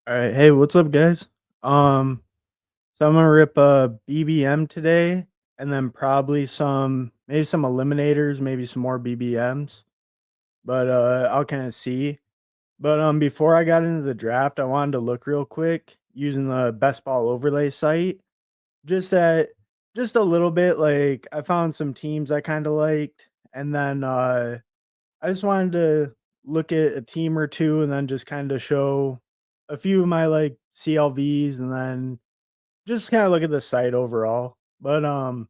All right, hey, what's up, guys? Um, so I'm gonna rip a BBM today, and then probably maybe some eliminators, maybe some more BBMs. But I'll kind of see. But before I got into the draft, I wanted to look real quick using the best ball overlay site, just at just a little bit. Like I found some teams I kind of liked, and then I just wanted to look at a team or 2 and then just kinda show a few of my, like, CLVs and then just kinda look at the site overall. But, I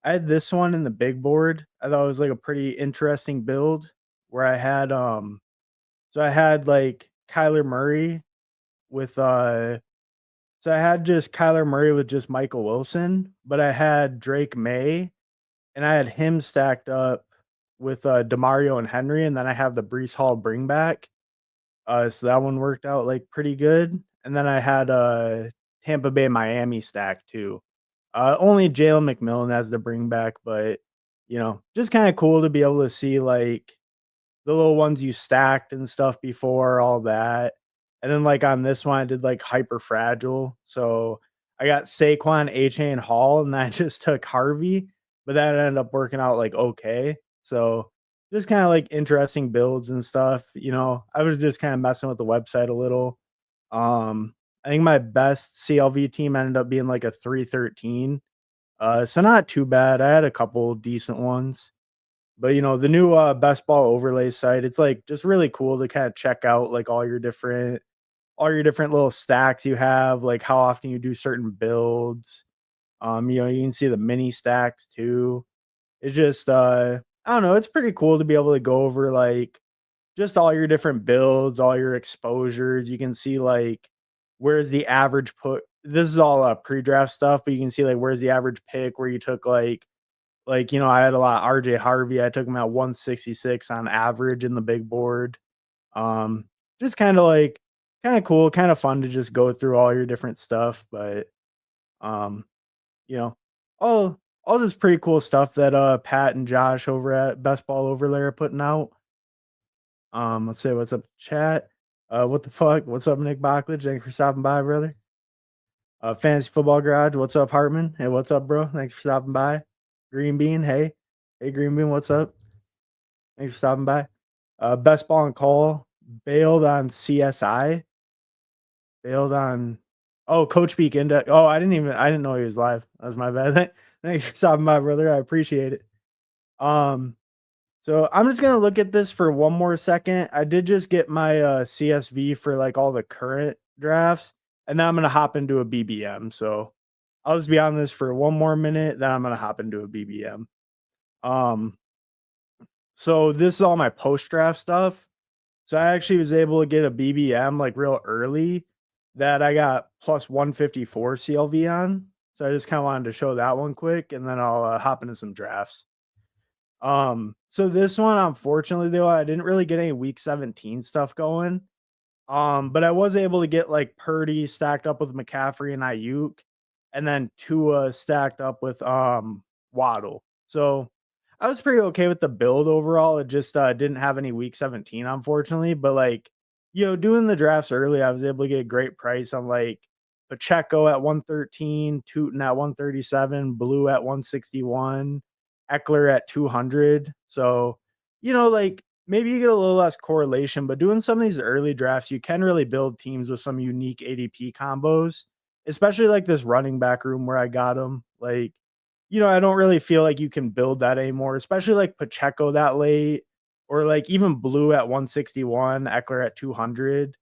had this one in the big board. I thought it was, like, a pretty interesting build where I had, like, Kyler Murray with, so I had just Kyler Murray with just Michael Wilson, but I had Drake May, and I had him stacked up with, DeMario and Henry, and then I have the Breece Hall bring back. So that one worked out, like, pretty good, and then I had, Tampa Bay, Miami stacked too. Only Jalen McMillan as the bring back, but, just kinda cool to be able to see, like, the little ones you stacked and stuff before, all that. And then, like, on this one, I did, like, hyper fragile, so I got Saquon, HA, and Hall, and I just took Harvey, but that ended up working out, like, okay. So, just kinda, like, interesting builds and stuff, I was just kinda messing with the website a little. I think my best CLV team ended up being, like, a 313, so not too bad. I had a couple decent ones. But, the new, best ball overlay site, it's, like, just really cool to kinda check out, like, all your different little stacks you have, like, how often you do certain builds. You can see the mini stacks too. It's just, I don't know, it's pretty cool to be able to go over, like, just all your different builds, all your exposures. You can see, like, where's the average put this is all, pre-draft stuff, but you can see, like, where's the average pick where you took, I had a lot of RJ Harvey. I took him at 166 on average in the big board. Um, just kinda cool, kinda fun to just go through all your different stuff, but, um, you know, all this pretty cool stuff that, Pat and Josh over at Best Ball Overlay are putting out. Let's say what's up, chat. What the fuck? What's up, Nick Bachlich? Thanks for stopping by, brother. Fantasy Football Garage. What's up, Hartman? Hey, what's up, bro? Thanks for stopping by. Green Bean. Hey, Green Bean. What's up? Thanks for stopping by. Best Ball and Call bailed on CSI. Bailed on. Oh, Coach Speak Index. Oh, I didn't know he was live. That was my bad. Thanks for stopping by, brother. I appreciate it. Um, So I'm just gonna look at this for one more second. I did just get my CSV for like all the current drafts, and then I'm gonna hop into a BBM. So I'll just be on this for one more minute, then I'm gonna hop into a BBM. Um, so this is all my post draft stuff. So I actually was able to get a BBM like real early that I got plus 154 CLV on. So I just kind of wanted to show that one quick, and then I'll hop into some drafts. So this one, unfortunately, though, I didn't really get any week 17 stuff going. But I was able to get like Purdy stacked up with McCaffrey and Ayuk, and then Tua stacked up with Waddle. So I was pretty okay with the build overall. It just didn't have any week 17, unfortunately. But like, doing the drafts early, I was able to get a great price on like Pacheco at 113, Tootin at 137, Blue at 161, Eckler at 200. So, like maybe you get a little less correlation, but doing some of these early drafts, you can really build teams with some unique ADP combos, especially like this running back room where I got them. Like, I don't really feel like you can build that anymore, especially like Pacheco that late, or like even Blue at 161, Eckler at 200.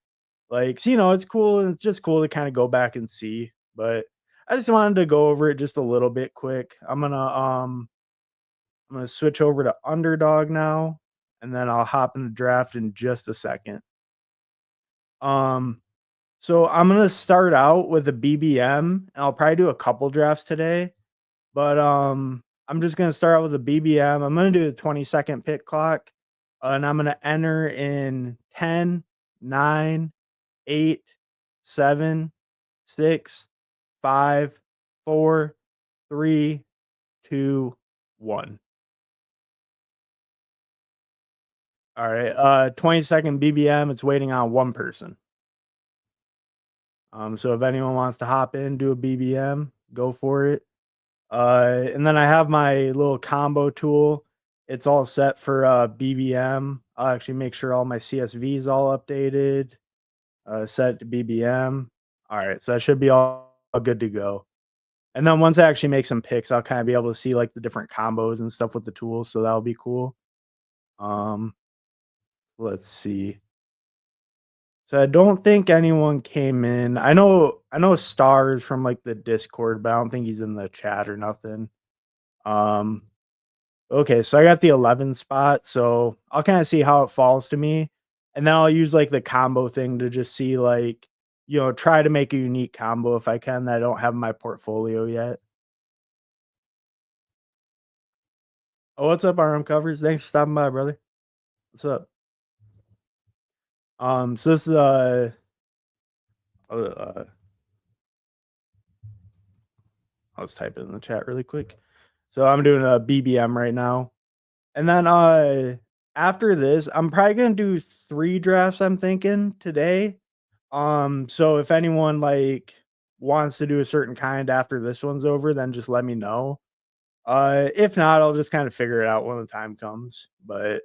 Like, so, it's cool, and it's just cool to kind of go back and see. But I just wanted to go over it just a little bit quick. I'm gonna switch over to Underdog now, and then I'll hop in the draft in just a second. Um, so I'm gonna start out with a BBM, and I'll probably do a couple drafts today. But I'm just gonna start out with a BBM. I'm gonna do a 20-second pick clock, and I'm gonna enter in 10, 9, 8, 7, 6, 5, 4, 3, 2, 1. All right. 20-second BBM. It's waiting on one person. So if anyone wants to hop in, do a BBM, go for it. And then I have my little combo tool. It's all set for BBM. I'll actually make sure all my CSV is all updated. Set to BBM. All right, so that should be all good to go. And then once I actually make some picks, I'll kind of be able to see like the different combos and stuff with the tools. So that'll be cool. Um, let's see. So I don't think anyone came in. I know Stars from like the Discord, but I don't think he's in the chat or nothing. Um, okay, so I got the 11 spot, so I'll kind of see how it falls to me. And then I'll use like the combo thing to just see like, try to make a unique combo if I can that I don't have in my portfolio yet. Oh, what's up, RM covers? Thanks for stopping by, brother. What's up? So this is uh, uh I'll just type it in the chat really quick. So I'm doing a BBM right now. And then after this, I'm probably gonna do 3 drafts, I'm thinking, today. So if anyone like wants to do a certain kind after this one's over, then just let me know. If not, I'll just kind of figure it out when the time comes. But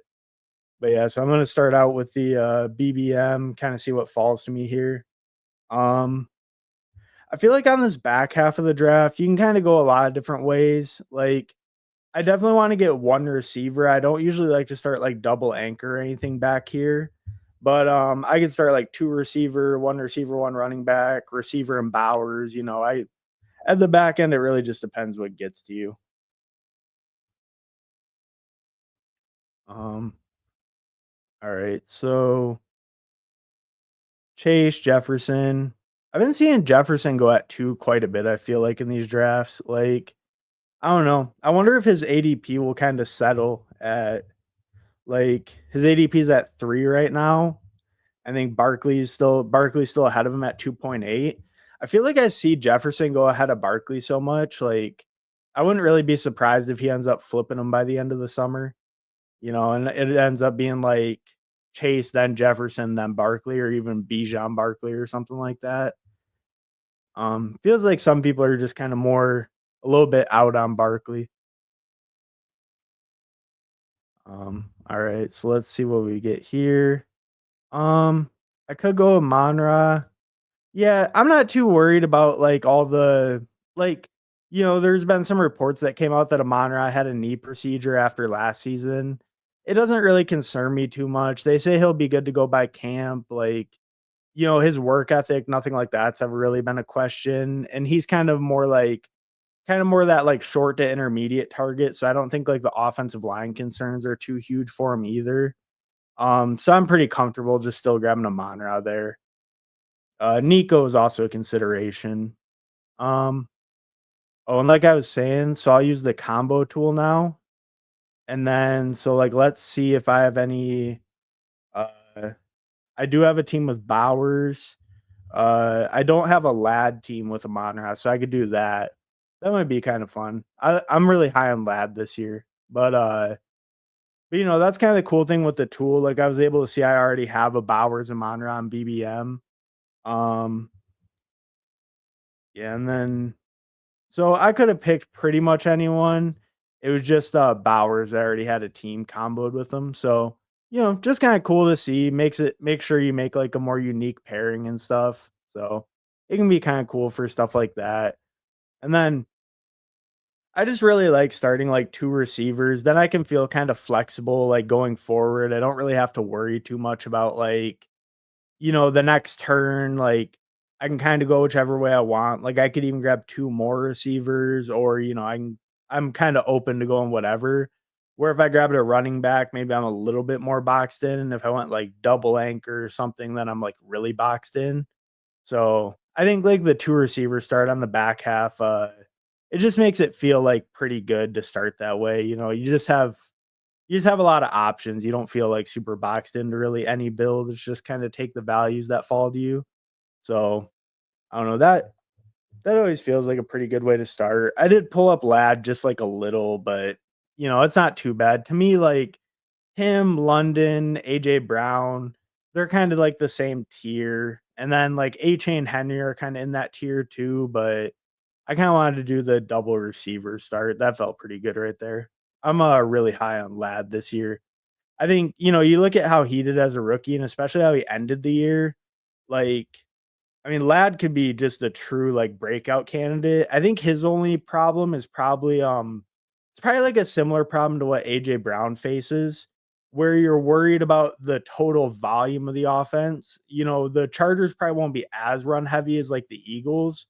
yeah, so I'm gonna start out with the BBM, kind of see what falls to me here. Um I feel like on this back half of the draft, you can kind of go a lot of different ways. Like I definitely want to get one receiver. I don't usually like to start like double anchor or anything back here. But I could start like 2 receiver, one running back, receiver and Bowers. I at the back end, it really just depends what gets to you. Um, all right. So Chase, Jefferson. I've been seeing Jefferson go at 2 quite a bit, I feel like in these drafts. Like, I don't know. I wonder if his ADP will kind of settle at like his ADP is at 3 right now. I think Barkley's still ahead of him at 2.8. I feel like I see Jefferson go ahead of Barkley so much. Like, I wouldn't really be surprised if he ends up flipping him by the end of the summer, and it ends up being like Chase, then Jefferson, then Barkley, or even Bijan Barkley or something like that. Feels like some people are just kind of more a little bit out on Barkley. All right, so let's see what we get here. I could go with Monra. Yeah, I'm not too worried about like all the like, there's been some reports that came out that Amon-Ra had a knee procedure after last season. It doesn't really concern me too much. They say he'll be good to go by camp. Like, his work ethic, nothing like that's ever really been a question. And he's kind of more that like short to intermediate target. So I don't think like the offensive line concerns are too huge for him either. So I'm pretty comfortable just still grabbing Amon-Ra there. Nico is also a consideration. Um, oh, and like I was saying, so I'll use the combo tool now. And then, so like, let's see if I have any. Uh, I do have a team with Bowers. I don't have a lad team with a Monra, so I could do that. That might be kind of fun. I'm really high on lad this year, but that's kind of the cool thing with the tool. Like I was able to see I already have a Bowers and Monra on BBM. Um, yeah, and then so I could have picked pretty much anyone. It was just Bowers. I already had a team comboed with them. So, just kind of cool to see. Make sure you make like a more unique pairing and stuff. So it can be kind of cool for stuff like that. And then I just really like starting like 2 receivers. Then I can feel kind of flexible like going forward. I don't really have to worry too much about like the next turn, like I can kind of go whichever way I want. Like I could even grab 2 more receivers or, I'm kind of open to going whatever. Where if I grabbed a running back, maybe I'm a little bit more boxed in. And if I went like double anchor or something, then I'm like really boxed in. So I think like the 2 receivers start on the back half. It just makes it feel like pretty good to start that way. You just have a lot of options. You don't feel like super boxed into really any build. It's just kind of take the values that fall to you. So I don't know that always feels like a pretty good way to start. I did pull up Lad just like a little, but it's not too bad to me. Like him, London, AJ Brown. they're kind of like the same tier. And then like A-Chain and Henry are kind of in that tier too, but I kind of wanted to do the double receiver start. That felt pretty good right there. I'm really high on Lad this year. I think, you look at how he did as a rookie and especially how he ended the year. Like, I mean, Lad could be just a true like breakout candidate. I think his only problem is probably it's probably like a similar problem to what AJ Brown faces, where you're worried about the total volume of the offense. The Chargers probably won't be as run heavy as like the Eagles,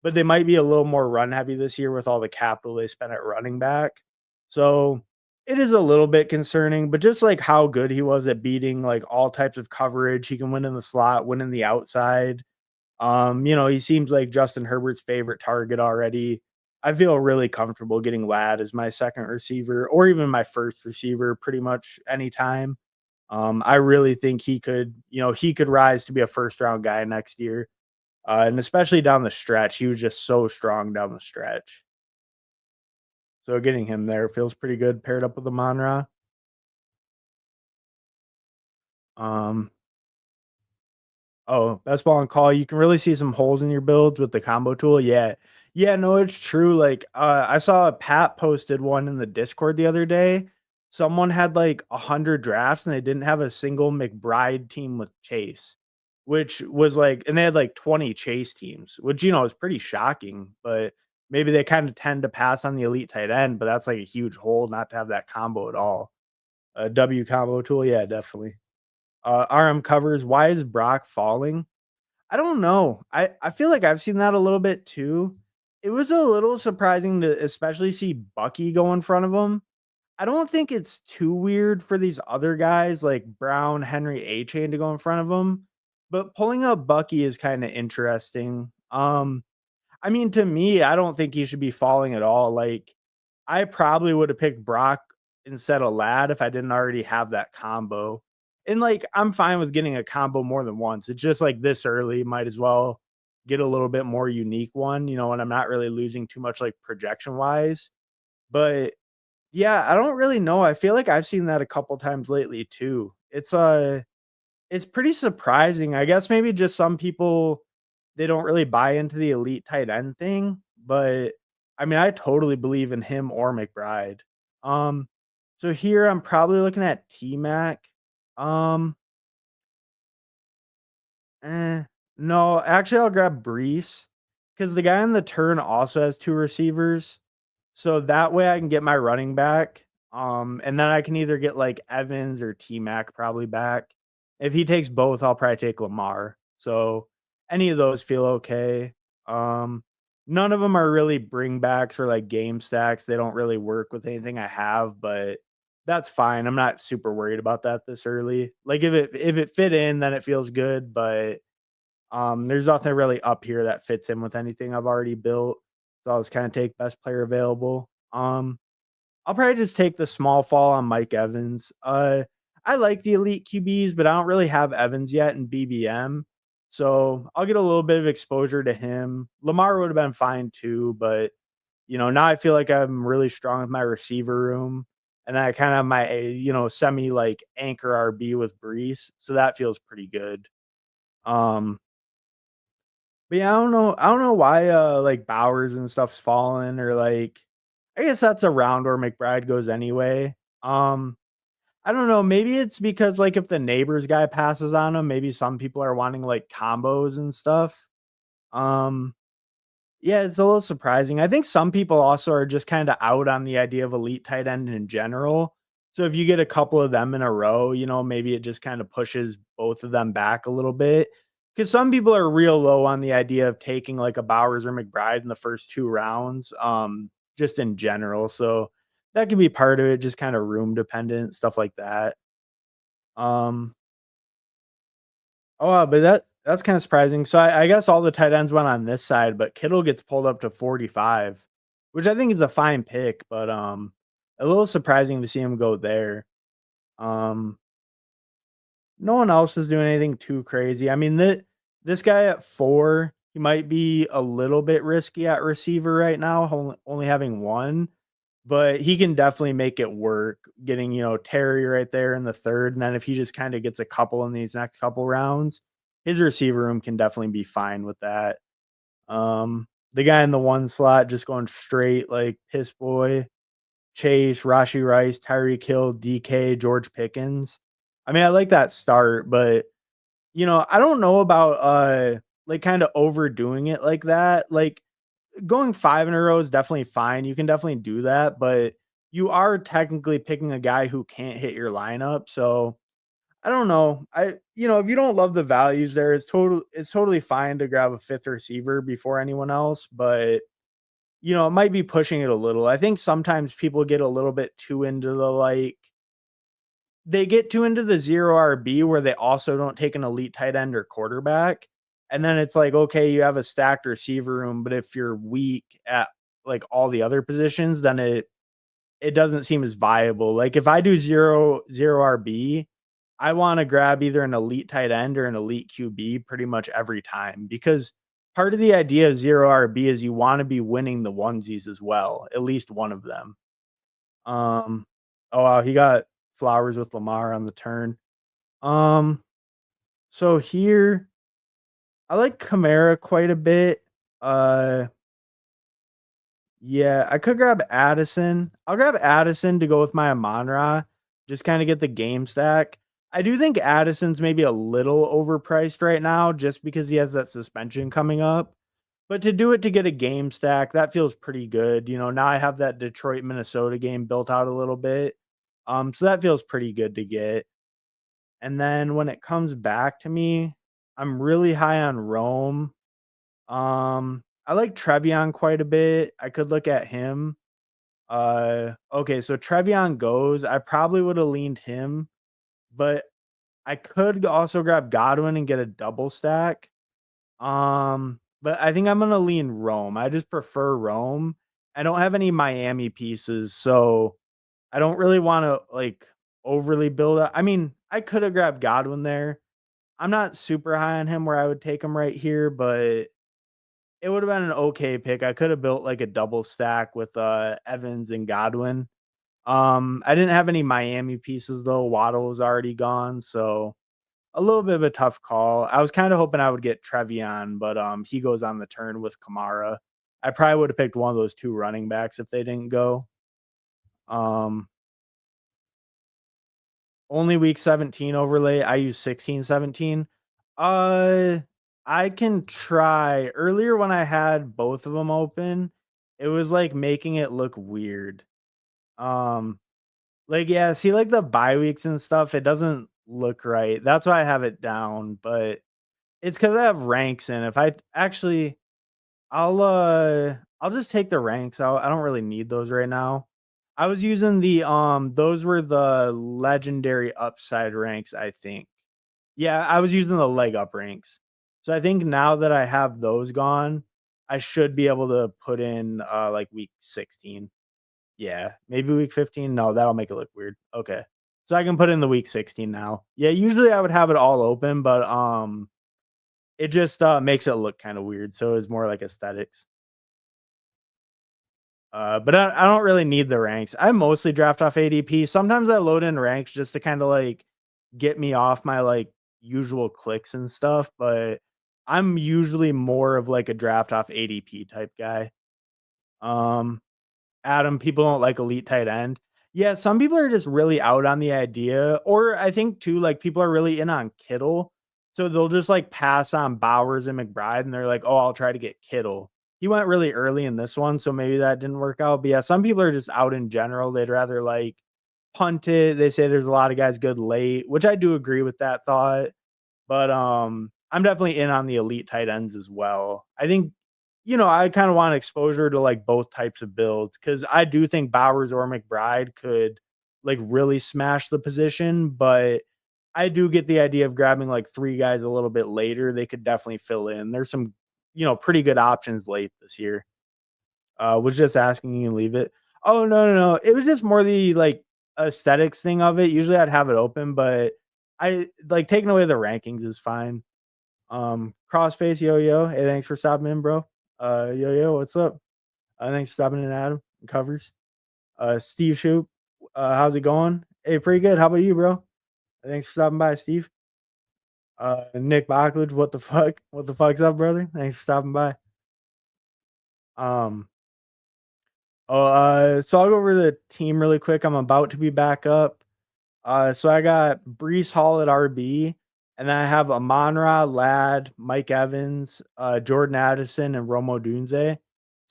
but they might be a little more run heavy this year with all the capital they spent at running back. So it is a little bit concerning, but just like how good he was at beating like all types of coverage, he can win in the slot, win in the outside. He seems like Justin Herbert's favorite target already. I feel really comfortable getting Lad as my second receiver or even my first receiver pretty much anytime. I really think he could rise to be a first round guy next year. And especially down the stretch, he was just so strong down the stretch. So getting him there feels pretty good paired up with the Monra. Um, Oh, best ball and call. You can really see some holes in your builds with the combo tool. Yeah. Yeah, no, it's true. Like, I saw Pat posted one in the Discord the other day. Someone had like 100 drafts and they didn't have a single McBride team with Chase, which was like, and they had like 20 Chase teams, which, is pretty shocking. But maybe they kind of tend to pass on the elite tight end, but that's like a huge hole not to have that combo at all. A W combo tool. Yeah, definitely. RM covers. Why is Brock falling? I don't know. I feel like I've seen that a little bit too. It was a little surprising to especially see Bucky go in front of him. I don't think it's too weird for these other guys like Brown, Henry, A-Chain to go in front of him, but pulling up Bucky is kind of interesting. I mean, to me, I don't think he should be falling at all. Like, I probably would have picked Brock instead of Lad if I didn't already have that combo. And like, I'm fine with getting a combo more than once. It's just like this early, might as well get a little bit more unique one, and I'm not really losing too much like projection wise. But yeah, I don't really know. I feel like I've seen that a couple times lately too. It's pretty surprising. I guess maybe just some people they don't really buy into the elite tight end thing, but I mean, I totally believe in him or McBride. Um, so here I'm probably looking at T-Mac. Um, eh, no, actually I'll grab Brees because the guy on the turn also has two receivers. So that way I can get my running back. And then I can either get like Evans or T Mac probably back. If he takes both, I'll probably take Lamar. So any of those feel okay. Um, None of them are really bringbacks or like game stacks. They don't really work with anything I have, but that's fine. I'm not super worried about that this early. Like if it fit in, then it feels good, but there's nothing really up here that fits in with anything I've already built. So I'll just kind of take best player available. I'll probably just take the small fall on Mike Evans. I like the elite QBs, but I don't really have Evans yet in BBM. So I'll get a little bit of exposure to him. Lamar would have been fine too, but now I feel like I'm really strong with my receiver room. And then I kind of have my, semi like anchor RB with Brees. So that feels pretty good. Um, but yeah, I don't know why like Bowers and stuff's falling or like I guess that's a round where McBride goes anyway. Um I don't know, maybe it's because like if the neighbors guy passes on him, maybe some people are wanting like combos and stuff. Um yeah, it's a little surprising. I think some people also are just kind of out on the idea of elite tight end in general. So if you get a couple of them in a row, maybe it just kind of pushes both of them back a little bit. Because some people are real low on the idea of taking like a Bowers or McBride in the first two rounds, just in general. So that could be part of it, just kind of room dependent, stuff like that. Um, but that's kind of surprising. So I guess all the tight ends went on this side, but Kittle gets pulled up to 45, which I think is a fine pick, but a little surprising to see him go there. Um, no one else is doing anything too crazy. I mean, this guy at 4, he might be a little bit risky at receiver right now, only having one. but he can definitely make it work getting, Terry right there in the 3rd, and then if he just kinda gets a couple in these next couple rounds, his receiver room can definitely be fine with that. The guy in the 1 slot just going straight, like, piss boy, Chase, Rashi Rice, Tyreek Hill, DK, George Pickens. I mean, I like that start, but, I don't know about, like, kinda overdoing it like that. Like, going 5 in a row is definitely fine, you can definitely do that, but you are technically picking a guy who can't hit your lineup, so I don't know. If you don't love the values there, it's totally fine to grab a 5th receiver before anyone else, but, it might be pushing it a little. I think sometimes people get a little bit too into the, like they get too into the 0 RB where they also don't take an elite tight end or quarterback, and then it's like, okay, you have a stacked receiver room, but if you're weak at, like, all the other positions, then it doesn't seem as viable. Like, if I do zero RB, I wanna grab either an elite tight end or an elite QB pretty much every time, because part of the idea of 0 RB is you wanna be winning the onesies as well, at least one of them. Um, oh, wow, he got Flowers with Lamar on the turn. Um, so here, I like Kamara quite a bit. Uh Yeah, I could grab Addison. I'll grab Addison to go with my Amon-Ra, just kinda get the game stack. I do think Addison's maybe a little overpriced right now just because he has that suspension coming up, but to do it to get a game stack, that feels pretty good. Now I have that Detroit, Minnesota game built out a little bit, so that feels pretty good to get. And then when it comes back to me, I'm really high on Rome. I like Trevion quite a bit. I could look at him. Okay, so Trevion goes. I probably would have leaned him, but I could also grab Godwin and get a double stack. But I think I'm gonna lean Rome. I just prefer Rome. I don't have any Miami pieces, so I don't really want to like overly build up. I mean, I could have grabbed Godwin there. I'm not super high on him where I would take him right here, but it would have been an okay pick. I could have built like a double stack with Evans and Godwin. I didn't have any Miami pieces though. Waddle was already gone, so a little bit of a tough call. I was kind of hoping I would get Trevion, but he goes on the turn with Kamara. I probably would have picked one of those 2 running backs if they didn't go. Um, Only week 17 overlay. I use 16, 17. Uh, I can try. Earlier when I had both of them open, it was like making it look weird. Um, like, yeah, see, like the bye weeks and stuff, it doesn't look right. That's why I have it down, but it's because I have ranks in. If I actually, I'll just take the ranks out. I don't really need those right now. I was using those were the legendary upside ranks, I think. Yeah, I was using the leg up ranks. So I think now that I have those gone, I should be able to put in like week 16. Yeah, maybe week 15. No, that'll make it look weird. Okay. So I can put in the week 16 now. Yeah, usually I would have it all open, but it just makes it look kind of weird. So it's more like aesthetics. But I don't really need the ranks. I mostly draft off ADP. Sometimes I load in ranks just to kind of like get me off my like usual clicks and stuff, but I'm usually more of like a draft off ADP type guy. Um Adam, people don't like elite tight end. Yeah, some people are just really out on the idea, or I think too, like people are really in on Kittle, so they'll just like pass on Bowers and McBride, and they're like, "Oh, I'll try to get Kittle." He went really early in this one, so maybe that didn't work out. But yeah, some people are just out in general. They'd rather like punt it. They say there's a lot of guys good late, which I do agree with that thought. But, I'm definitely in on the elite tight ends as well. I think, I kinda want exposure to, like, both types of builds because I do think Bowers or McBride could, like, really smash the position, but I do get the idea of grabbing, like, 3 guys a little bit later. They could definitely fill in. There's some, pretty good options late this year. Was just asking you to leave it. Oh, no, no, no. It was just more the, like, aesthetics thing of it. Usually, I'd have it open, but I like, taking away the rankings is fine. Crossface, yo, yo. Hey, thanks for stopping in, bro. Yo, yo, what's up? Thanks for stopping in, Adam. Covers. Steve Shoop, how's it going? Hey, pretty good. How about you, bro? Thanks for stopping by, Steve. Nick Bocklage, what the fuck? What the fuck's up, brother? Thanks for stopping by. Um, so I'll go over the team really quick. I'm about to be back up. So I got Brees Hall at RB, and then I have Amon-Ra, Ladd, Mike Evans, Jordan Addison, and Romo Dunze.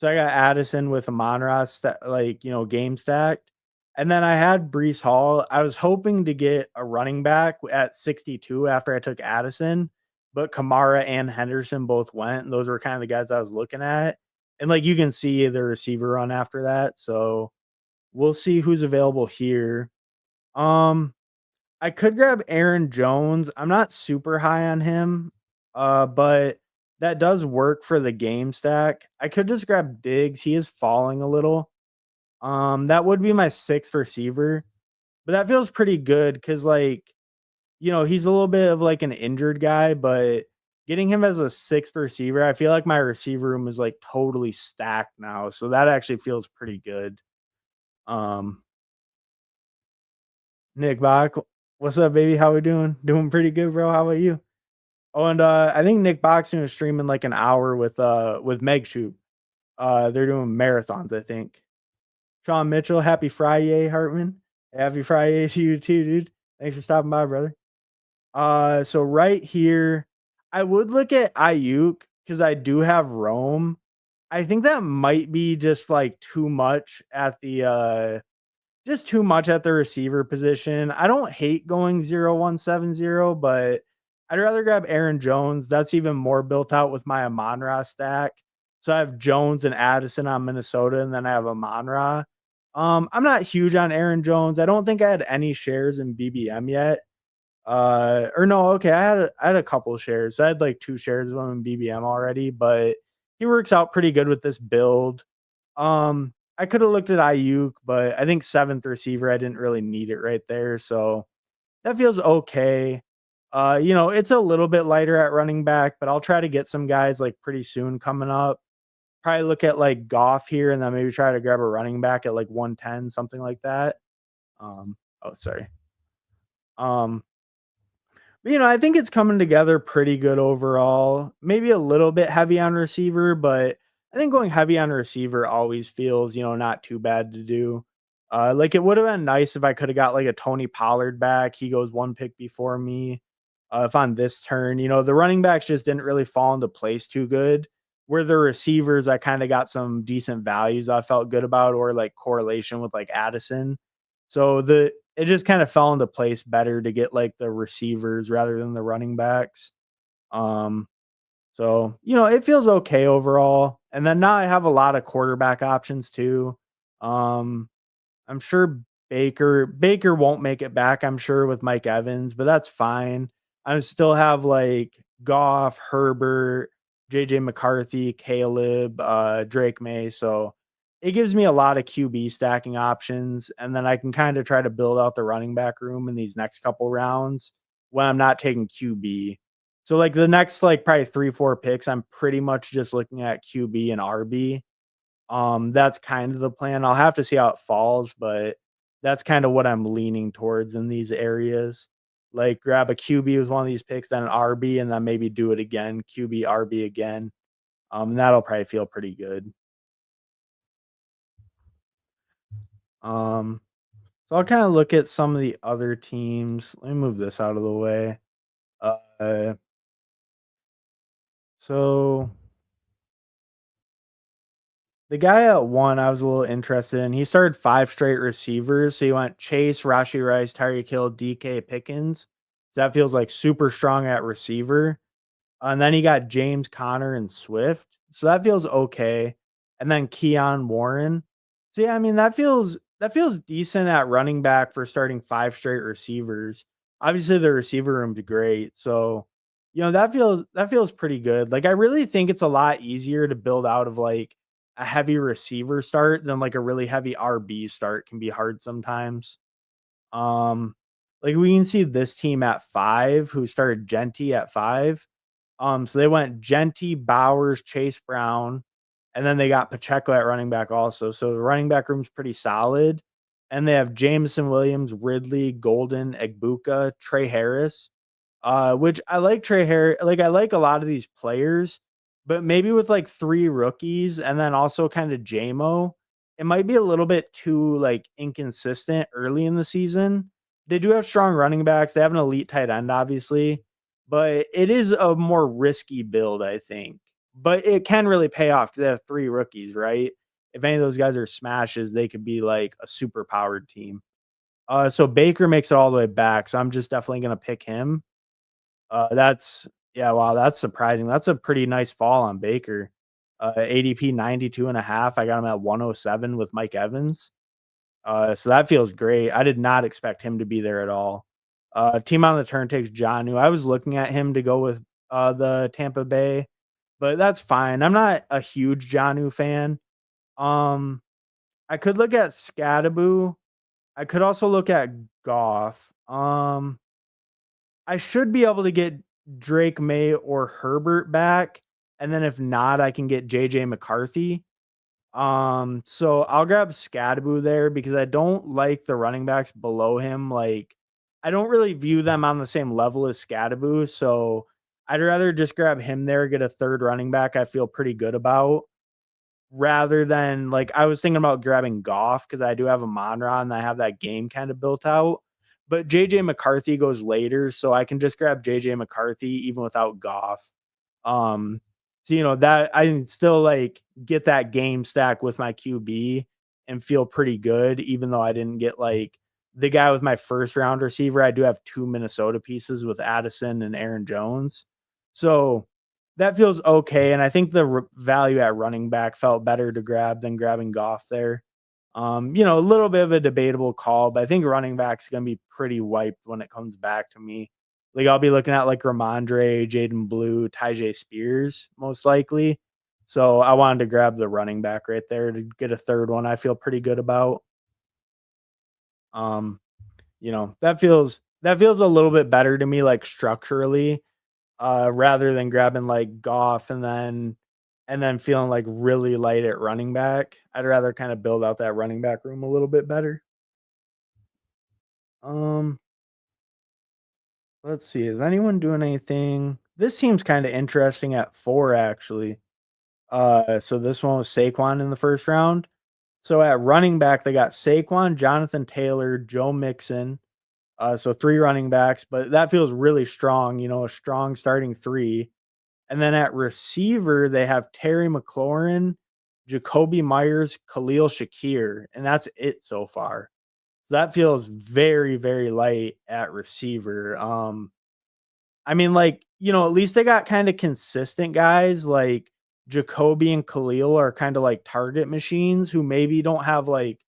So I got Addison with Amon-Ra, game stacked. And then I had Brees Hall. I was hoping to get a running back at 62 after I took Addison, but Kamara and Henderson both went, and those were kind of the guys I was looking at. And like you can see the receiver run after that. So we'll see who's available here. Um, I could grab Aaron Jones. I'm not super high on him, but that does work for the game stack. I could just grab Diggs. He is falling a little. That would be my sixth receiver, but that feels pretty good because, like, he's a little bit of like an injured guy, but getting him as a sixth receiver, I feel like my receiver room is like totally stacked now. So that actually feels pretty good. Um, Nick Bach, what's up, baby? How we doing? Doing pretty good, bro. How about you? Oh, and I think Nick Boxing is streaming like an hour with Meg Shoop. They're doing marathons, I think. Sean Mitchell, happy Friday, Hartman. Happy Friday to you too, dude. Thanks for stopping by, brother. So right here, I would look at Ayuk because I do have Rome. I think that might be just like too much at the just too much at the receiver position. I don't hate going 0-1-7-0, but I'd rather grab Aaron Jones. That's even more built out with my Amon-Ra stack. So I have Jones and Addison on Minnesota, and then I have Amon-Ra. I'm not huge on Aaron Jones. I don't think I had any shares in BBM yet. Or no, okay, I had a couple shares. I had like 2 shares of him in BBM already, but he works out pretty good with this build. I could have looked at Ayuk, but I think 7th receiver, I didn't really need it right there. So that feels okay. It's a little bit lighter at running back, but I'll try to get some guys like pretty soon coming up. Probably look at like Goff here and then maybe try to grab a running back at like 110, something like that. Sorry. Um, but, I think it's coming together pretty good overall. Maybe a little bit heavy on receiver, but I think going heavy on receiver always feels, not too bad to do. Like it would have been nice if I could have got like a Tony Pollard back. He goes 1 pick before me. If on this turn, the running backs just didn't really fall into place too good. Where the receivers, I kind of got some decent values I felt good about, or like correlation with like Addison. So it just kind of fell into place better to get like the receivers rather than the running backs. Um, so it feels okay overall. And then now I have a lot of quarterback options too. Um, I'm sure Baker won't make it back, I'm sure, with Mike Evans, but that's fine. I still have like Goff, Herbert, JJ McCarthy, Caleb, Drake May. So it gives me a lot of QB stacking options. And then I can kind of try to build out the running back room in these next couple rounds when I'm not taking QB. So like the next like probably 3-4 picks, I'm pretty much just looking at QB and RB. That's kind of the plan. I'll have to see how it falls, but that's kind of what I'm leaning towards in these areas. Like grab a QB with one of these picks, then an RB, and then maybe do it again, QB, RB again. That'll probably feel pretty good. Um, so I'll kind of look at some of the other teams. Let me move this out of the way. Uh, so the guy at 1, I was a little interested in. He started 5 straight receivers. So he went Chase, Rashi Rice, Tyreek Hill, DK, Pickens. So that feels like super strong at receiver. And then he got James Conner and Swift. So that feels okay. And then Keon Warren. So yeah, I mean that feels decent at running back for starting 5 straight receivers. Obviously the receiver room's great. So that feels pretty good. Like I really think it's a lot easier to build out of like a heavy receiver start than like a really heavy RB start can be hard sometimes. Um like we can see this team at 5 who started Genty at 5. So they went Genty, Bowers, Chase Brown, and then they got Pacheco at running back also. So the running back room's pretty solid, and they have Jameson Williams, Ridley, Golden, Egbuka, Trey Harris, which I like Trey Harris. Like I like a lot of these players, but maybe with like 3 rookies and then also kind of JMO, it might be a little bit too like inconsistent early in the season. They do have strong running backs. They have an elite tight end, obviously, but it is a more risky build, I think. But it can really pay off because they have 3 rookies, right? If any of those guys are smashes, they could be like a super powered team. So Baker makes it all the way back. So I'm just definitely gonna pick him. That's yeah, wow, that's surprising. That's a pretty nice fall on Baker. ADP 92.5. I got him at 107 with Mike Evans. So that feels great. I did not expect him to be there at all. Team on the turn takes Jonnu. I was looking at him to go with the Tampa Bay, but that's fine. I'm not a huge Jonnu fan. Um, I could look at Scadaboo. I could also look at Goff. I should be able to get Drake May or Herbert back, and then if not, I can get JJ McCarthy. So I'll grab Scadaboo there because I don't like the running backs below him. Like, I don't really view them on the same level as Scadaboo, so I'd rather just grab him there, get a third running back I feel pretty good about, rather than like I was thinking about grabbing Goff because I do have a Monra and I have that game kind of built out. But JJ McCarthy goes later, so I can just grab JJ McCarthy even without Goff. Um, so that I can still like get that game stack with my QB and feel pretty good, even though I didn't get like the guy with my first round receiver. I do have 2 Minnesota pieces with Addison and Aaron Jones. So that feels okay, and I think the value at running back felt better to grab than grabbing Goff there. A little bit of a debatable call, but I think running back's gonna be pretty wiped when it comes back to me. Like I'll be looking at like Ramondre, Jaden Blue, Tyjae Spears, most likely. So I wanted to grab the running back right there to get a third one I feel pretty good about. Um, that feels a little bit better to me, like structurally, rather than grabbing like Goff and then feeling like really light at running back. I'd rather kind of build out that running back room a little bit better. Um, let's see. Is anyone doing anything? This seems kind of interesting at 4 actually. So this one was Saquon in the first round. So at running back, they got Saquon, Jonathan Taylor, Joe Mixon. So 3 running backs, but that feels really strong, a strong starting 3. And then at receiver, they have Terry McLaurin, Jacoby Myers, Khalil Shakir, and that's it so far. So that feels very, very light at receiver. I mean, like, at least they got kind of consistent guys like Jacoby and Khalil are kind of like target machines who maybe don't have like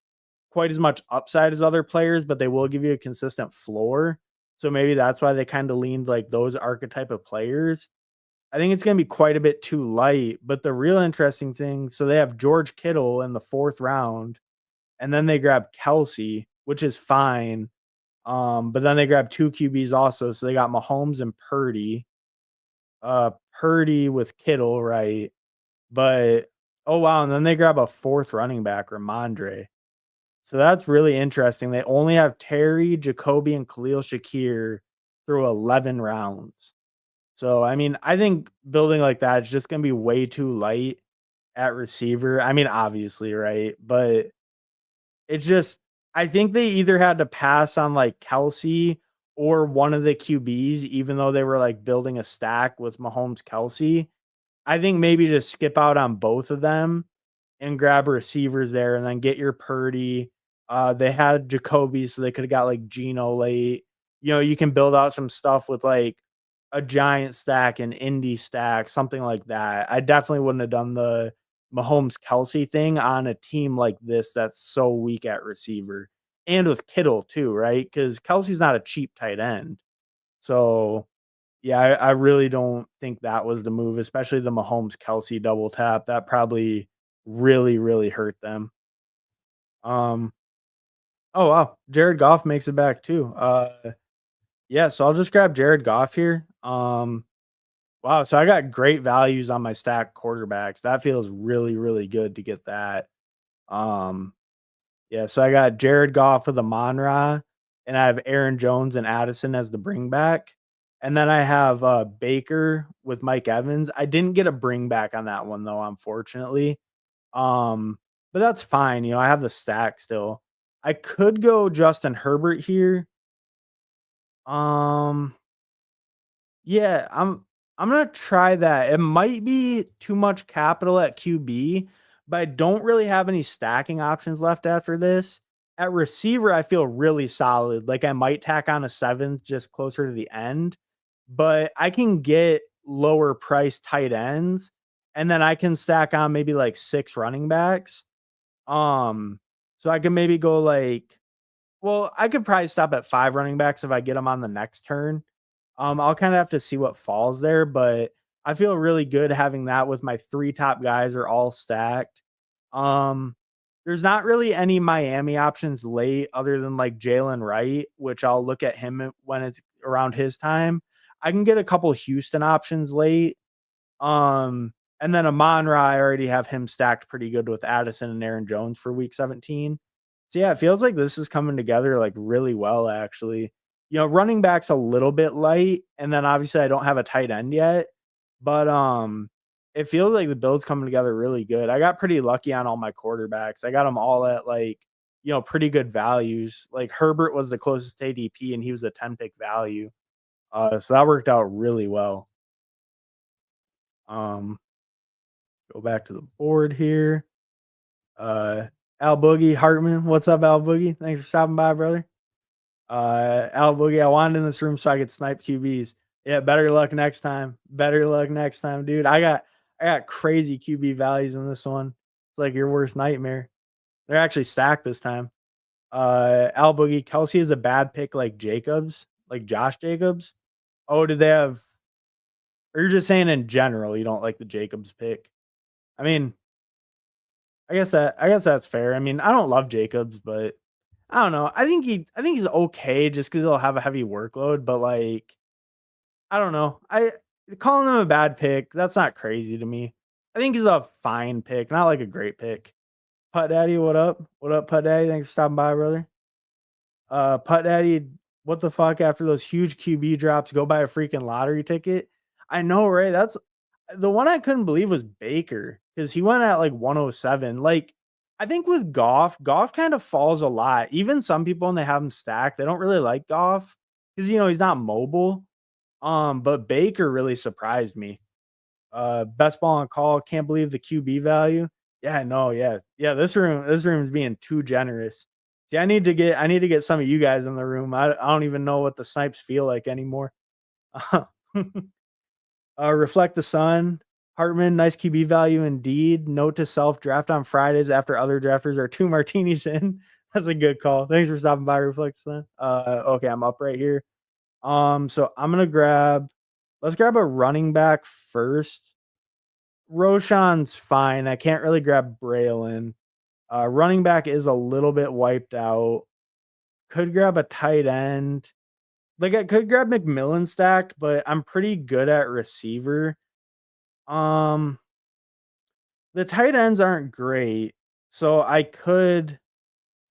quite as much upside as other players, but they will give you a consistent floor. So maybe that's why they kind of leaned like those archetype of players. I think it's gonna be quite a bit too light, but the real interesting thing, so they have George Kittle in the 4th round, and then they grab Kelsey, which is fine. But then they grab 2 QBs also, so they got Mahomes and Purdy. Purdy with Kittle, right? But oh wow, and then they grab a 4th running back, Ramondre. So that's really interesting. They only have Terry, Jacoby, and Khalil Shakir through 11 rounds. So, I mean, I think building like that is just gonna be way too light at receiver. I mean, obviously, right? But it's just I think they either had to pass on like Kelsey or one of the QBs, even though they were like building a stack with Mahomes Kelsey. I think maybe just skip out on both of them and grab receivers there and then get your Purdy. They had Jacoby, so they could have got like Geno late. You can build out some stuff with like a giant stack, an indie stack, something like that. I definitely wouldn't have done the Mahomes Kelsey thing on a team like this that's so weak at receiver. And with Kittle too, right? Because Kelsey's not a cheap tight end. So yeah, I really don't think that was the move, especially the Mahomes Kelsey double tap. That probably really, really hurt them. Um, oh wow, Jared Goff makes it back too. Yeah, so I'll just grab Jared Goff here. Wow, so I got great values on my stacked quarterbacks. That feels really, really good to get that. Um, yeah, so I got Jared Goff with the Monra, and I have Aaron Jones and Addison as the bring back. And then I have Baker with Mike Evans. I didn't get a bring back on that one though, unfortunately. Um, but that's fine. I have the stack still. I could go Justin Herbert here. Um, Yeah, I'm gonna try that. It might be too much capital at QB, but I don't really have any stacking options left after this. At receiver, I feel really solid. Like I might tack on a seventh just closer to the end, but I can get lower price tight ends, and then I can stack on maybe like six running backs. So I can maybe go like, well, I could probably stop at five running backs if I get them on the next turn. I'll kinda have to see what falls there, but I feel really good having that with my 3 top guys are all stacked. Um, there's not really any Miami options late other than, like, Jalen Wright, which I'll look at him when it's around his time. I can get a couple Houston options late, and then Amon-Ra, I already have him stacked pretty good with Addison and Aaron Jones for week 17. So, yeah, it feels like this is coming together, like, really well, actually. Running back's a little bit light, and then obviously I don't have a tight end yet, but, it feels like the build's coming together really good. I got pretty lucky on all my quarterbacks. I got them all at, like, pretty good values. Like, Herbert was the closest ADP, and he was a 10-pick value. So that worked out really well. Um, go back to the board here. Al Boogie Hartman, what's up, Al Boogie? Thanks for stopping by, brother. Al Boogie, I wanted in this room so I could snipe QBs. Yeah, better luck next time. Better luck next time, dude. I got crazy QB values in this one. It's like your worst nightmare. They're actually stacked this time. Al Boogie, Kelsey is a bad pick like Jacobs, like Josh Jacobs. Oh, did they have, or you're just saying in general you don't like the Jacobs pick? I mean, I guess that's fair. I mean, I don't love Jacobs, but I don't know. I think he's okay just because he'll have a heavy workload, but like I don't know. I calling him a bad pick, that's not crazy to me. I think he's a fine pick, not like a great pick. Putt Daddy, what up? What up, Putt Daddy? Thanks for stopping by, brother. Putt Daddy, what the fuck after those huge QB drops, go buy a freaking lottery ticket? I know, right? That's the one I couldn't believe was Baker because he went at like 107. Like, I think with Goff kind of falls a lot. Even some people, when they have him stacked, they don't really like Goff because he's not mobile. But Baker really surprised me. Best ball on call. Can't believe the QB value. Yeah, no, yeah, yeah. This room is being too generous. See, I need to get some of you guys in the room. I don't even know what the snipes feel like anymore. Reflect the Sun. Hartman, nice QB value indeed. Note to self: draft on Fridays after other drafters are 2 martinis in. That's a good call. Thanks for stopping by, Reflect the Sun. Okay, I'm up right here. So I'm gonna let's grab a running back first. Roshan's fine. I can't really grab Braylon. Running back is a little bit wiped out. Could grab a tight end. Like I could grab McMillan stacked, but I'm pretty good at receiver. Um, the tight ends aren't great, so I could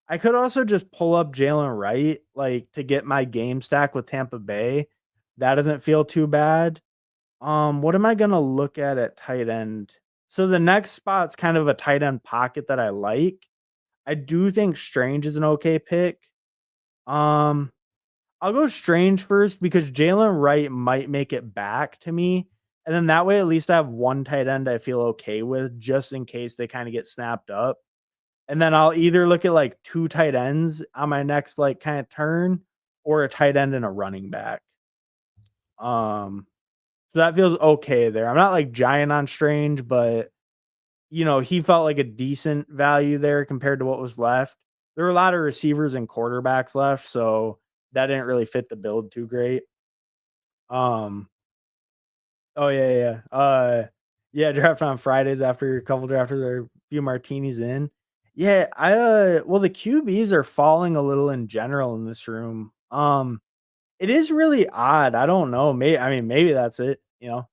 also just pull up Jalen Wright like to get my game stack with Tampa Bay. That doesn't feel too bad. What am I gonna look at tight end? So the next spot's kind of a tight end pocket that I like. I do think Strange is an okay pick. Um, I'll go Strange first because Jalen Wright might make it back to me. And then that way, at least I have one tight end I feel okay with just in case they kind of get snapped up. And then I'll either look at like 2 tight ends on my next like kind of turn or a tight end and a running back. Um, so that feels okay there. I'm not like giant on Strange, but he felt like a decent value there compared to what was left. There were a lot of receivers and quarterbacks left, so that didn't really fit the build too great. Um, oh yeah, draft on Fridays after a couple drafters are a few martinis in. Yeah, well the QBs are falling a little in general in this room. It is really odd. I don't know. Maybe that's it.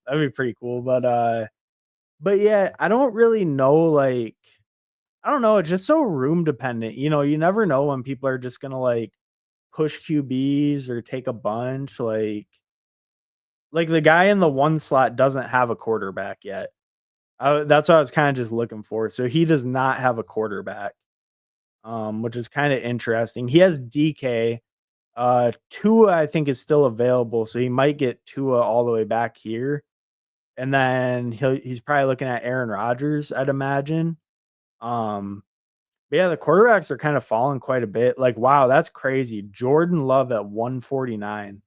that'd be pretty cool. But yeah, I don't really know. Like, I don't know. It's just so room dependent. You never know when people are just gonna like push QBs or take a bunch. Like the guy in the one slot doesn't have a quarterback yet. That's what I was kind of just looking for. So he does not have a quarterback, which is kind of interesting. He has DK. Tua, I think, is still available, so he might get Tua all the way back here, and then he's probably looking at Aaron Rodgers, I'd imagine. Um, but yeah, the quarterbacks are kind of falling quite a bit. Like, wow, that's crazy. Jordan Love at 149.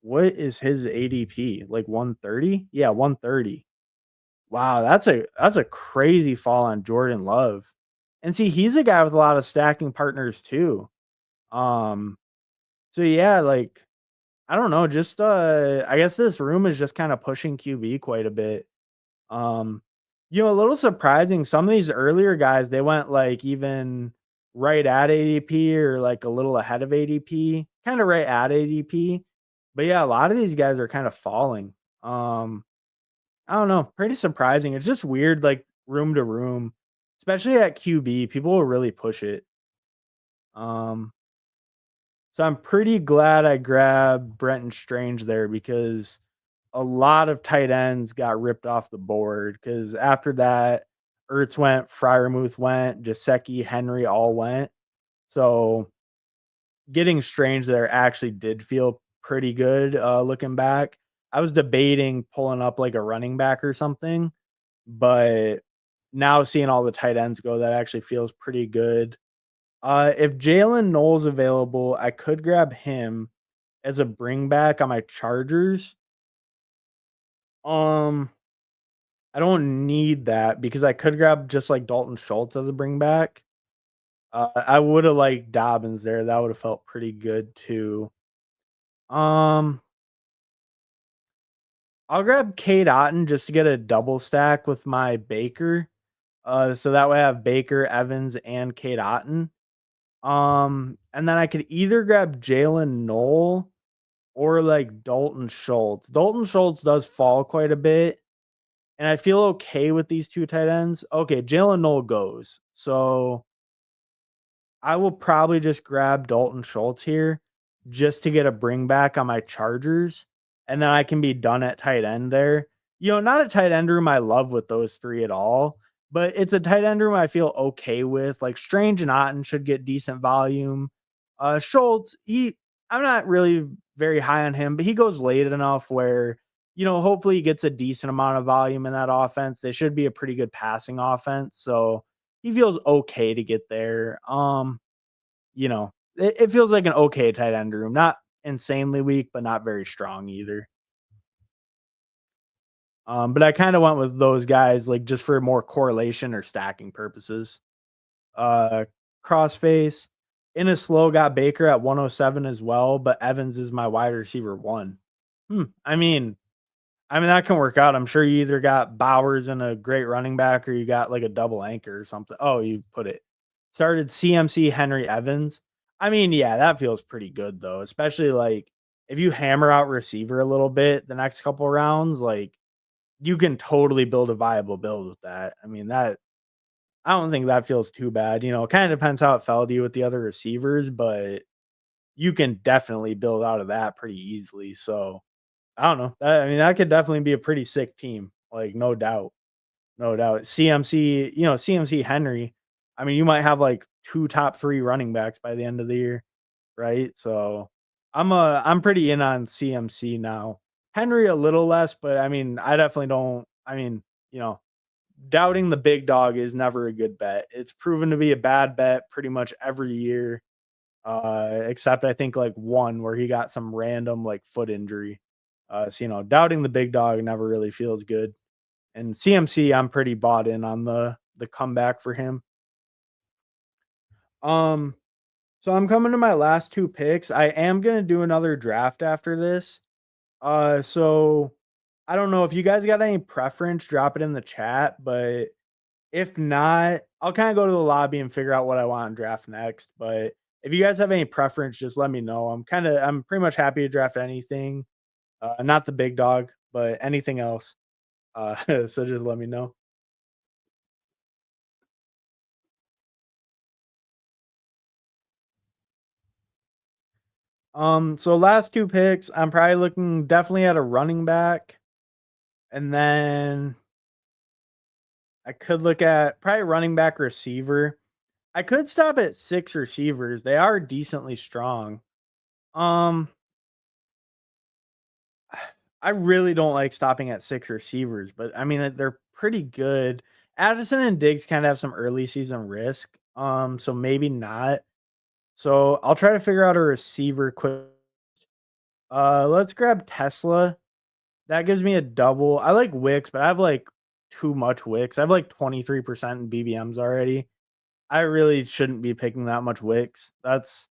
What is his ADP? Like 130? Yeah, 130. Wow, that's a crazy fall on Jordan Love. And see, he's a guy with a lot of stacking partners too. Um, so yeah, like I don't know, just I guess this room is just kind of pushing QB quite a bit. Um, a little surprising. Some of these earlier guys, they went like even right at ADP or like a little ahead of ADP, kind of right at ADP. But yeah, a lot of these guys are kind of falling. Um, I don't know, pretty surprising. It's just weird, like room to room, especially at QB. People will really push it. Um, so I'm pretty glad I grabbed Brenton Strange there because a lot of tight ends got ripped off the board because after that, Ertz went, Fryermuth went, Jasecki, Henry all went. So getting Strange there actually did feel pretty good looking back. I was debating pulling up like a running back or something, but now seeing all the tight ends go, that actually feels pretty good. If Jalen Knowles available, I could grab him as a bring back on my Chargers. Um, I don't need that because I could grab just like Dalton Schultz as a bring back. I would have liked Dobbins there. That would have felt pretty good too. Um, I'll grab Kate Otten just to get a double stack with my Baker. So that way I have Baker, Evans, and Kate Otten. And then I could either grab Jalen Knoll or like Dalton Schultz. Dalton Schultz does fall quite a bit, and I feel okay with these two tight ends. Okay, Jalen Knoll goes. So I will probably just grab Dalton Schultz here just to get a bring back on my Chargers, and then I can be done at tight end there. Not a tight end room I love with those three at all, but it's a tight end room I feel okay with. Like Strange and Otten should get decent volume. Schultz, I'm not really very high on him, but he goes late enough where hopefully he gets a decent amount of volume in that offense. They should be a pretty good passing offense, so he feels okay to get there. It feels like an okay tight end room, not insanely weak, but not very strong either. But I kind of went with those guys like just for more correlation or stacking purposes. Uh, Crossface in a slow got Baker at 107 as well, but Evans is my wide receiver one. I mean that can work out. I'm sure you either got Bowers and a great running back, or you got like a double anchor or something. Oh, you put it. Started CMC Henry Evans. I mean, yeah, that feels pretty good though, especially like if you hammer out receiver a little bit the next couple rounds, like you can totally build a viable build with that. I mean, that I don't think that feels too bad. It kind of depends how it fell to you with the other receivers, but you can definitely build out of that pretty easily. So I don't know. I mean, that could definitely be a pretty sick team. Like, no doubt. No doubt. CMC Henry. I mean, you might have like 2 top 3 running backs by the end of the year, right? So I'm pretty in on CMC now. Henry a little less, but I mean, I definitely don't you know, doubting the big dog is never a good bet. It's proven to be a bad bet pretty much every year. Except I think like one where he got some random like foot injury. So doubting the big dog never really feels good. And CMC, I'm pretty bought in on the comeback for him. Um, so I'm coming to my last 2 picks. I am gonna do another draft after this. So I don't know if you guys got any preference, drop it in the chat. But if not, I'll kind of go to the lobby and figure out what I want to draft next. But if you guys have any preference, just let me know. I'm pretty much happy to draft anything. Not the big dog, but anything else, so just let me know. So last 2 picks, I'm probably looking definitely at a running back, and then I could look at probably running back receiver. I could stop at 6 receivers. They are decently strong. Um, I really don't like stopping at 6 receivers, but I mean, they're pretty good. Addison and Diggs kind of have some early season risk. So maybe not. So I'll try to figure out a receiver quick. Let's grab Tesla. That gives me a double. I like Wicks, but I have like too much Wicks. I have like 23% in BBMs already. I really shouldn't be picking that much Wicks. That's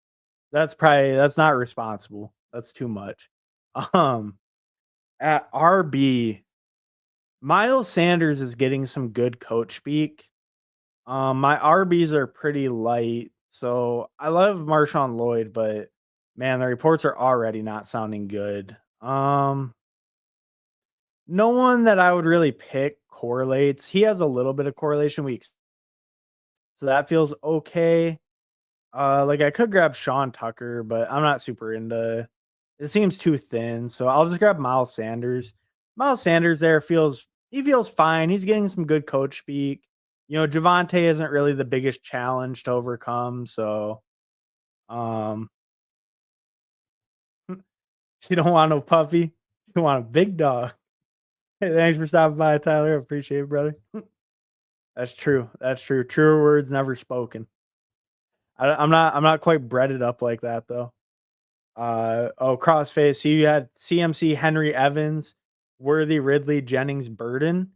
not responsible. That's too much. Um, at RB, Miles Sanders is getting some good coach speak. My RBs are pretty light, so I love Marshawn Lloyd, but man, the reports are already not sounding good. No one that I would really pick correlates. He has a little bit of correlation weeks, so that feels okay. Like I could grab Sean Tucker, but I'm not super into it seems too thin, so I'll just grab Miles Sanders. Miles Sanders there feels fine. He's getting some good coach speak. You know, Javante isn't really the biggest challenge to overcome, so um you don't want no puppy. You want a big dog. Hey, thanks for stopping by, Tyler. I appreciate it, brother. That's true. That's true. Truer words never spoken. I'm not quite breaded up like that though. Crossface. So you had CMC, Henry Evans, Worthy, Ridley, Jennings, Burden.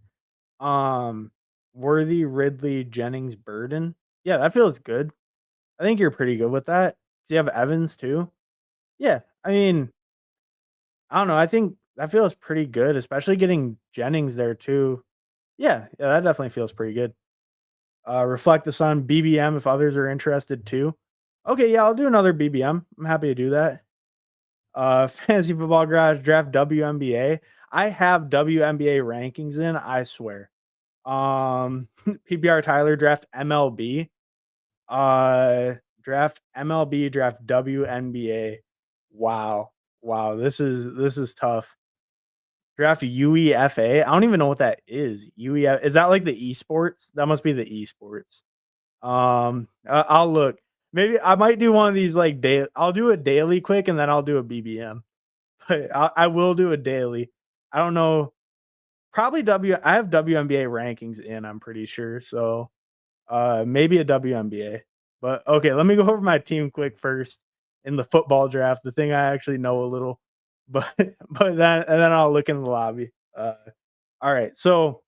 Um, Worthy, Ridley, Jennings, Burden. Yeah, that feels good. I think you're pretty good with that. Do you have Evans too? Yeah, I mean, I don't know. I think that feels pretty good, especially getting Jennings there too. Yeah, that definitely feels pretty good. Reflect the Sun, BBM if others are interested too. Okay, yeah, I'll do another BBM. I'm happy to do that. Fantasy Football Garage draft WNBA. I have WNBA rankings in, I swear. PPR Tyler draft MLB. Draft MLB, draft WNBA. Wow. Wow, this is tough. Draft UEFA. I don't even know what that is. UEFA is that like the esports? That must be the esports. I'll look. Maybe I might do one of these like day. I'll do a daily quick and then I'll do a BBM. But I will do a daily. I don't know. Probably I have WNBA rankings in, I'm pretty sure. So maybe a WNBA. But okay, let me go over my team quick first in the football draft, the thing I actually know a little. But then I'll look in the lobby. All right. So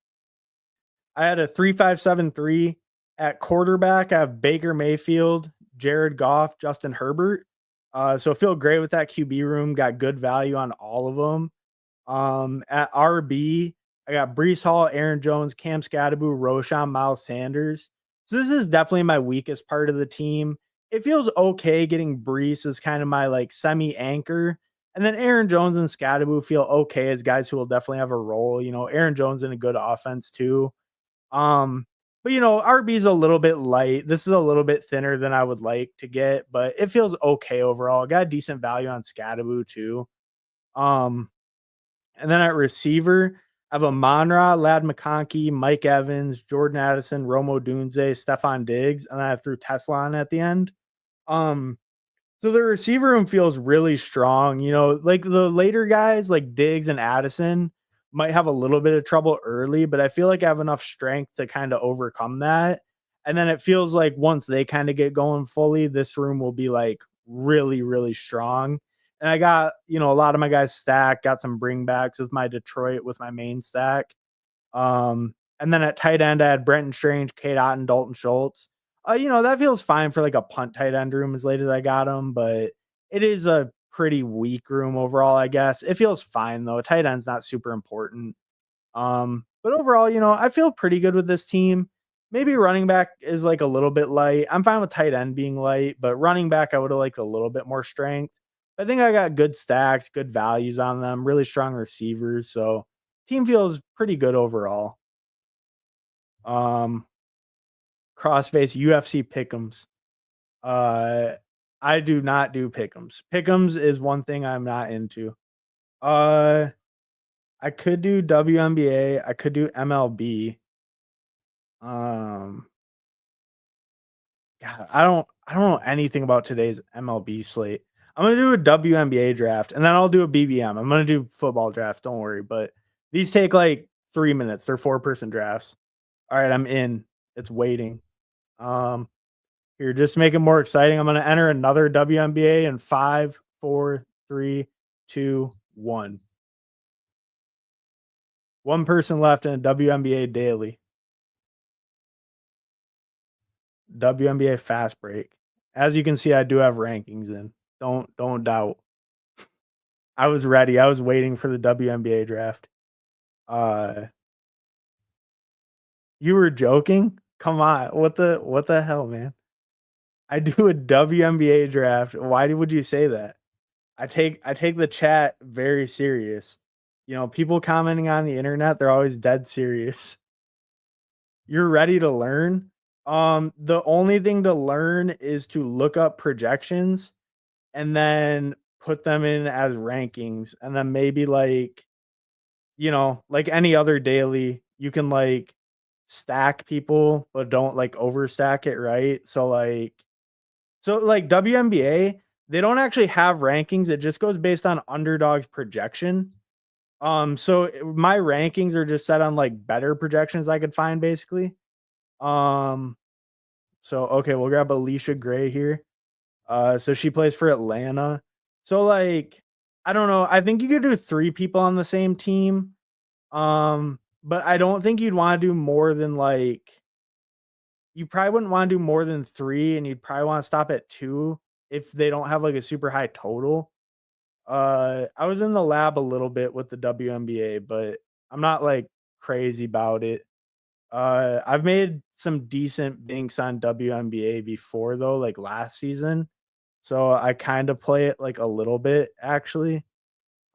I had a 3-5-7-3 at quarterback. I have Baker Mayfield, Jared Goff, Justin Herbert. So I feel great with that QB room. Got good value on all of them. At RB, I got Brees Hall, Aaron Jones, Cam Scatterbu, Roshan, Miles Sanders. So this is definitely my weakest part of the team. It feels okay getting Brees as kind of my like semi anchor. And then Aaron Jones and Scatterbu feel okay as guys who will definitely have a role. You know, Aaron Jones in a good offense too. Um, but you know, RB's a little bit light. This is a little bit thinner than I would like to get, but it feels okay overall. Got decent value on Scatterbu too. Um, and then at receiver, I have a Monra, Lad McConkey, Mike Evans, Jordan Addison, Romo Dunze, Stefan Diggs, and then I threw Tesla on at the end. Um, so the receiver room feels really strong. You know, like the later guys like Diggs and Addison might have a little bit of trouble early, but I feel like I have enough strength to kind of overcome that. And then it feels like once they kind of get going fully, this room will be like really, really strong. And I got, you know, a lot of my guys stacked, got some bringbacks with my Detroit with my main stack. And then at tight end, I had Brenton Strange, Kate Otten, Dalton Schultz. You know, that feels fine for like a punt tight end room as late as I got him, but it is a pretty weak room overall, I guess. It feels fine though. Tight end's not super important. But overall, you know, I feel pretty good with this team. Maybe running back is like a little bit light. I'm fine with tight end being light, but running back, I would have liked a little bit more strength. I think I got good stacks, good values on them, really strong receivers. So team feels pretty good overall. Um, Crossface UFC pick'ems. Uh, I do not do pick'ems. Pick'ems is one thing I'm not into. Uh, I could do WNBA. I could do MLB. Um, God, I don't know anything about today's MLB slate. I'm gonna do a WNBA draft and then I'll do a BBM. I'm gonna do football draft. Don't worry, but these take like 3 minutes. They're 4-person drafts. All right, I'm in. It's waiting. Um, Here, just to make it more exciting, I'm gonna enter another WNBA in 5, 4, 3, 2, 1. One person left in a WNBA daily. WNBA fast break. As you can see, I do have rankings in. Don't doubt. I was ready. I was waiting for the WNBA draft. Uh you were joking? Come on. What the hell, man? I do a WNBA draft. Why would you say that? I take the chat very serious. You know, people commenting on the internet, they're always dead serious. You're ready to learn? The only thing to learn is to look up projections and then put them in as rankings and then maybe like, like any other daily, you can like stack people but don't like overstack it, right? So like WNBA, they don't actually have rankings. It just goes based on Underdog's projection. My rankings are just set on like better projections I could find basically. Um, so okay, we'll grab Alicia Gray here. So she plays for Atlanta. So like, I don't know. I think you could do 3 people on the same team. But I don't think you'd want to do more than like you probably wouldn't want to do more than 3 and you'd probably want to stop at 2 if they don't have like a super high total. I was in the lab a little bit with the WNBA, but I'm not like crazy about it. I've made some decent binks on WNBA before though, like last season. So I kind of play it like a little bit actually.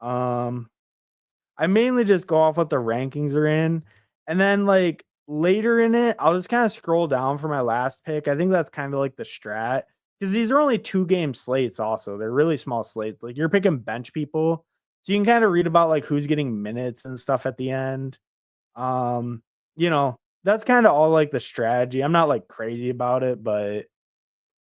Um I mainly just go off what the rankings are in. And then like later in it, I'll just kind of scroll down for my last pick. I think that's kind of like the strat. Because these are only 2 game slates, also. They're really small slates. Like you're picking bench people. So you can kind of read about like who's getting minutes and stuff at the end. Um, that's kind of all like the strategy. I'm not like crazy about it, but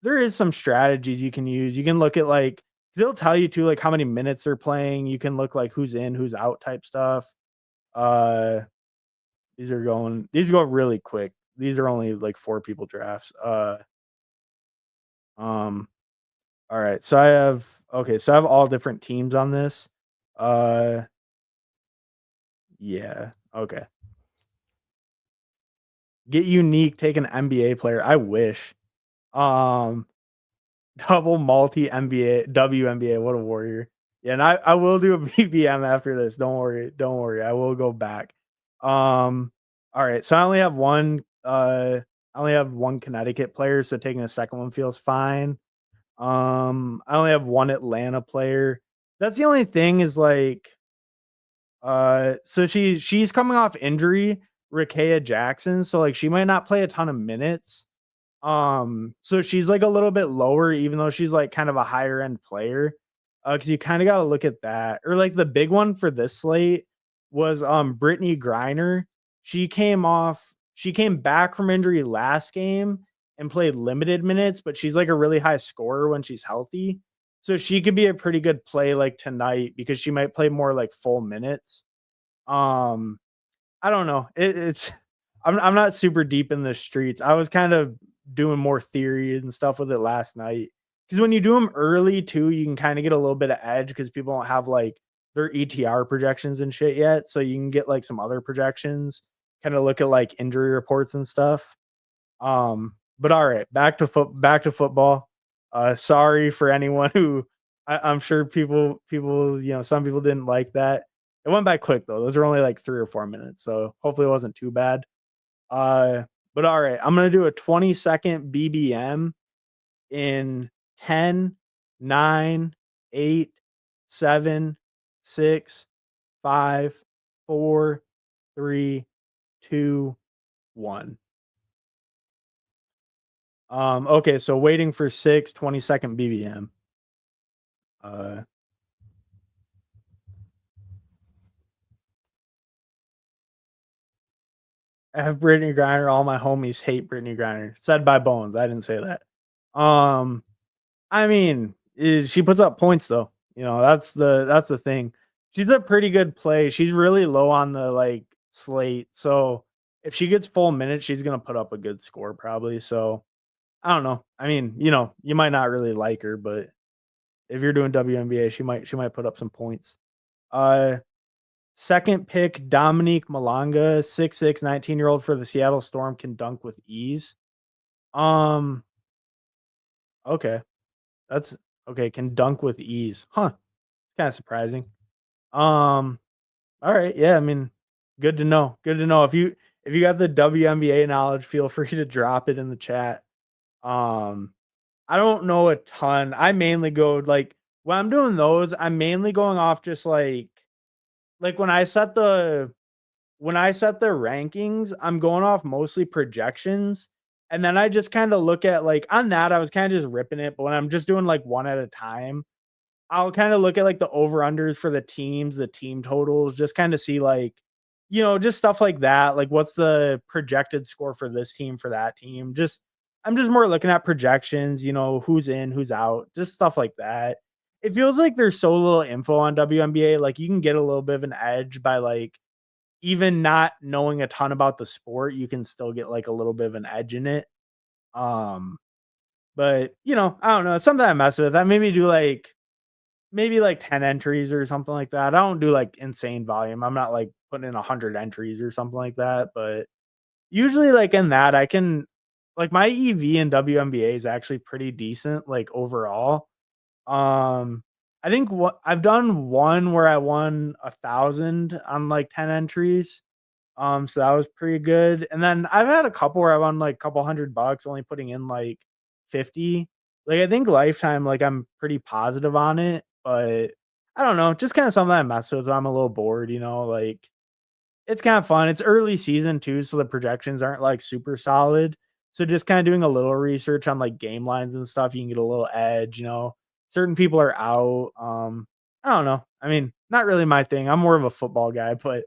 there is some strategies you can use. You can look at like they'll tell you too like how many minutes they're playing. You can look like who's in, who's out type stuff. Uh these go really quick. These are only like 4 people drafts. Um all right. So I have all different teams on this. Uh yeah. Okay. Get unique, take an NBA player. I wish. Um Double multi NBA, WNBA, what a warrior. Yeah, and I will do a BBM after this. Don't worry. Don't worry. I will go back. All right. So I only have one Connecticut player, so taking a second one feels fine. I only have one Atlanta player. That's the only thing is like so she's coming off injury, Rakea Jackson, so like she might not play a ton of minutes. So she's like a little bit lower, even though she's like kind of a higher end player. Because you kind of got to look at that. Or like the big one for this slate was Brittany Griner. She came back from injury last game and played limited minutes, but she's like a really high scorer when she's healthy. So she could be a pretty good play like tonight because she might play more like full minutes. Um, I don't know. It's I'm not super deep in the streets. I was kind of doing more theory and stuff with it last night. Because when you do them early too, you can kind of get a little bit of edge because people don't have like their ETR projections and shit yet. So you can get like some other projections, kind of look at like injury reports and stuff. But all right, back to football. Sorry for anyone who I'm sure people some people didn't like that. It went by quick though. Those are only like 3 or 4 minutes, so hopefully it wasn't too bad. Uh, but all right, I'm gonna do a 20-second BBM in 10, 9, 8, 7, 6, 5, 4, 3, 2, 1. Okay, so waiting for 6 20-second BBM. Uh, I have Brittany Griner. All my homies hate Brittany Griner. Said by Bones. I didn't say that. Um, I mean, she puts up points though. You know, that's the thing. She's a pretty good play. She's really low on the like slate. So if she gets full minutes, she's gonna put up a good score probably. So I don't know. I mean, you know, you might not really like her, but if you're doing WNBA, she might put up some points. Uh Second pick, Dominique Malanga, 6'6", 19-year-old for the Seattle Storm, can dunk with ease. Um, okay. That's okay, can dunk with ease. Huh. It's kind of surprising. Um, all right. Yeah, I mean, good to know. Good to know. If you got the WNBA knowledge, feel free to drop it in the chat. Um, I don't know a ton. I mainly go like when I'm doing those, I'm mainly going off just like when I set the rankings, I'm going off mostly projections. And then I just kind of look at like on that, I was kind of just ripping it. But when I'm just doing like one at a time, I'll kind of look at like the over unders for the teams, the team totals, just kind of see like, you know, just stuff like that. Like what's the projected score for this team, for that team? I'm just more looking at projections, you know, who's in, who's out, just stuff like that. It feels like there's so little info on WNBA. Like you can get a little bit of an edge by like, even not knowing a ton about the sport, you can still get like a little bit of an edge in it. Um, but you know, I don't know. It's something I mess with. I maybe like 10 entries or something like that. I don't do like insane volume. I'm not like putting in 100 entries or something like that. But usually, like in that, I can like my EV in WNBA is actually pretty decent, like overall. I think what I've done one where I won 1,000 on like 10 entries. So that was pretty good. And then I've had a couple where I won like a couple $100, only putting in like 50. Like I think lifetime, like I'm pretty positive on it, but I don't know, just kind of something I mess with. I'm a little bored, you know, like it's kind of fun. It's early season too, so the projections aren't like super solid. So just kind of doing a little research on like game lines and stuff, you can get a little edge, you know. Certain people are out. I don't know. I mean, not really my thing. I'm more of a football guy, but,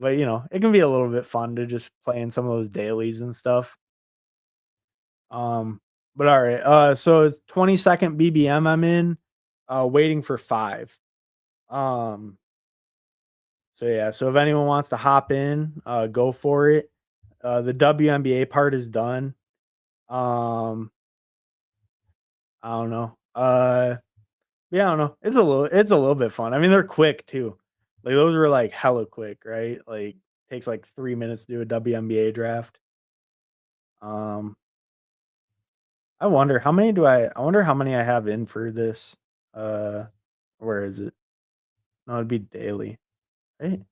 you know, it can be a little bit fun to just play in some of those dailies and stuff. Um, but all right. So it's 20-second BBM I'm in, waiting for 5. Um, so yeah, so if anyone wants to hop in, go for it. The WNBA part is done. I don't know. Yeah, I don't know. It's a little bit fun. I mean, they're quick too. Like those were like hella quick, right? Like takes like 3 minutes to do a WNBA draft. Um, I wonder how many I have in for this. Uh, where is it? No, it'd be daily, right?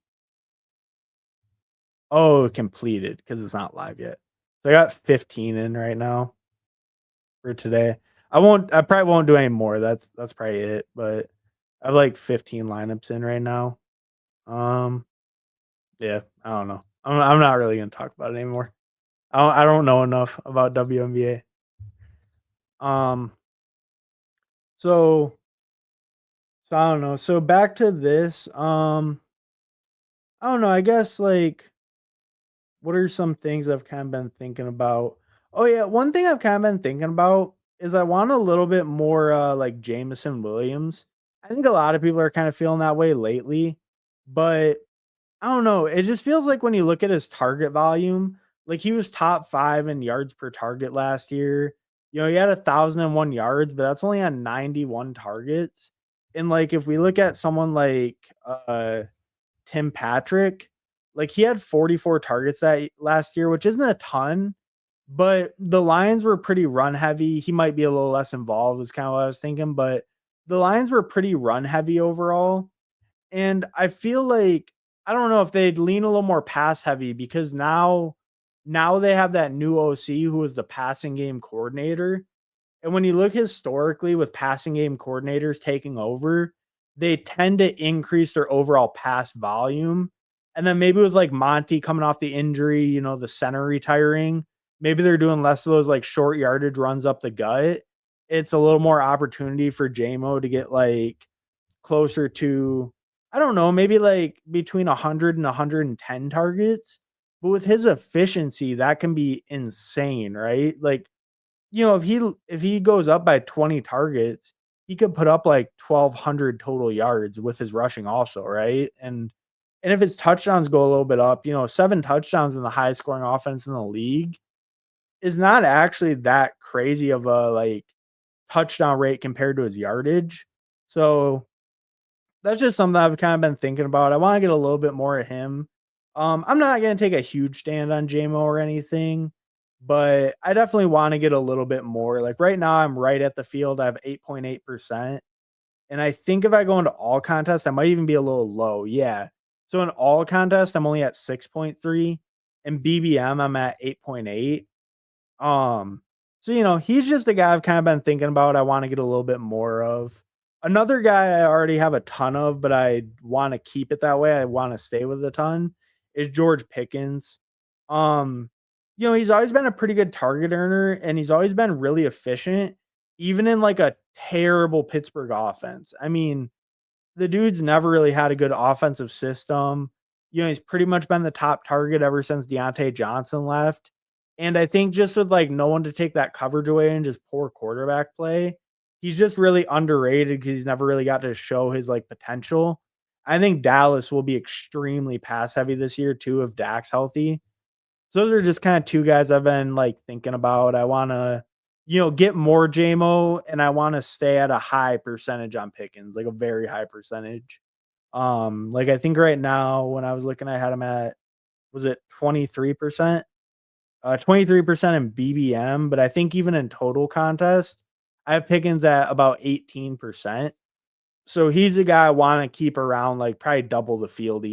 Oh, completed because it's not live yet. So I got 15 in right now for today. I probably won't do any more. That's probably it. But I have like 15 lineups in right now. Um, yeah, I don't know. I'm not really gonna talk about it anymore. I don't know enough about WNBA. Um, so so I don't know. So back to this. I don't know. I guess like what are some things I've kind of been thinking about? Oh yeah, one thing I've kind of been thinking about is I want a little bit more like Jamison Williams. I think a lot of people are kind of feeling that way lately, but I don't know. It just feels like when you look at his target volume, like he was top 5 in yards per target last year. You know, he had 1,001 yards, but that's only on 91 targets. And like if we look at someone like Tim Patrick, like he had 44 targets that last year, which isn't a ton, but the Lions were pretty run heavy. He might be a little less involved, is kind of what I was thinking, but the Lions were pretty run heavy overall. And I feel like I don't know if they'd lean a little more pass heavy because now they have that new OC who is the passing game coordinator. And when you look historically with passing game coordinators taking over, they tend to increase their overall pass volume. And then maybe with like Monty coming off the injury, the center retiring, maybe they're doing less of those like short yardage runs up the gut. It's a little more opportunity for JMO to get like closer to, I don't know, maybe like between 100 and 110 targets. But with his efficiency, that can be insane, right? Like, if he goes up by 20 targets, he could put up like 1,200 total yards with his rushing also, right? And if his touchdowns go a little bit up, 7 touchdowns in the highest scoring offense in the league is not actually that crazy of a like touchdown rate compared to his yardage. So that's just something I've kind of been thinking about. I want to get a little bit more of him. I'm not going to take a huge stand on JMO or anything, but I definitely want to get a little bit more. Like right now, I'm right at the field. I have 8.8%. And I think if I go into all contests, I might even be a little low. Yeah. So in all contests, I'm only at 6.3. And BBM, I'm at 8.8. So he's just a guy I've kind of been thinking about. I want to get a little bit more of. Another guy I already have a ton of, but I want to keep it that way. I want to stay with a ton is George Pickens. Um, he's always been a pretty good target earner and he's always been really efficient, even in like a terrible Pittsburgh offense. I mean, the dude's never really had a good offensive system. He's pretty much been the top target ever since Deontay Johnson left. And I think just with like no one to take that coverage away and just poor quarterback play, he's just really underrated because he's never really got to show his like potential. I think Dallas will be extremely pass heavy this year too if Dak's healthy. So those are just kind of two guys I've been like thinking about. I want to, get more JMO and I want to stay at a high percentage on Pickens, like a very high percentage. Like I think right now when I was looking, I had him at, was it 23%? 23% in BBM, but I think even in total contest, I have Pickens at about 18%. So he's a guy I want to keep around like probably double the field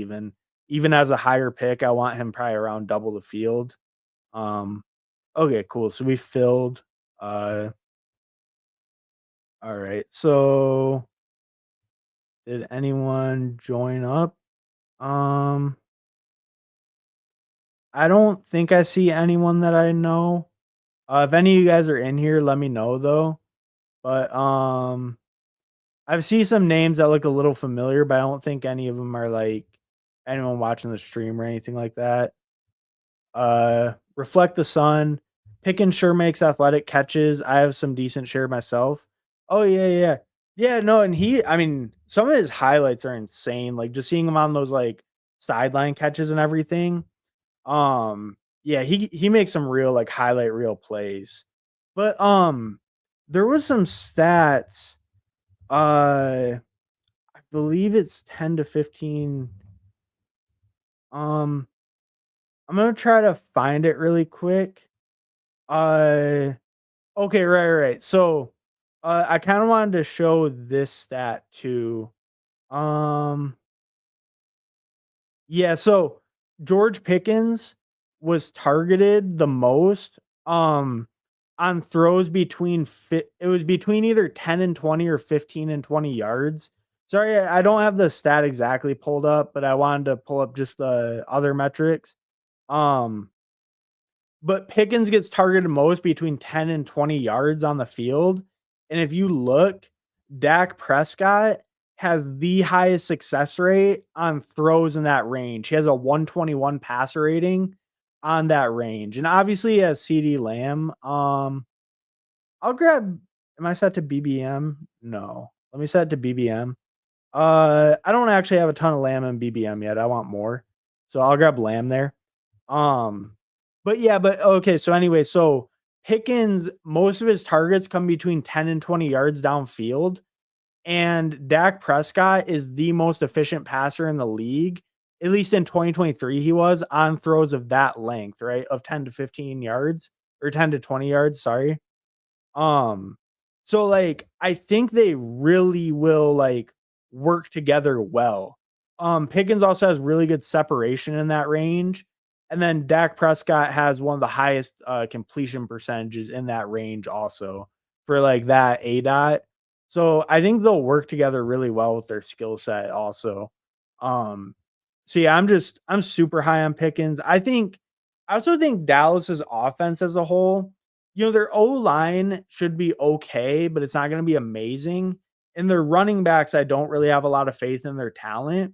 even as a higher pick, I want him probably around double the field. Um, okay, cool. So we filled. Uh, all right. So did anyone join up? Um, I don't think I see anyone that I know. If any of you guys are in here, let me know though. But I've seen some names that look a little familiar, but I don't think any of them are like anyone watching the stream or anything like that. Reflect the Sun. Pickens sure makes athletic catches. I have some decent share myself. Oh yeah, yeah. Yeah, no, and I mean, some of his highlights are insane. Like just seeing him on those like sideline catches and everything. Yeah, he makes some real like highlight reel plays. But there was some stats. I believe it's 10 to 15. Um, I'm gonna try to find it really quick. Uh, okay, right. So, I kind of wanted to show this stat too. Um, yeah. So George Pickens was targeted the most. On throws it was between either 10 and 20 or 15 and 20 yards. Sorry, I don't have the stat exactly pulled up, but I wanted to pull up just the other metrics. Um, but Pickens gets targeted most between 10 and 20 yards on the field. And if you look, Dak Prescott has the highest success rate on throws in that range. He has a 121 passer rating on that range. And obviously he has CD Lamb. I'll grab, am I set to BBM? No. Let me set it to BBM. I don't actually have a ton of Lamb and BBM yet. I want more. So I'll grab Lamb there. Um, but yeah, okay. So anyway, so Pickens, most of his targets come between 10 and 20 yards downfield. And Dak Prescott is the most efficient passer in the league. At least in 2023, he was on throws of that length, right? Of 10 to 15 yards or 10 to 20 yards. Sorry. Um, so like I think they really will like work together well. Pickens also has really good separation in that range. And then Dak Prescott has one of the highest completion percentages in that range also for like that A dot. So I think they'll work together really well with their skill set also. Um, See, I'm super high on Pickens. I also think Dallas's offense as a whole, their O-line should be okay, but it's not gonna be amazing. And their running backs, I don't really have a lot of faith in their talent.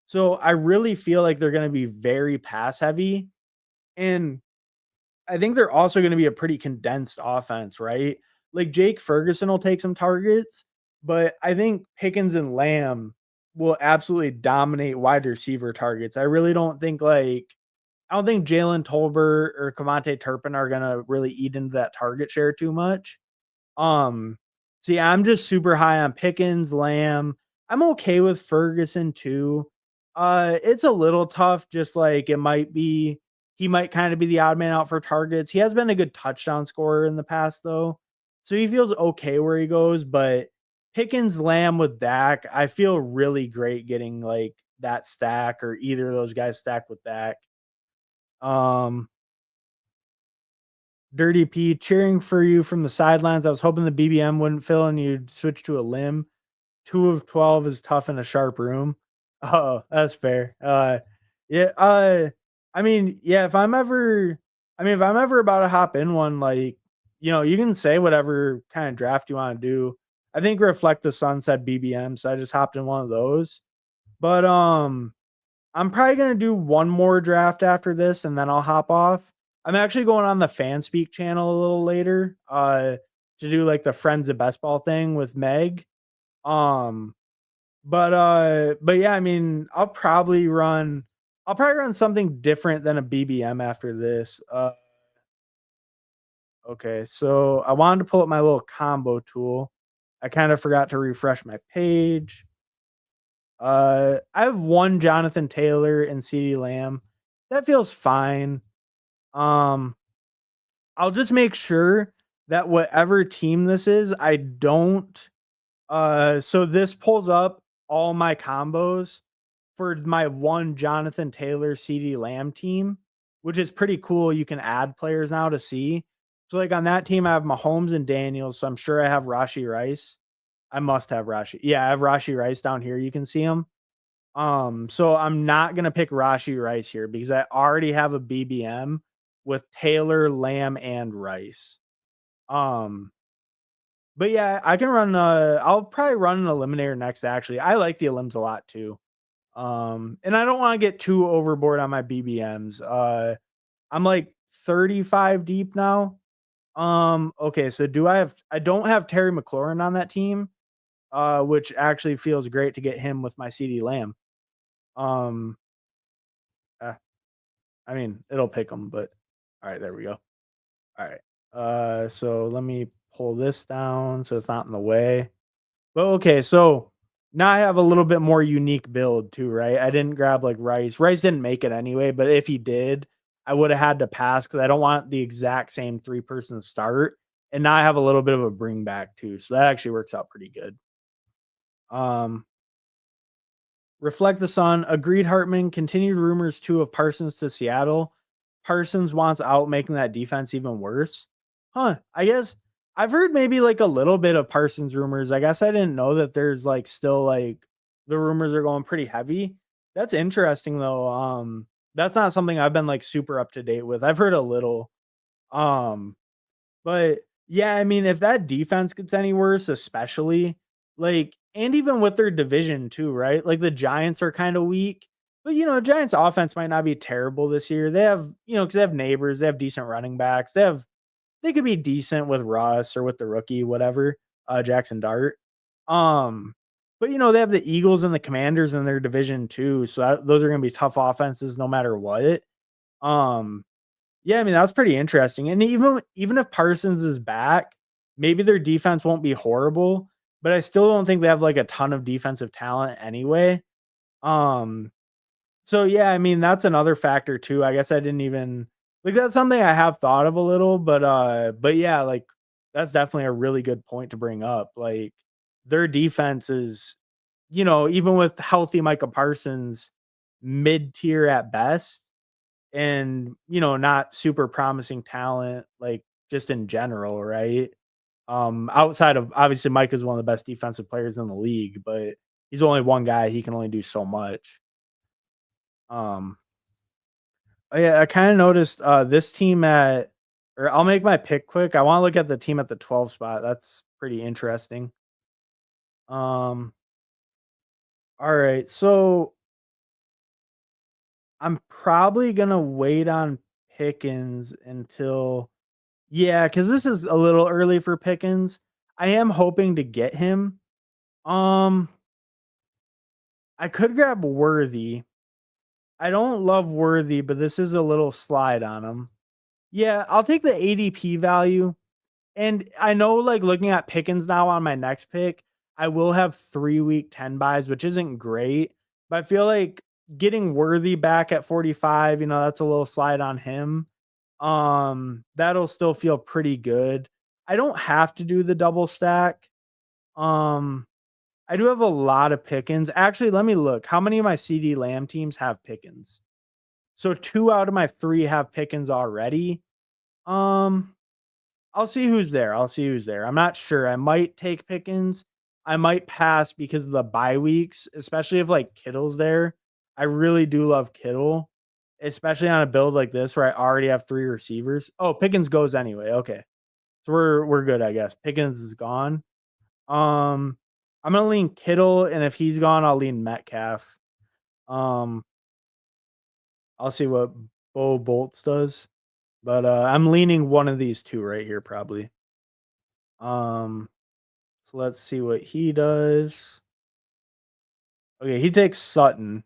So I really feel like they're gonna be very pass heavy. And I think they're also gonna be a pretty condensed offense, right? Like, Jake Ferguson will take some targets, but I think Pickens and Lamb will absolutely dominate wide receiver targets. I don't think Jalen Tolbert or Cavante Turpin are gonna really eat into that target share too much. Um, See, I'm just super high on Pickens, Lamb. I'm okay with Ferguson too. It's a little tough, just like he might kind of be the odd man out for targets. He has been a good touchdown scorer in the past though. So he feels okay where he goes, but Pickens, Lamb with Dak, I feel really great getting like that stack or either of those guys stacked with Dak. Um, Dirty P cheering for you from the sidelines. I was hoping the BBM wouldn't fill and you'd switch to a limb. 2 of 12 is tough in a sharp room. Oh, that's fair. Yeah, I mean, yeah, if I'm ever about to hop in one, like, you can say whatever kind of draft you want to do. I think Reflect the Sun said BBM, so I just hopped in one of those. But I'm probably gonna do one more draft after this, and then I'll hop off. I'm actually going on the Fanspeak channel a little later, to do like the Friends of Best Ball thing with Meg. Um, but yeah, I mean, I'll probably run something different than a BBM after this. Okay, so I wanted to pull up my little combo tool. I kind of forgot to refresh my page. I have one Jonathan Taylor and CeeDee Lamb. That feels fine. Um, I'll just make sure that whatever team this is, I don't so this pulls up all my combos for my one Jonathan Taylor CeeDee Lamb team, which is pretty cool. You can add players now to see. So like on that team, I have Mahomes and Daniels. So I'm sure I have Rashi Rice. I must have Rashi. Yeah, I have Rashi Rice down here. You can see him. So I'm not gonna pick Rashi Rice here because I already have a BBM with Taylor, Lamb, and Rice. Um, but yeah, I can run. I'll probably run an Eliminator next. Actually, I like the Elims a lot too. And I don't want to get too overboard on my BBMs. I'm like 35 deep now. Okay, so do I have? I don't have Terry McLaurin on that team. Which actually feels great to get him with my CD Lamb. Um, uh, I mean, it'll pick them, but all right, there we go. All right. So let me pull this down so it's not in the way. But okay, so now I have a little bit more unique build too, right? I didn't grab like Rice. Rice didn't make it anyway, but if he did, I would have had to pass because I don't want the exact same 3-person start. And now I have a little bit of a bring back too. So that actually works out pretty good. Um, Reflect the Sun. Agreed, Hartman. Continued rumors too of Parsons to Seattle. Parsons wants out, making that defense even worse. Huh. I guess I've heard maybe like a little bit of Parsons rumors. I guess I didn't know that there's like still like the rumors are going pretty heavy. That's interesting though. That's not something I've been like super up to date with. I've heard a little. Um, but yeah, I mean, if that defense gets any worse, especially like, and even with their division too, right? Like the Giants are kind of weak, but Giants offense might not be terrible this year. They have, because they have neighbors, they have decent running backs. They could be decent with Russ or with the rookie, whatever, Jackson Dart. Um, but they have the Eagles and the Commanders in their division too, so those are going to be tough offenses no matter what. Um, yeah, I mean, that's pretty interesting, and even if Parsons is back, maybe their defense won't be horrible, but I still don't think they have, like, a ton of defensive talent anyway. Um, so, yeah, I mean, that's another factor too. I guess I didn't even like, that's something I have thought of a little, but yeah, like, that's definitely a really good point to bring up. Like, their defense is, even with healthy Micah Parsons, mid-tier at best and not super promising talent like just in general, right? Outside of obviously Mike is one of the best defensive players in the league, but he's only one guy, he can only do so much. Um, oh yeah, I kind of noticed this team at, or I'll make my pick quick. I want to look at the team at the 12 spot. That's pretty interesting. Um, all right, so I'm probably gonna wait on Pickens until, yeah, because this is a little early for Pickens. I am hoping to get him. Um, I could grab Worthy. I don't love Worthy, but this is a little slide on him. Yeah, I'll take the ADP value. And I know, like, looking at Pickens now on my next pick, I will have 3 week 10 buys, which isn't great. But I feel like getting Worthy back at 45, that's a little slide on him. That'll still feel pretty good. I don't have to do the double stack. Um, I do have a lot of Pickens. Actually, let me look. How many of my CD Lamb teams have Pickens? So 2 out of my 3 have Pickens already. Um, I'll see who's there. I'll see who's there. I'm not sure. I might take Pickens. I might pass because of the bye weeks, especially if like Kittle's there. I really do love Kittle, especially on a build like this where I already have 3 receivers. Oh, Pickens goes anyway. Okay. So we're good, I guess. Pickens is gone. Um, I'm gonna lean Kittle, and if he's gone, I'll lean Metcalf. Um, I'll see what Bo Bolts does. But I'm leaning one of these two right here, probably. Um, so let's see what he does. Okay, he takes Sutton.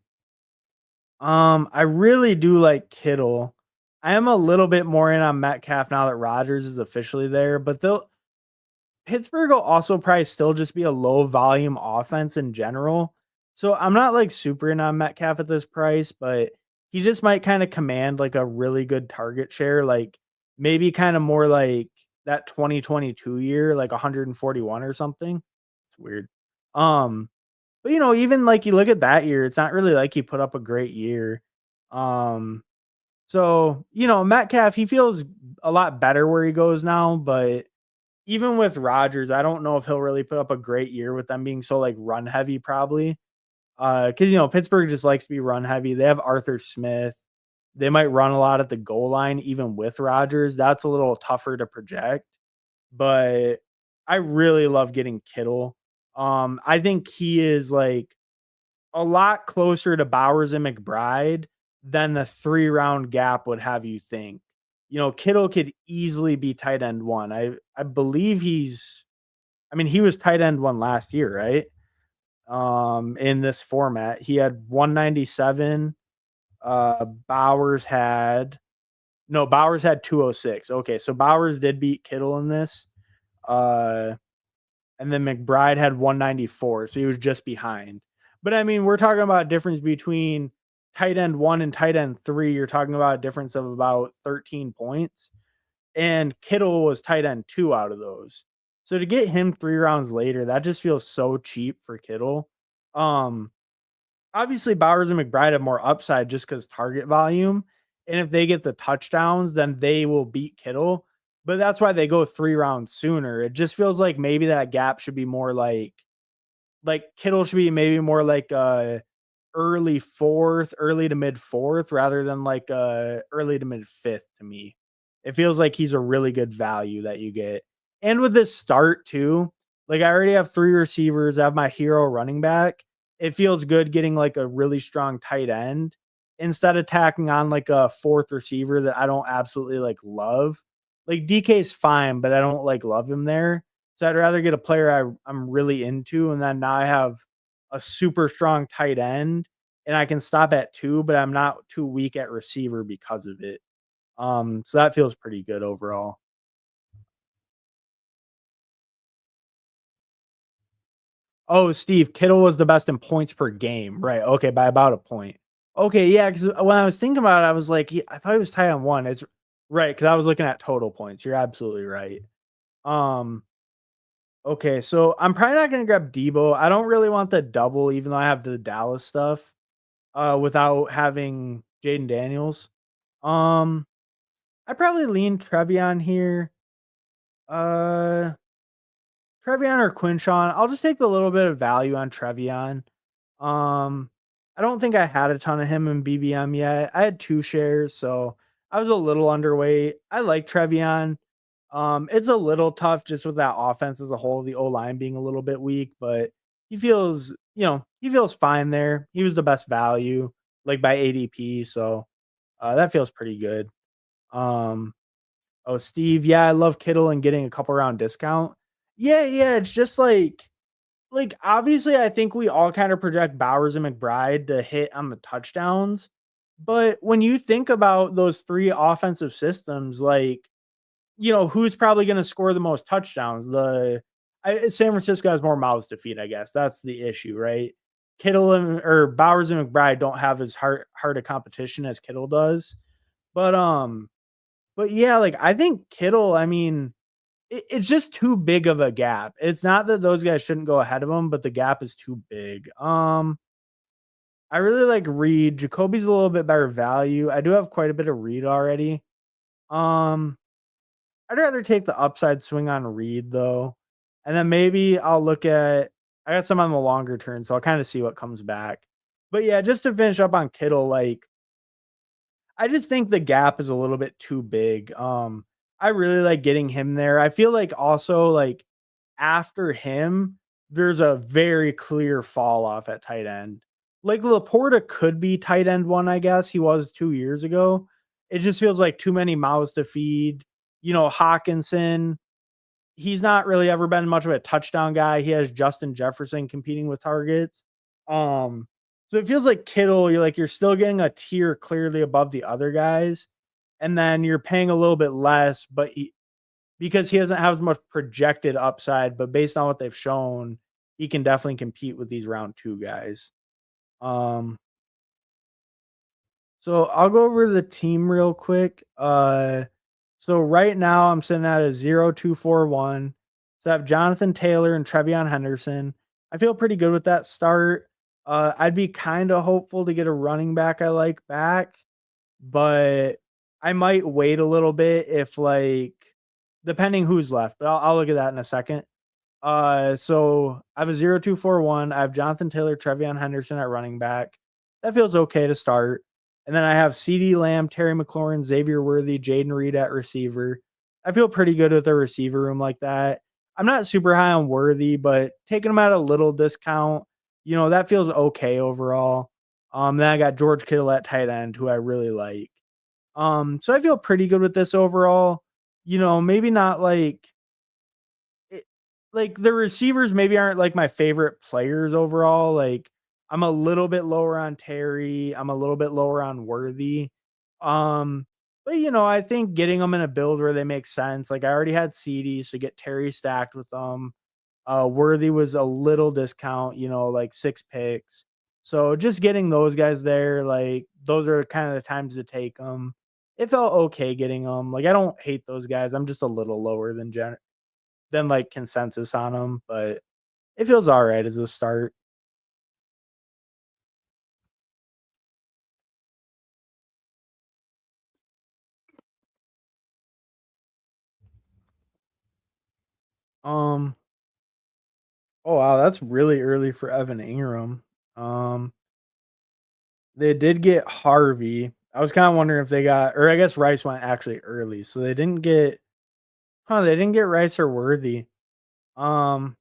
I really do like Kittle. I am a little bit more in on Metcalf now that Rodgers is officially there, but they'll Pittsburgh will also probably still just be a low volume offense in general. So I'm not like super in on Metcalf at this price, but he just might kind of command like a really good target share, like maybe kind of more like that 2022 year, like 141 or something. It's weird. Um, but even like you look at that year, it's not really like he put up a great year. Um, so Metcalf, he feels a lot better where he goes now, but even with Rodgers, I don't know if he'll really put up a great year with them being so like run heavy, probably. Because Pittsburgh just likes to be run heavy. They have Arthur Smith. They might run a lot at the goal line, even with Rodgers. That's a little tougher to project. But I really love getting Kittle. I think he is like a lot closer to Bowers and McBride than the 3 round gap would have you think. Kittle could easily be tight end one. I believe he was tight end one last year, right? In this format, he had 197. Bowers had no, Bowers had 206. Okay, so Bowers did beat Kittle in this. Uh, and then McBride had 194, so he was just behind. But I mean, we're talking about a difference between tight end one and tight end three. You're talking about a difference of about 13 points, and Kittle was tight end two out of those. So to get him 3 rounds later, that just feels so cheap for Kittle. Um, Obviously Bowers and McBride have more upside just because target volume. And if they get the touchdowns, then they will beat Kittle. But that's why they go 3 rounds sooner. It just feels like maybe that gap should be more like Kittle should be maybe more like early fourth, early to mid fourth, rather than like early to mid fifth to me. It feels like he's a really good value that you get. And with this start too, like I already have 3 receivers, I have my hero running back. It feels good getting like a really strong tight end instead of tacking on like a fourth receiver that I don't absolutely like love. Like DK's fine, but I don't like love him there. So I'd rather get a player I'm really into, and then now I have a super strong tight end, and I can stop at 2, but I'm not too weak at receiver because of it. So that feels pretty good overall. Oh, Steve, Kittle was the best in points per game, right? Okay, by about a point. Okay, yeah, because when I was thinking about it, I was like, yeah, I thought he was tied on one. It's right because I was looking at total points. You're absolutely right. Um, okay, so I'm probably not gonna grab Debo. I don't really want the double, even though I have the Dallas stuff. Without having Jaden Daniels. Um, I probably lean Trevion here. Uh, Trevion or Quinshawn. I'll just take the little bit of value on Trevion. Um, I don't think I had a ton of him in BBM yet. I had 2 shares, so I was a little underweight. I like Trevion. It's a little tough just with that offense as a whole, the O-line being a little bit weak, but he feels fine there. He was the best value, like, by ADP, so, that feels pretty good. Um, oh, Steve, yeah, I love Kittle and getting a couple round discount. Yeah, it's just obviously, I think we all kind of project Bowers and McBride to hit on the touchdowns, but when you think about those 3 offensive systems, who's probably gonna score the most touchdowns? San Francisco has more mouths to feed, I guess. That's the issue, right? Kittle or Bowers and McBride don't have as hard a competition as Kittle does. But, yeah, I think Kittle, I mean, it's just too big of a gap. It's not that those guys shouldn't go ahead of him, but the gap is too big. I really like Reed. Jacoby's a little bit better value. I do have quite a bit of Reed already. Um, I'd rather take the upside swing on Reed though. And then maybe I'll look at I got some on the longer term, so I'll kind of see what comes back. But yeah, just to finish up on Kittle, I just think the gap is a little bit too big. I really like getting him there. I feel like also after him, there's a very clear fall off at tight end. Like Laporta could be tight end one, I guess. He was 2 years ago. It just feels like too many mouths to feed. Hawkinson, he's not really ever been much of a touchdown guy. He has Justin Jefferson competing with targets. So it feels like Kittle, you're still getting a tier clearly above the other guys, and then you're paying a little bit less, but because he doesn't have as much projected upside, but based on what they've shown, he can definitely compete with these round 2 guys. So I'll go over the team real quick. So right now I'm sitting at a 0-2-4-1. So I have Jonathan Taylor and Trevion Henderson. I feel pretty good with that start. I'd be kind of hopeful to get a running back I like back, but I might wait a little bit if depending who's left. But I'll look at that in a second. So I have a 0-2-4-1. I have Jonathan Taylor, Trevion Henderson at running back. That feels okay to start. And then I have CeeDee Lamb, Terry McLaurin, Xavier Worthy, Jaden Reed at receiver. I feel pretty good with a receiver room like that. I'm not super high on Worthy, but taking him at a little discount, that feels okay overall. Then I got George Kittle at tight end, who I really like. So I feel pretty good with this overall. Maybe not the receivers maybe aren't my favorite players overall. I'm a little bit lower on Terry. I'm a little bit lower on Worthy. But I think getting them in a build where they make sense. I already had CD, so get Terry stacked with them. Worthy was a little discount, 6 picks. So just getting those guys there, those are kind of the times to take them. It felt okay getting them. I don't hate those guys. I'm just a little lower than consensus on them, but it feels all right as a start. Um, oh wow, that's really early for Evan Ingram. Um, they did get Harvey. I was kind of wondering if they got, or I guess Rice went actually early, so they didn't get, they didn't get Rice or Worthy. Um,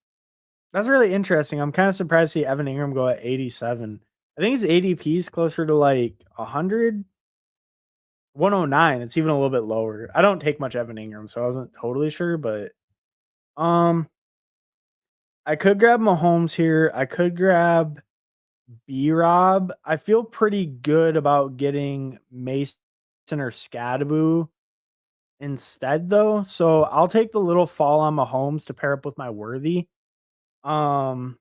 that's really interesting. I'm kind of surprised to see Evan Ingram go at 87. I think his ADP is closer to 100, 109. It's even a little bit lower. I don't take much Evan Ingram, so I wasn't totally sure, but um, I could grab Mahomes here. I could grab B-Rob. I feel pretty good about getting Mason or Scadaboo instead, though. So I'll take the little fall on Mahomes to pair up with my Worthy. Um,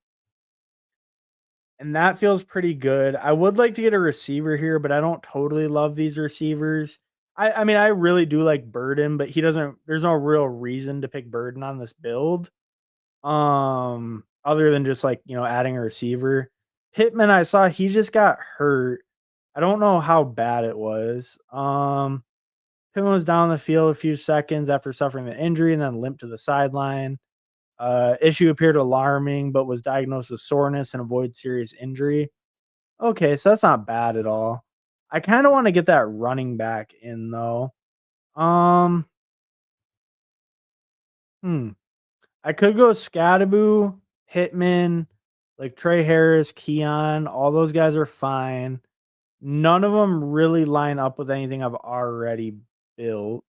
and that feels pretty good. I would like to get a receiver here, but I don't totally love these receivers. I mean, I really do like Burden, but there's no real reason to pick Burden on this build. Other than just adding a receiver. Pittman, I saw he just got hurt. I don't know how bad it was. Pittman was down the field a few seconds after suffering the injury and then limped to the sideline. Issue appeared alarming, but was diagnosed with soreness and avoid serious injury. Okay, so that's not bad at all. I kinda wanna get that running back in, though. Um, hmm, I could go Scatterboo, Pittman, like, Trey Harris, Keon, all those guys are fine. None of them really line up with anything I've already built.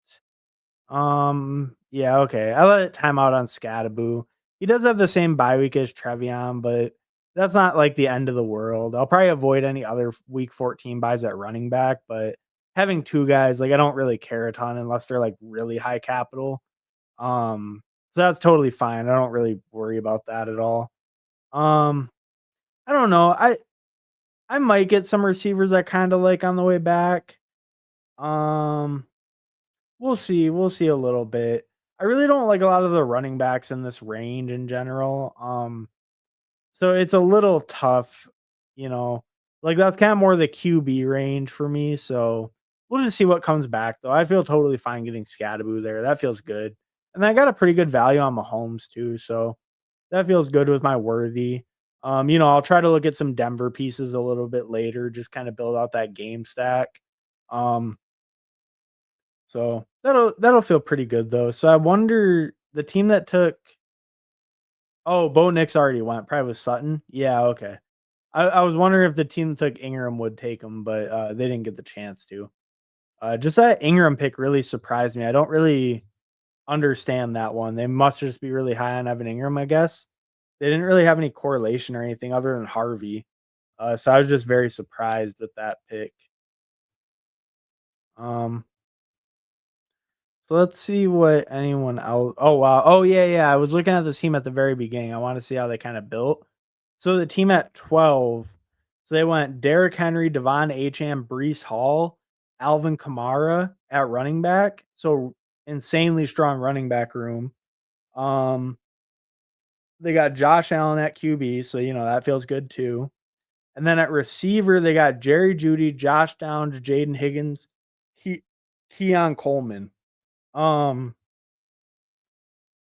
Yeah, okay. I let it time out on Scatterboo. He does have the same bye week as Trevion, but that's not like the end of the world. I'll probably avoid any other week 14 buys at running back, but having two guys, like I don't really care a ton unless they're like really high capital. Um, so that's totally fine. I don't really worry about that at all. Um, I don't know. I might get some receivers I kind of like on the way back. Um, we'll see a little bit. I really don't like a lot of the running backs in this range in general. So it's a little tough, you know. Like that's kind of more the QB range for me. So we'll just see what comes back though. I feel totally fine getting Scatterboo there. That feels good. And I got a pretty good value on Mahomes too. So that feels good with my worthy. I'll try to look at some Denver pieces a little bit later, just kind of build out that game stack. Um, so that'll feel pretty good though. So I wonder the team that took Bo Nix already went, probably with Sutton. Yeah, okay. I was wondering if the team that took Ingram would take him, but they didn't get the chance to. Just that Ingram pick really surprised me. I don't really understand that one. They must just be really high on Evan Ingram, I guess. They didn't really have any correlation or anything other than Harvey. So I was just very surprised with that pick. Um, So let's see what anyone else. Oh wow. Oh yeah, yeah. I was looking at this team at the very beginning. I want to see how they kind of built. So the team at 12. So they went Derrick Henry, Devon Acham, Brees Hall, Alvin Kamara at running back. So insanely strong running back room. Um, they got Josh Allen at QB, so that feels good too. And then at receiver, they got Jerry Judy, Josh Downs, Jaden Higgins, Keon Coleman. Um,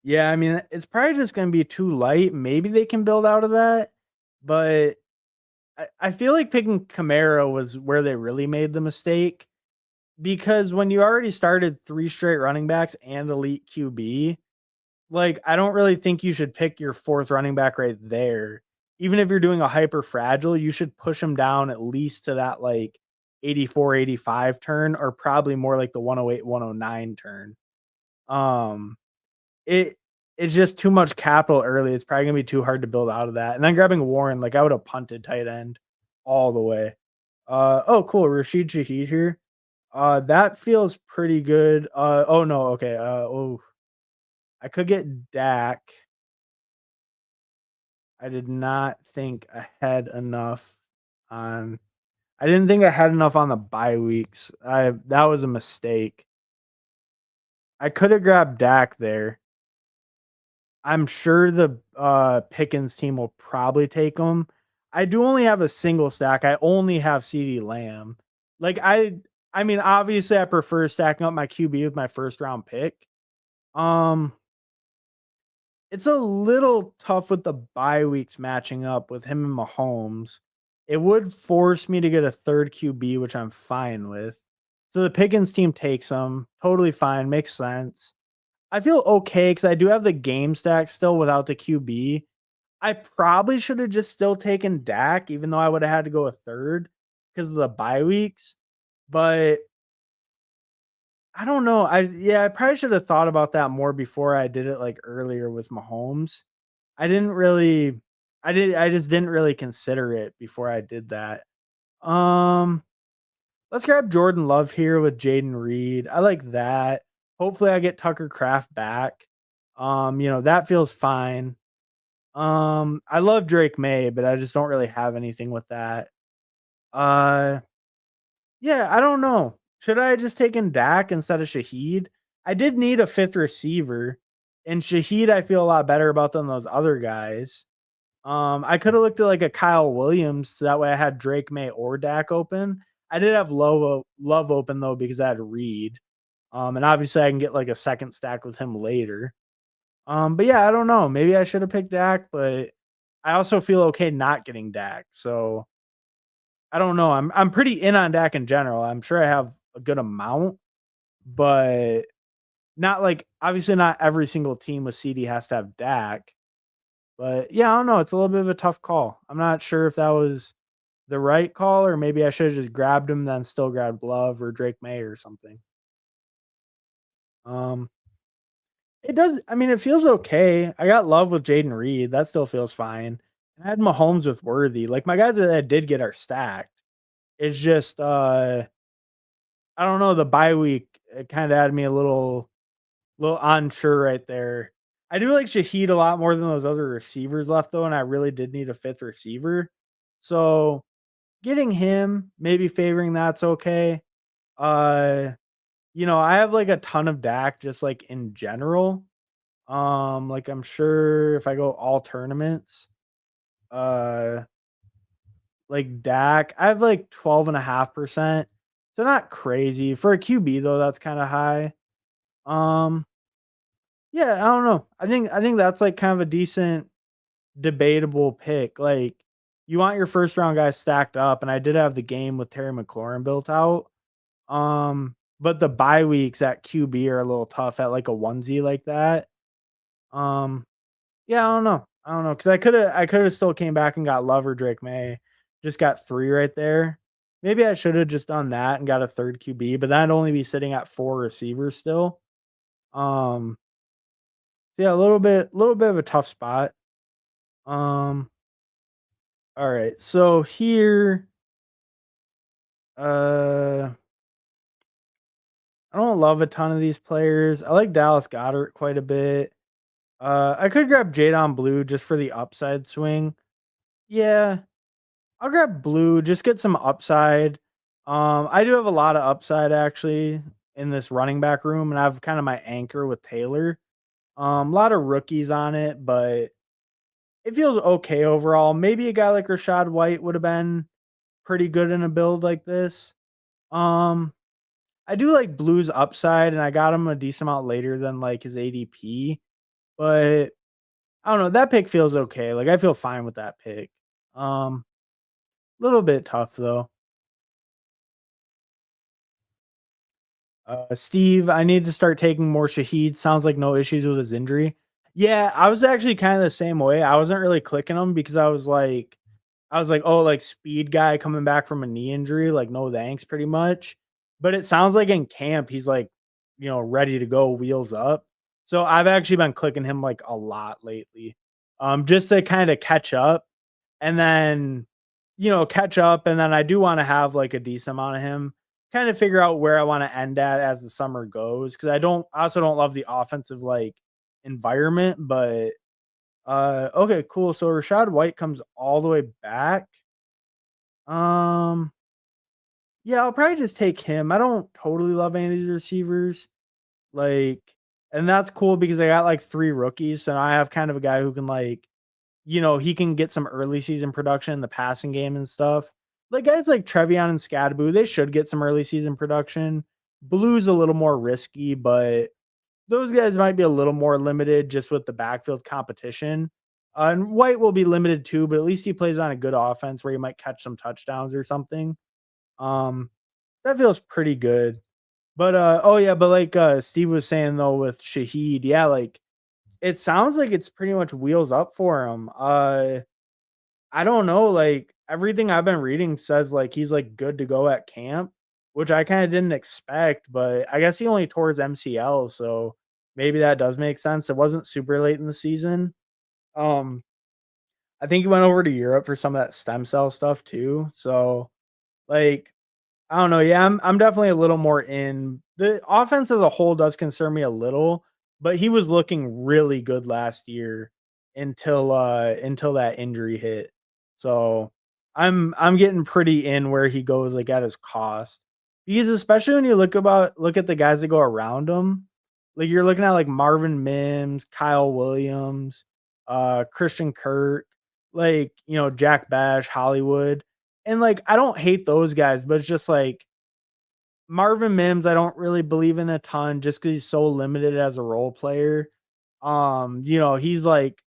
Yeah, I mean, it's probably just gonna be too light. Maybe they can build out of that, but I feel like picking Camaro was where they really made the mistake because when you already started 3 straight running backs and elite QB, like, I don't really think you should pick your 4th running back right there. Even if you're doing a hyper fragile, you should push him down at least to that, like, 84, 85 turn or probably more like the 108, 109 turn. Um it it's just too much capital early. It's probably gonna be too hard to build out of that. And then grabbing Warren, like I would have punted tight end all the way. Oh cool, Rashid Shaheed here. That feels pretty good. Oh no, okay. I could get Dak. I did not think I had enough on I didn't think I had enough on the bye weeks. That was a mistake. I could have grabbed Dak there. I'm sure the, Pickens team will probably take him. I do only have a single stack. I only have CeeDee Lamb. Like, I mean, obviously, I prefer stacking up my QB with my first round pick. Um, it's a little tough with the bye weeks matching up with him and Mahomes. It would force me to get a third QB, which I'm fine with. So the Pickens team takes him. Totally fine. Makes sense. I feel okay because I do have the game stack still without the QB. I probably should have just still taken Dak, even though I would have had to go a third because of the bye weeks. But I don't know. I probably should have thought about that more before I did it like earlier with Mahomes. I didn't really I just didn't really consider it before I did that. Um let's grab Jordan Love here with Jaden Reed. I like that. Hopefully I get Tucker Craft back. That feels fine. I love Drake May, but I just don't really have anything with that. Uh, yeah, I don't know. Should I have just taken Dak instead of Shaheed? I did need a 5th receiver, and Shaheed I feel a lot better about than those other guys. I could have looked at like a Kyle Williams, so that way I had Drake May or Dak open. I did have Love open though because I had Reed. And obviously I can get like a second stack with him later. But yeah, I don't know. Maybe I should have picked Dak, but I also feel okay not getting Dak. So I don't know. I'm pretty in on Dak in general. I'm sure I have a good amount, but not like obviously not every single team with CD has to have Dak. But yeah, I don't know. It's a little bit of a tough call. I'm not sure if that was the right call or maybe I should have just grabbed him, then still grabbed Love or Drake May or something. Um, it does. I mean, it feels okay. I got Love with Jaden Reed. That still feels fine. I had Mahomes with Worthy. Like my guys that I did get are stacked. It's just I don't know, the bye week, it kinda had me a little unsure right there. I do like Shaheed a lot more than those other receivers left though, and I really did need a 5th receiver. So, getting him, maybe favoring that's okay. Uh, I have, like, a ton of Dak just, like, in general. Like, I'm sure if I go all tournaments, uh, like, Dak, I have, like, 12.5%, so not crazy. For a QB, though, that's kinda high. Um, yeah, I don't know. I think that's, like, kind of a decent debatable pick. Like, you want your first round guys stacked up, and I did have the game with Terry McLaurin built out. But the bye weeks at QB are a little tough at, like, a onesie like that. Um, yeah, I don't know because I coulda still came back and got Love or Drake May. Just got 3 right there. Maybe I shoulda just done that and got a 3rd QB, but then I'd only be sitting at 4 receivers still. Um, yeah, a little bit of a tough spot. Um, alright, so here, uh, I don't love a ton of these players. I like Dallas Goedert quite a bit. I could grab Jadon Blue just for the upside swing. Yeah, I'll grab Blue, just get some upside. I do have a lot of upside actually in this running back room, and I have kind of my anchor with Taylor. A lot of rookies on it, but it feels okay overall. Maybe a guy like Rashad White would have been pretty good in a build like this. Um, I do like Blue's upside, and I got him a decent amount later than like his ADP, but I don't know. That pick feels okay. Like I feel fine with that pick. Little bit tough though. Steve, I need to start taking more Shaheed. Sounds like no issues with his injury. Yeah, I was actually kind of the same way. I wasn't really clicking him because I was like, oh, like speed guy coming back from a knee injury, like no thanks, pretty much. But it sounds like in camp he's like, ready to go, wheels up. So I've actually been clicking him like a lot lately, just to kind of catch up, and then catch up, and then I do want to have like a decent amount of him. Kind of figure out where I want to end at as the summer goes because I also don't love the offensive like environment, but okay, cool. So Rashad White comes all the way back. Um, yeah, I'll probably just take him. I don't totally love any of these receivers. Like, and that's cool because I got like 3 rookies, and I have kind of a guy who can like, he can get some early season production in the passing game and stuff. Like guys like Trevion and Scadaboo, they should get some early season production. Blue's a little more risky, but those guys might be a little more limited just with the backfield competition. And White will be limited too, but at least he plays on a good offense where he might catch some touchdowns or something. Um, that feels pretty good. But oh yeah, but like Steve was saying though with Shaheed, yeah, like it sounds like it's pretty much wheels up for him. I don't know, like everything I've been reading says like he's like good to go at camp, which I kind of didn't expect, but I guess he only tore his MCL, so maybe that does make sense. It wasn't super late in the season. Um, I think he went over to Europe for some of that stem cell stuff too. So like I don't know. Yeah, I'm definitely a little more in. The offense as a whole does concern me a little, but he was looking really good last year until that injury hit. So I'm getting pretty in where he goes like at his cost. Because especially when you look at the guys that go around him, like you're looking at like Marvin Mims, Kyle Williams, Christian Kirk, like Jack Bash, Hollywood. And, like, I don't hate those guys, but it's just, like, Marvin Mims, I don't really believe in a ton just because he's so limited as a role player. He's, like,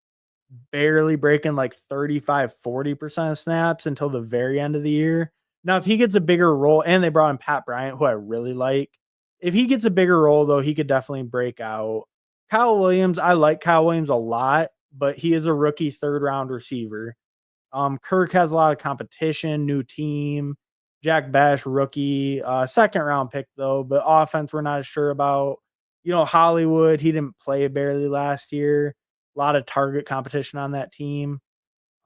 barely breaking, like, 35, 40% of snaps until the very end of the year. Now, if he gets a bigger role, and they brought in Pat Bryant, who I really like. If he gets a bigger role, though, he could definitely break out. Kyle Williams, I like Kyle Williams a lot, but he is a rookie third round receiver. Kirk has a lot of competition, new team. Jack Bash, rookie, second round pick though, but offense we're not sure about. Hollywood, he didn't play barely last year. A lot of target competition on that team.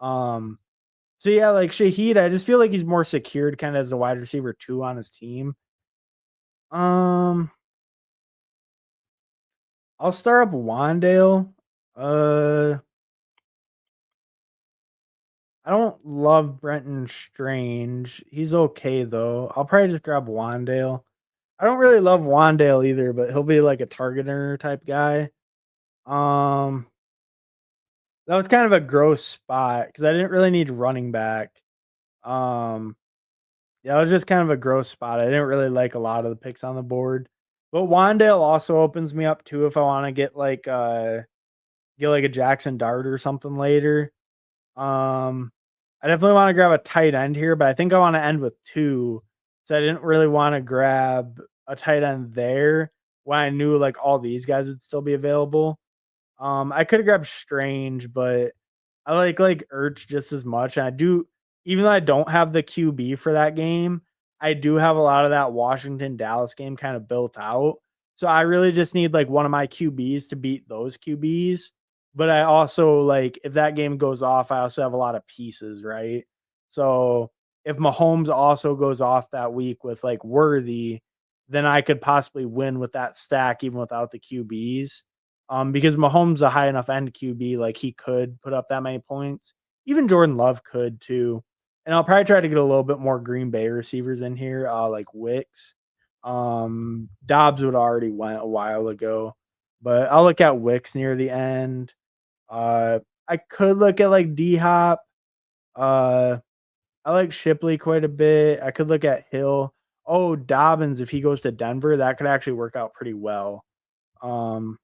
Um, so yeah, like Shaheed, I just feel like he's more secured kind of as a wide receiver two on his team. Um, I'll start up Wandale. Uh, I don't love Brenton Strange. He's okay though. I'll probably just grab Wandale. I don't really love Wandale either, but he'll be like a targeter type guy. Um, that was kind of a gross spot because I didn't really need running back. Um, yeah, it was just kind of a gross spot. I didn't really like a lot of the picks on the board. But Wandale also opens me up too if I want to get like a Jackson Dart or something later. Um, I definitely want to grab a tight end here, but I think I want to end with two. So I didn't really want to grab a tight end there when I knew like all these guys would still be available. I could have grabbed Strange, but I like Ertz just as much. And I do, even though I don't have the QB for that game, I do have a lot of that Washington Dallas game kind of built out. So I really just need like one of my QBs to beat those QBs. But I also like if that game goes off, I also have a lot of pieces, right? So if Mahomes also goes off that week with like Worthy, then I could possibly win with that stack even without the QBs. Because Mahomes a high enough end QB, like he could put up that many points. Even Jordan Love could too. And I'll probably try to get a little bit more Green Bay receivers in here, like Wicks. Dobbs would already went a while ago, but I'll look at Wicks near the end. I could look at like D Hop. Uh, I like Shipley quite a bit. I could look at Hill. Oh, Dobbins, if he goes to Denver, that could actually work out pretty well. Um,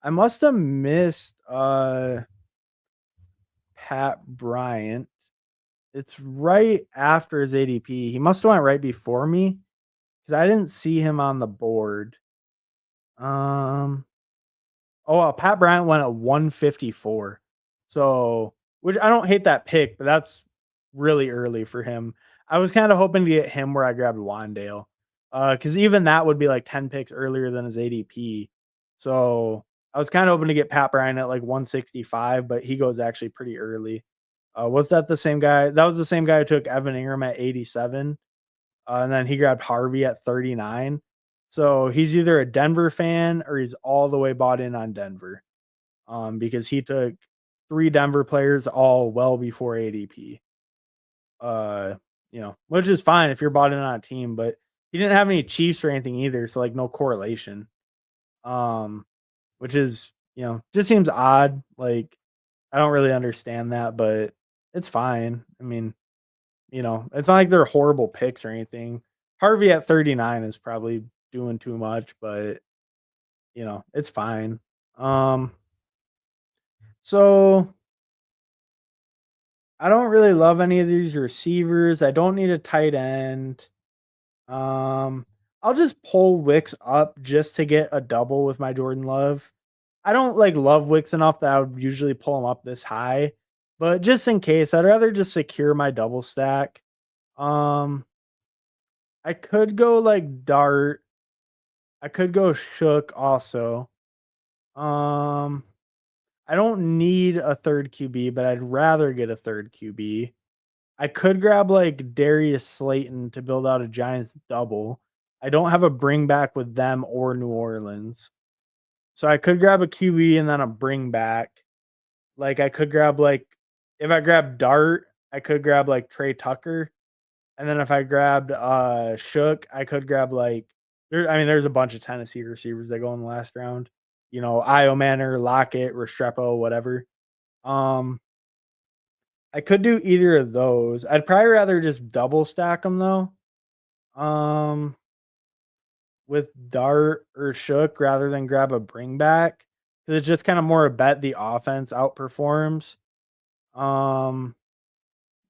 I must have missed Pat Bryant. It's right after his ADP. He must have went right before me because I didn't see him on the board. Um, oh, well, Pat Bryant went at 154. So, which I don't hate that pick, but that's really early for him. I was kind of hoping to get him where I grabbed Wandale. Because even that would be like 10 picks earlier than his ADP. So I was kind of hoping to get Pat Bryant at like 165, but he goes actually pretty early. Was that the same guy? That was the same guy who took Evan Ingram at 87. And then he grabbed Harvey at 39. So he's either a Denver fan or he's all the way bought in on Denver. Because he took three Denver players all well before ADP. Which is fine if you're bought in on a team, but he didn't have any Chiefs or anything either, so like no correlation. Which is, just seems odd. Like I don't really understand that, but it's fine. I mean, it's not like they're horrible picks or anything. Harvey at 39 is probably doing too much, but it's fine. So I don't really love any of these receivers. I don't need a tight end. Um, I'll just pull Wicks up just to get a double with my Jordan Love. I don't like love Wicks enough that I would usually pull him up this high, but just in case, I'd rather just secure my double stack. Um, I could go like Dart. I could go Shook also. Um, I don't need a third QB, but I'd rather get a third QB. I could grab like Darius Slayton to build out a Giants double. I don't have a bring back with them or New Orleans. So I could grab a QB and then a bring back. Like I could grab like if I grab Dart, I could grab like Trey Tucker. And then if I grabbed Shook, I could grab like there's a bunch of Tennessee receivers that go in the last round. Io Manor, Lockett, Restrepo, whatever. Um I could do either of those. I'd probably rather just double stack them though. Um, with Dart or Shook rather than grab a bring back because it's just kind of more a bet the offense outperforms. Um,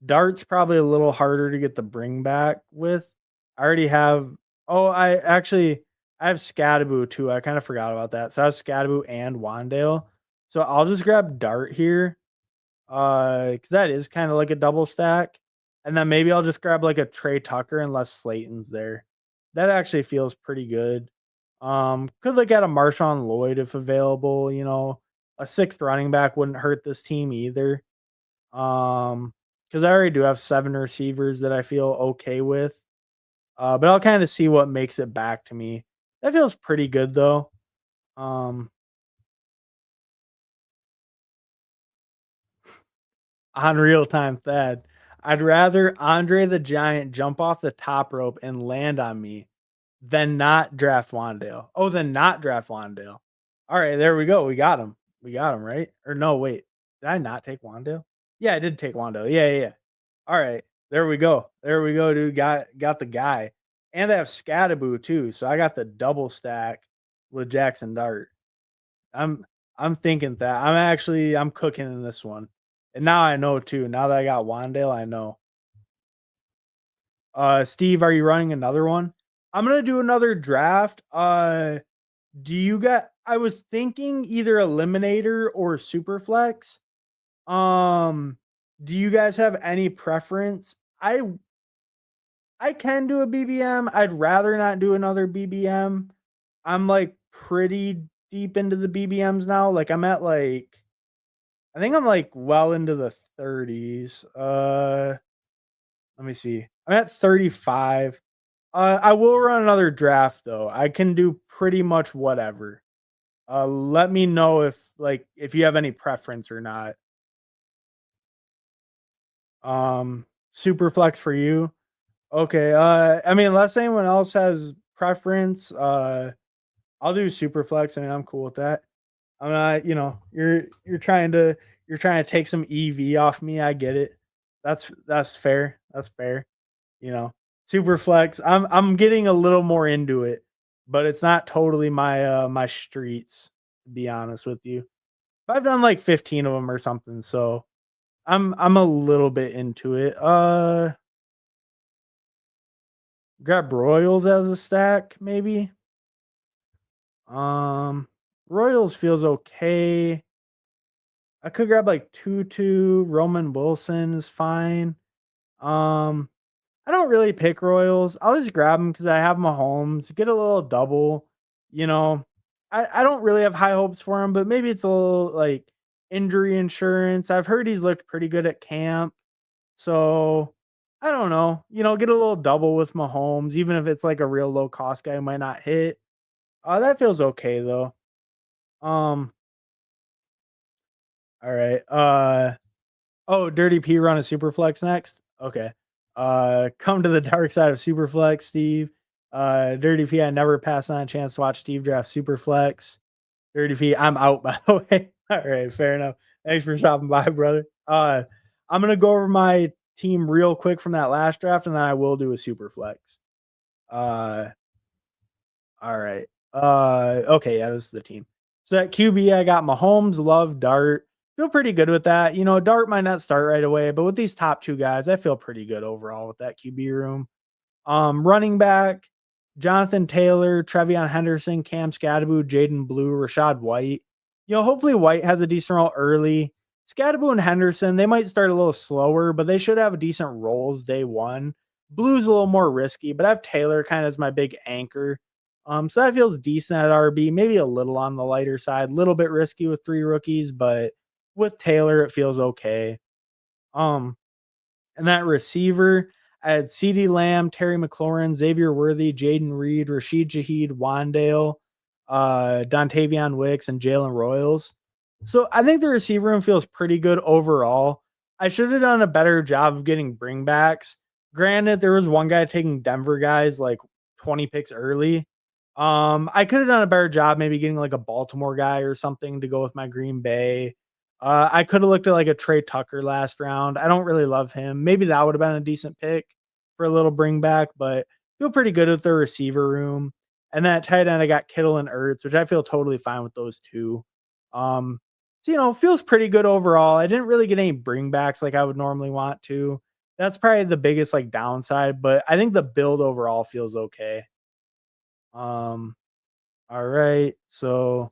Dart's probably a little harder to get the bring back with. I already have oh, I have Scadaboo too, I kinda forgot about that. So I have Scadaboo and Wandale. So I'll just grab Dart here, because that is kinda like a double stack, and then maybe I'll just grab, like, a Trey Tucker unless Slayton's there. That actually feels pretty good. Could look at a Marshawn Lloyd if available, a 6th running back wouldn't hurt this team either. Because I already do have 7 receivers that I feel okay with, but I'll kinda see what makes it back to me. That feels pretty good though. Um, on real time Thad, I'd rather Andre the Giant jump off the top rope and land on me than not draft Wandale. Oh, than not draft Wandale. Alright, there we go, we got him. We got him, right? Or no, wait, did I not take Wandale? Yeah, I did take Wandale. Yeah, yeah, yeah. Alright, there we go. There we go, dude. Got the guy. And I have Scadaboo too, so I got the double stack with Jackson Dart. I'm I'm thinking that. I'm cooking in this one. And now I know too. Now that I got Wandale, I know. Steve, are you running another one? I'm gonna do another draft. Do you got I was thinking either Eliminator or Superflex. Um, do you guys have any preference? I can do a BBM. I'd rather not do another BBM. I'm like pretty deep into the BBMs now. Like I'm at like I think I'm like well into the 30s. Let me see. I'm at 35. I will run another draft though. I can do pretty much whatever. Let me know if you have any preference or not. Super flex for you. Okay. I mean, unless anyone else has preference, I'll do super flex. I mean, I'm cool with that. I'm not, you're trying to take some EV off me. I get it. That's fair. That's fair. You know, super flex. I'm getting a little more into it, but it's not totally my streets. To be honest with you, but I've done like 15 of them or something, so I'm a little bit into it. Grab Royals as a stack, maybe. Um, Royals feels okay. I could grab like Tutu, Roman Wilson is fine. Um, I don't really pick Royals. I'll just grab them because I have Mahomes. Get a little double. You know, I don't really have high hopes for him, but maybe it's a little like injury insurance. I've heard he's looked pretty good at camp. So I don't know. Get a little double with Mahomes, even if it's like a real low cost guy who might not hit. That feels okay though. Um, all right. Oh, Dirty P run a super flex next. Okay. Come to the dark side of super flex, Steve. Dirty P, I never pass on a chance to watch Steve draft super flex. Dirty P, I'm out by the way. All right, fair enough. Thanks for stopping by, brother. I'm gonna go over my team real quick from that last draft, and then I will do a super flex. Uh, all right. Okay, yeah, this is the team. So at QB, I got Mahomes, Love, Dart. Feel pretty good with that. Dart might not start right away, but with these top two guys, I feel pretty good overall with that QB room. Running back, Jonathan Taylor, Trevion Henderson, Cam Scadaboo, Jaden Blue, Rashad White. Hopefully White has a decent role early. Scadaboo and Henderson, they might start a little slower, but they should have decent roles day one. Blue's a little more risky, but I have Taylor kind of as my big anchor. So that feels decent at RB, maybe a little on the lighter side, a little bit risky with 3 rookies, but with Taylor, it feels okay. Um, and that receiver, I had CeeDee Lamb, Terry McLaurin, Xavier Worthy, Jaden Reed, Rashid Shaheed, Wandale, Dontavian Wicks, and Jalen Royals. So I think the receiver room feels pretty good overall. I should have done a better job of getting bringbacks. Granted, there was one guy taking Denver guys like 20 picks early. I could have done a better job maybe getting like a Baltimore guy or something to go with my Green Bay. I could have looked at like a Trey Tucker last round. I don't really love him. Maybe that would have been a decent pick for a little bring back, but feel pretty good with the receiver room. And that tight end, I got Kittle and Ertz, which I feel totally fine with those two. So, feels pretty good overall. I didn't really get any bringbacks like I would normally want to. That's probably the biggest, like, downside, but I think the build overall feels okay. Um, alright, so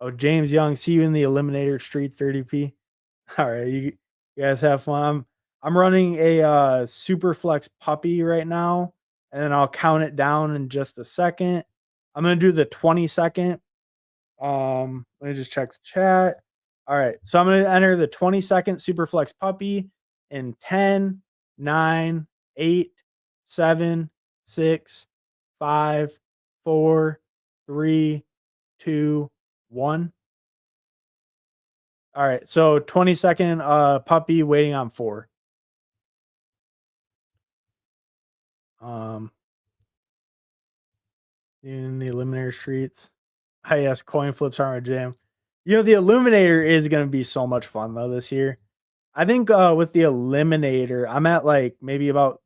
oh, James Young, see you in the Eliminator Street 30p. Alright, you guys have fun. I'm running a, Superflex puppy right now, and then I'll count it down in just a second. I'm gonna do the 20-second. Let me just check the chat. Alright, so I'm gonna enter the 20-second Superflex puppy in 10, 9, 8, 7, 6, 5, 4, 3, 2, 1. Alright, so 20-second, puppy waiting on 4. Um, in the Eliminator Streets. Hi, yes, coin flips are a jam. You know, the Illuminator is gonna be so much fun, though, this year. I think, with the Eliminator, I'm at, like, maybe about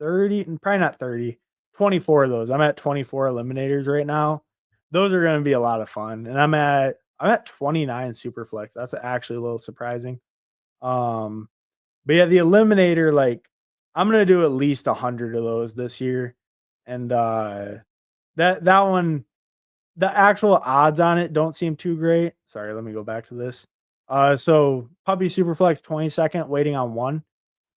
30, probably not 30, 24 of those. I'm at 24 Eliminators right now. Those are gonna be a lot of fun, and I'm at 29 Superflex. That's actually a little surprising. Um, but yeah, the Eliminator, like, I'm gonna do at least 100 of those this year, and, that one, the actual odds on it don't seem too great. Sorry, let me go back to this. So Puppy Superflex 20-second waiting on 1.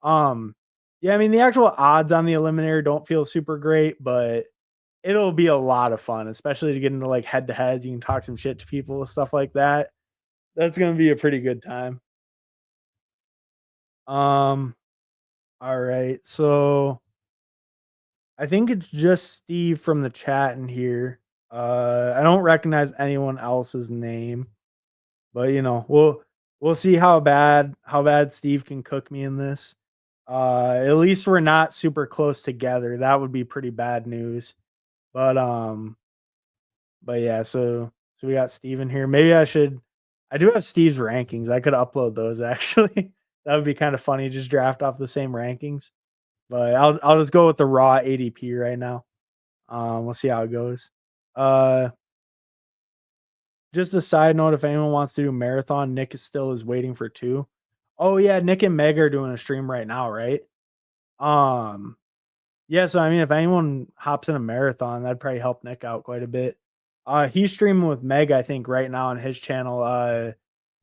Um, yeah, I mean, the actual odds on the Eliminator don't feel super great, but it'll be a lot of fun, especially to get into, like, head-to-heads. You can talk some shit to people, stuff like that. That's gonna be a pretty good time. Um, alright, so I think it's just Steve from the chat in here. I don't recognize anyone else's name, but, you know, we'll see how bad Steve can cook me in this. At least we're not super close together. That would be pretty bad news. But, yeah, so we got Steve in here. Maybe I do have Steve's rankings. I could upload those actually. That would be kind of funny, just draft off the same rankings. But I'll just go with the raw ADP right now. We'll see how it goes. Uh, just a side note, if anyone wants to do marathon, Nick is waiting for 2. Oh yeah, Nick and Meg are doing a stream right now, right? Um, yeah, so I mean, if anyone hops in a marathon, that'd probably help Nick out quite a bit. He's streaming with Meg, I think, right now on his channel.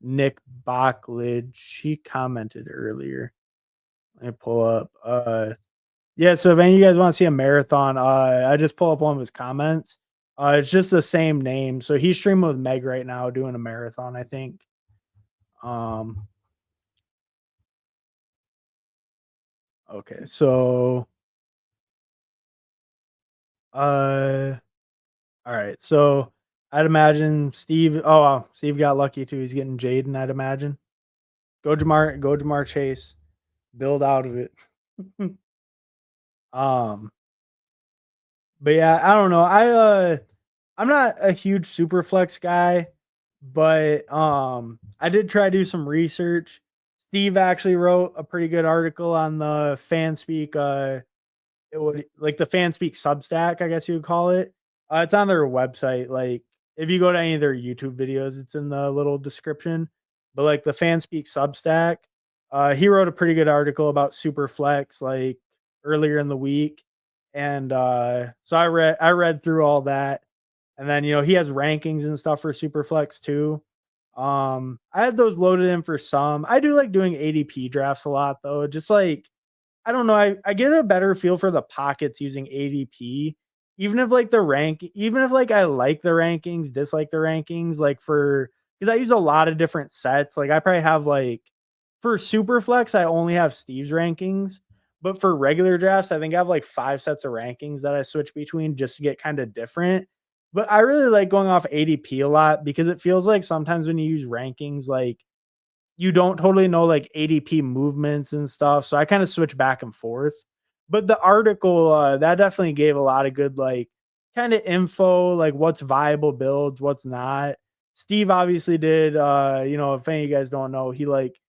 Nick Backlidge, he commented earlier. Let me pull up. Yeah, so if any of you guys want to see a marathon, I just pull up one of his comments. It's just the same name. So he's streaming with Meg right now doing a marathon, I think. Okay, so all right. So I'd imagine Steve. Oh, wow, Steve got lucky too. He's getting Jaden, I'd imagine. Go Jamar Chase. Build out of it. um but yeah, I don't know. I'm not a huge super flex guy, but I did try to do some research. Steve actually wrote a pretty good article on the Fanspeak it would like the Fanspeak Substack, I guess you would call it. It's on their website. Like if you go to any of their YouTube videos, it's in the little description. But like the Fanspeak Substack, he wrote a pretty good article about Superflex like earlier in the week. And so I read through all that. And then, he has rankings and stuff for Superflex too. I had those loaded in for some. I do like doing ADP drafts a lot though. Just like I don't know. I get a better feel for the pockets using ADP. Even if like I like the rankings, dislike the rankings, like because I use a lot of different sets. Like I probably have like for Superflex, I only have Steve's rankings. But for regular drafts, I think I have like 5 sets of rankings that I switch between just to get kind of different. But I really like going off ADP a lot because it feels like sometimes when you use rankings, like you don't totally know like ADP movements and stuff. So I kind of switch back and forth. But the article that definitely gave a lot of good like kind of info, like what's viable builds, what's not. Steve obviously did if any of you guys don't know, he like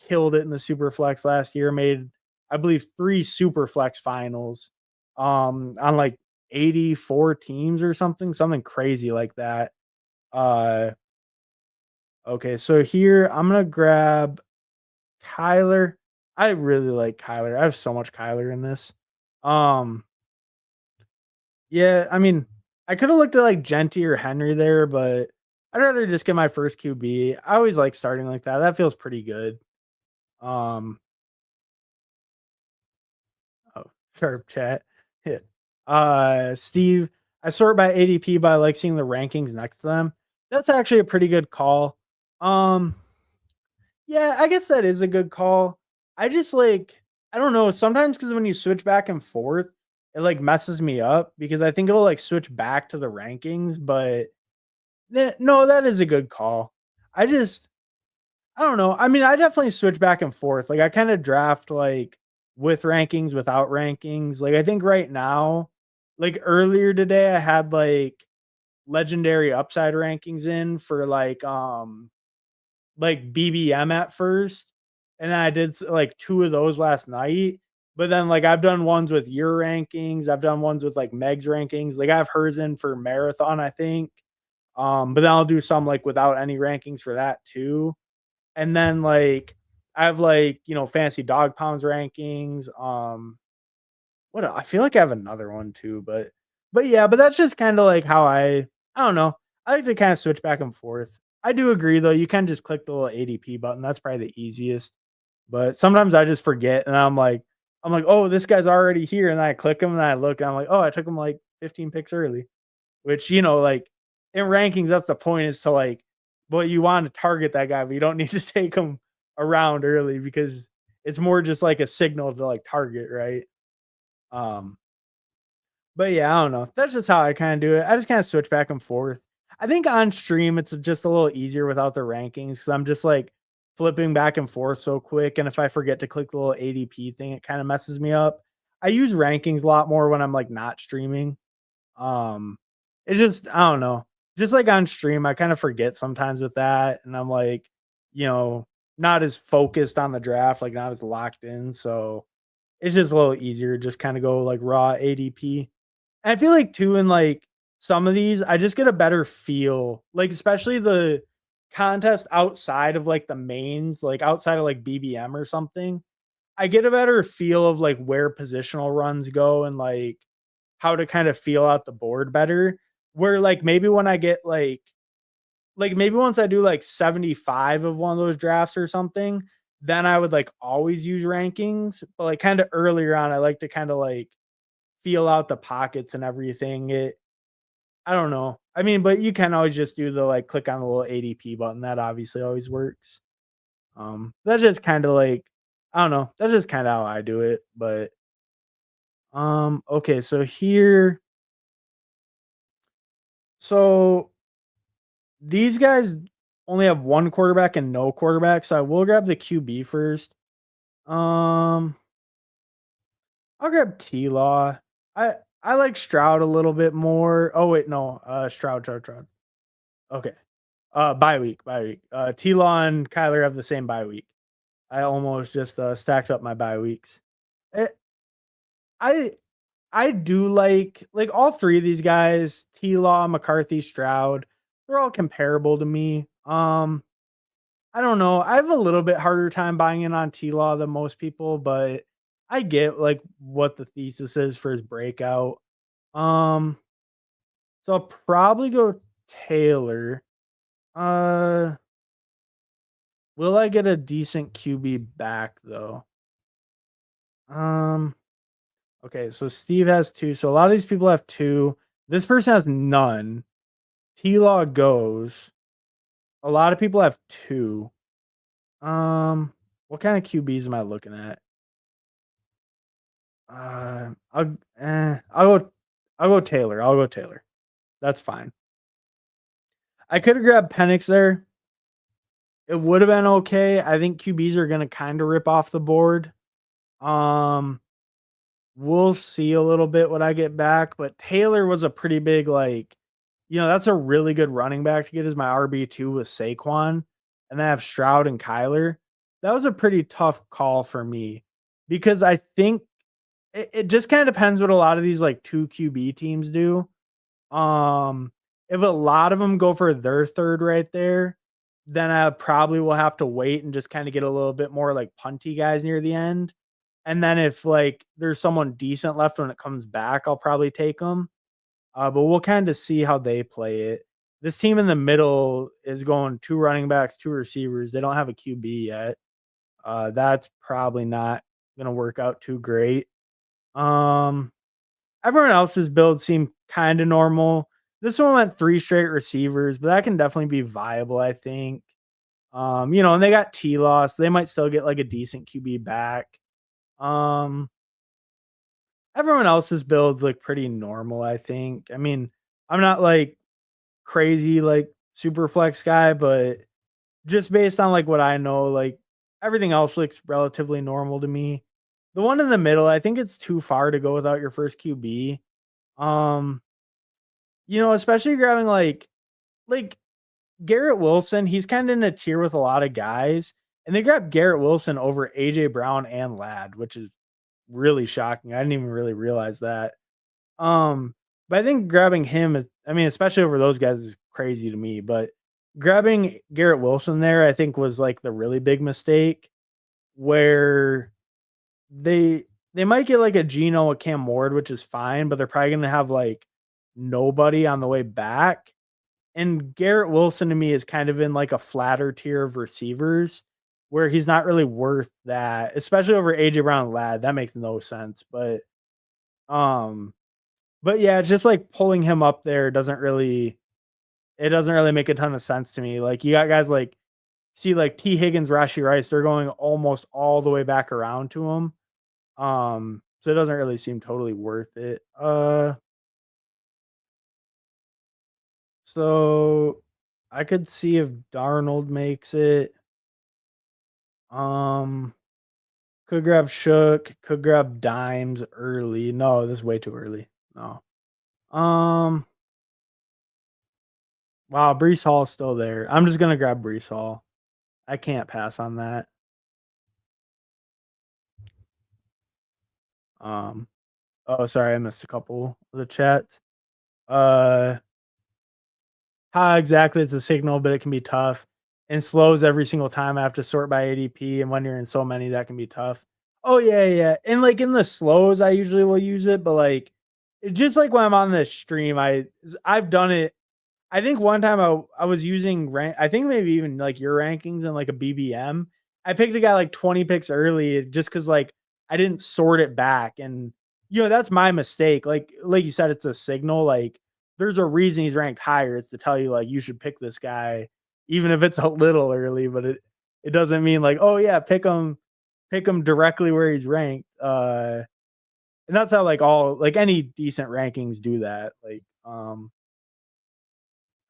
killed it in the Superflex last year, made I believe 3 Superflex finals on like 84 teams or something crazy like that. Uh okay, so here I'm gonna grab Kyler. I really like Kyler. I have so much Kyler in this. Um, yeah, I mean, I could have looked at like Genty or Henry there, but I'd rather just get my first QB. I always like starting like that. That feels pretty good. Um, oh, sharp chat. Hit. Steve, I sort by ADP, but I like seeing the rankings next to them. That's actually a pretty good call. Um, yeah, I guess that is a good call. I just like I don't know, sometimes because when you switch back and forth, it like messes me up because I think it'll like switch back to the rankings, but no, that is a good call. I just I don't know. I mean, I definitely switch back and forth. Like I kind of draft like with rankings, without rankings. Like I think right now, like earlier today, I had like legendary upside rankings in for like BBM at first, and then I did like two of those last night. But then like I've done ones with your rankings, I've done ones with like Meg's rankings. Like I have hers in for marathon, I think. But then I'll do some like without any rankings for that too. And then like I have like fancy dog pounds rankings. I feel like I have another one too, but yeah, but that's just kind of like how I don't know. I like to kind of switch back and forth. I do agree though. You can just click the little ADP button. That's probably the easiest. But sometimes I just forget and I'm like, oh, this guy's already here, and then I click him and I look and I'm like, oh, I took him like 15 picks early. Which like in rankings, that's the point is to like, well, you want to target that guy, but you don't need to take him around early because it's more just like a signal to like target, right? Um, but yeah, I don't know. That's just how I kind of do it. I just kind of switch back and forth. I think on stream it's just a little easier without the rankings. So I'm just like flipping back and forth so quick. And if I forget to click the little ADP thing, it kind of messes me up. I use rankings a lot more when I'm like not streaming. Um, it's just I don't know. Just like on stream, I kind of forget sometimes with that, and I'm like, you know, not as focused on the draft, like not as locked in. So it's just a little easier, just kind of go like raw ADP. And I feel like too in like some of these, I just get a better feel, like especially the contest outside of like the mains, like outside of like BBM or something. I get a better feel of like where positional runs go and like how to kind of feel out the board better. Where like maybe when I get like maybe once I do like 75 of one of those drafts or something, then I would like always use rankings. But like kind of earlier on, I like to kind of like feel out the pockets and everything. I don't know. I mean, but you can always just do the like click on the little ADP button. That obviously always works. That's just kind of like I don't know. That's just kind of how I do it. But okay, so here, so these guys only have one quarterback and no quarterback, so I will grab the QB first. Um, I'll grab T Law. I like Stroud a little bit more. Oh wait, no, Stroud. Okay. Bye week. T Law and Kyler have the same bye week. I almost just stacked up my bye weeks. It, I I do like all three of these guys, T Law, McCarthy, Stroud, they're all comparable to me. I don't know. I have a little bit harder time buying in on T Law than most people, but I get like what the thesis is for his breakout. Um, so I'll probably go Taylor. Uh, will I get a decent QB back though? Um, okay, so Steve has two. So a lot of these people have two. This person has none. T Law goes. A lot of people have two. What kind of QBs am I looking at? I'll go Taylor. I'll go Taylor. That's fine. I could have grabbed Penix there. It would have been okay. I think QBs are gonna kind of rip off the board. Um, we'll see a little bit what I get back, but Taylor was a pretty big like, that's a really good running back to get as my RB2 with Saquon, and then I have Stroud and Kyler. That was a pretty tough call for me because I think it just kind of depends what a lot of these like 2 QB teams do. Um, if a lot of them go for their third right there, then I probably will have to wait and just kinda get a little bit more, like, punty guys near the end, and then if, like, there's someone decent left when it comes back, I'll probably take them. But we'll kinda see how they play it. This team in the middle is going 2 running backs, 2 receivers. They don't have a QB yet. That's probably not gonna work out too great. Um, Everyone else's builds seem kinda normal. This one went 3 straight receivers, but that can definitely be viable, I think. And they got T-Loss. They might still get, like, a decent QB back. Um, Everyone else's builds look pretty normal, I think. I mean, I'm not, like, crazy, like, super flex guy, but just based on, like, what I know, like, everything else looks relatively normal to me. The one in the middle, I think it's too far to go without your first QB. Um, especially grabbing, like, Garrett Wilson, he's kinda in a tier with a lot of guys, and they grabbed Garrett Wilson over AJ Brown and Ladd, which is really shocking. I didn't even really realize that. Um, but I think grabbing him is, I mean, especially over those guys is crazy to me, but grabbing Garrett Wilson there, I think was like the really big mistake where they they might get like a Geno, a Cam Ward, which is fine, but they're probably gonna have like nobody on the way back. And Garrett Wilson to me is kind of in like a flatter tier of receivers where he's not really worth that, especially over AJ Brown and Ladd. That makes no sense. Um but yeah, it's just like pulling him up there doesn't really make a ton of sense to me. Like you got guys like see like T. Higgins, Rashi Rice, they're going almost all the way back around to him. So it doesn't really seem totally worth it. So I could see if Darnold makes it. Um could grab Shook, could grab Dimes early. No, this is way too early. No. Um Wow, Brees Hall's still there. I'm just gonna grab Brees Hall. I can't pass on that. Um, oh, sorry, I missed a couple of the chats. Uh, how exactly it's a signal, but it can be tough and slows every single time I have to sort by ADP. And when you're in so many, that can be tough. Oh yeah, yeah. And like in the slows, I usually will use it, but like just like when I'm on the stream, I've done it. I think one time I was using I think maybe even like your rankings in like a BBM. I picked a guy like 20 picks early just because like I didn't sort it back. And that's my mistake. Like you said, it's a signal. Like there's a reason he's ranked higher. It's to tell you like you should pick this guy, even if it's a little early, but it doesn't mean like, oh yeah, pick him directly where he's ranked. And that's how like all like any decent rankings do that.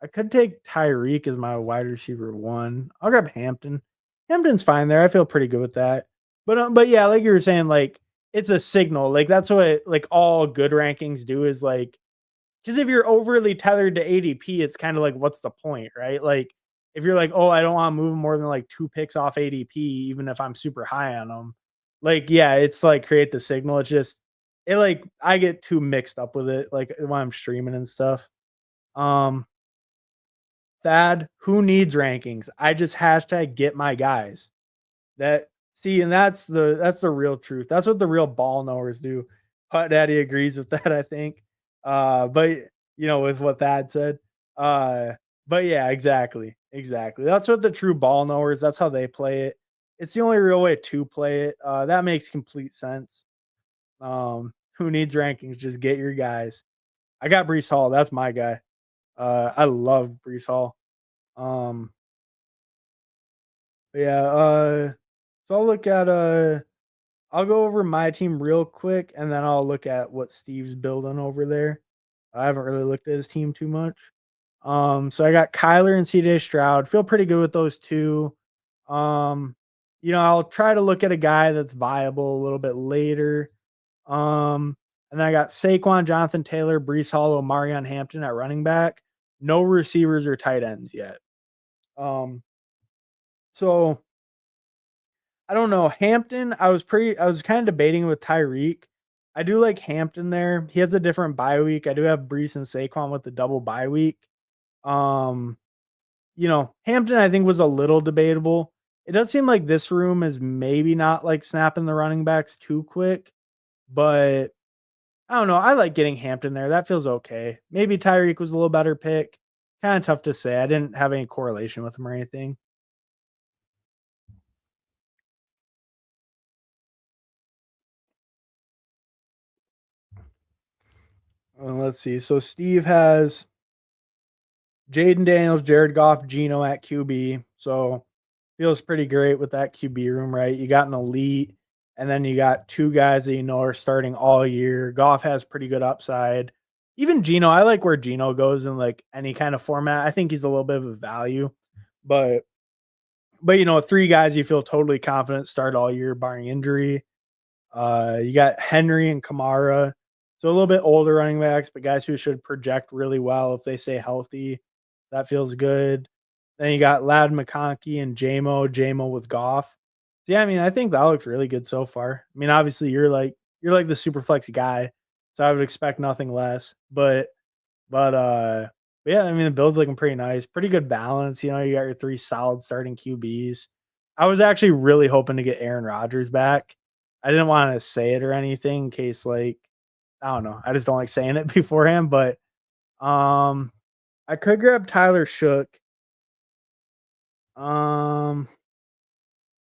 I could take Tyreek as my wide receiver 1. I'll grab Hampton. Hampton's fine there. I feel pretty good with that. But yeah, like you were saying, like it's a signal. Like that's what like all good rankings do is like because if you're overly tethered to ADP, it's kind of like what's the point, right? Like if you're like, oh, I don't want to move more than like 2 picks off ADP, even if I'm super high on them. Like yeah, it's like create the signal. It's just it like I get too mixed up with it, like when I'm streaming and stuff. Um, Thad, who needs rankings? I just hashtag get my guys. That see, and that's the real truth. That's what the real ball knowers do. Putt Daddy agrees with that, I think. But with what Thad said. Uh, but yeah, exactly. Exactly. That's what the true ball knowers, that's how they play it. It's the only real way to play it. That makes complete sense. Who needs rankings? Just get your guys. I got Brees Hall. That's my guy. I love Brees Hall. Um, yeah, so I'll go over my team real quick and then I'll look at what Steve's building over there. I haven't really looked at his team too much. So I got Kyler and CJ Stroud. Feel pretty good with those two. Um, I'll try to look at a guy that's viable a little bit later. And then I got Saquon, Jonathan Taylor, Brees Hall, Marion Hampton at running back. No receivers or tight ends yet. So I don't know. Hampton, I was kind of debating with Tyreek. I do like Hampton there. He has a different bye week. I do have Brees and Saquon with the double bye week. Um, Hampton, I think, was a little debatable. It does seem like this room is maybe not like snapping the running backs too quick, but I don't know. I like getting Hampton there. That feels okay. Maybe Tyreek was a little better pick. Kind of tough to say. I didn't have any correlation with him or anything. Let's see. So Steve has Jaden Daniels, Jared Goff, Geno at QB. So feels pretty great with that QB room, right? You got an elite, and then you got two guys that are starting all year. Goff has pretty good upside. Even Geno, I like where Geno goes in like any kind of format. I think he's a little bit of a value, but three guys you feel totally confident start all year, barring injury. You got Henry and Kamara. So a little bit older running backs, but guys who should project really well if they stay healthy. That feels good. Then you got Lad McConkey and JMO with Goff. So yeah, I mean, I think that looks really good so far. I mean, obviously you're like the super flex guy, so I would expect nothing less. But yeah, I mean the build's looking pretty nice. Pretty good balance. You got your three solid starting QBs. I was actually really hoping to get Aaron Rodgers back. I didn't want to say it or anything in case like I don't know. I just don't like saying it beforehand, but um I could grab Tyler Shook. Um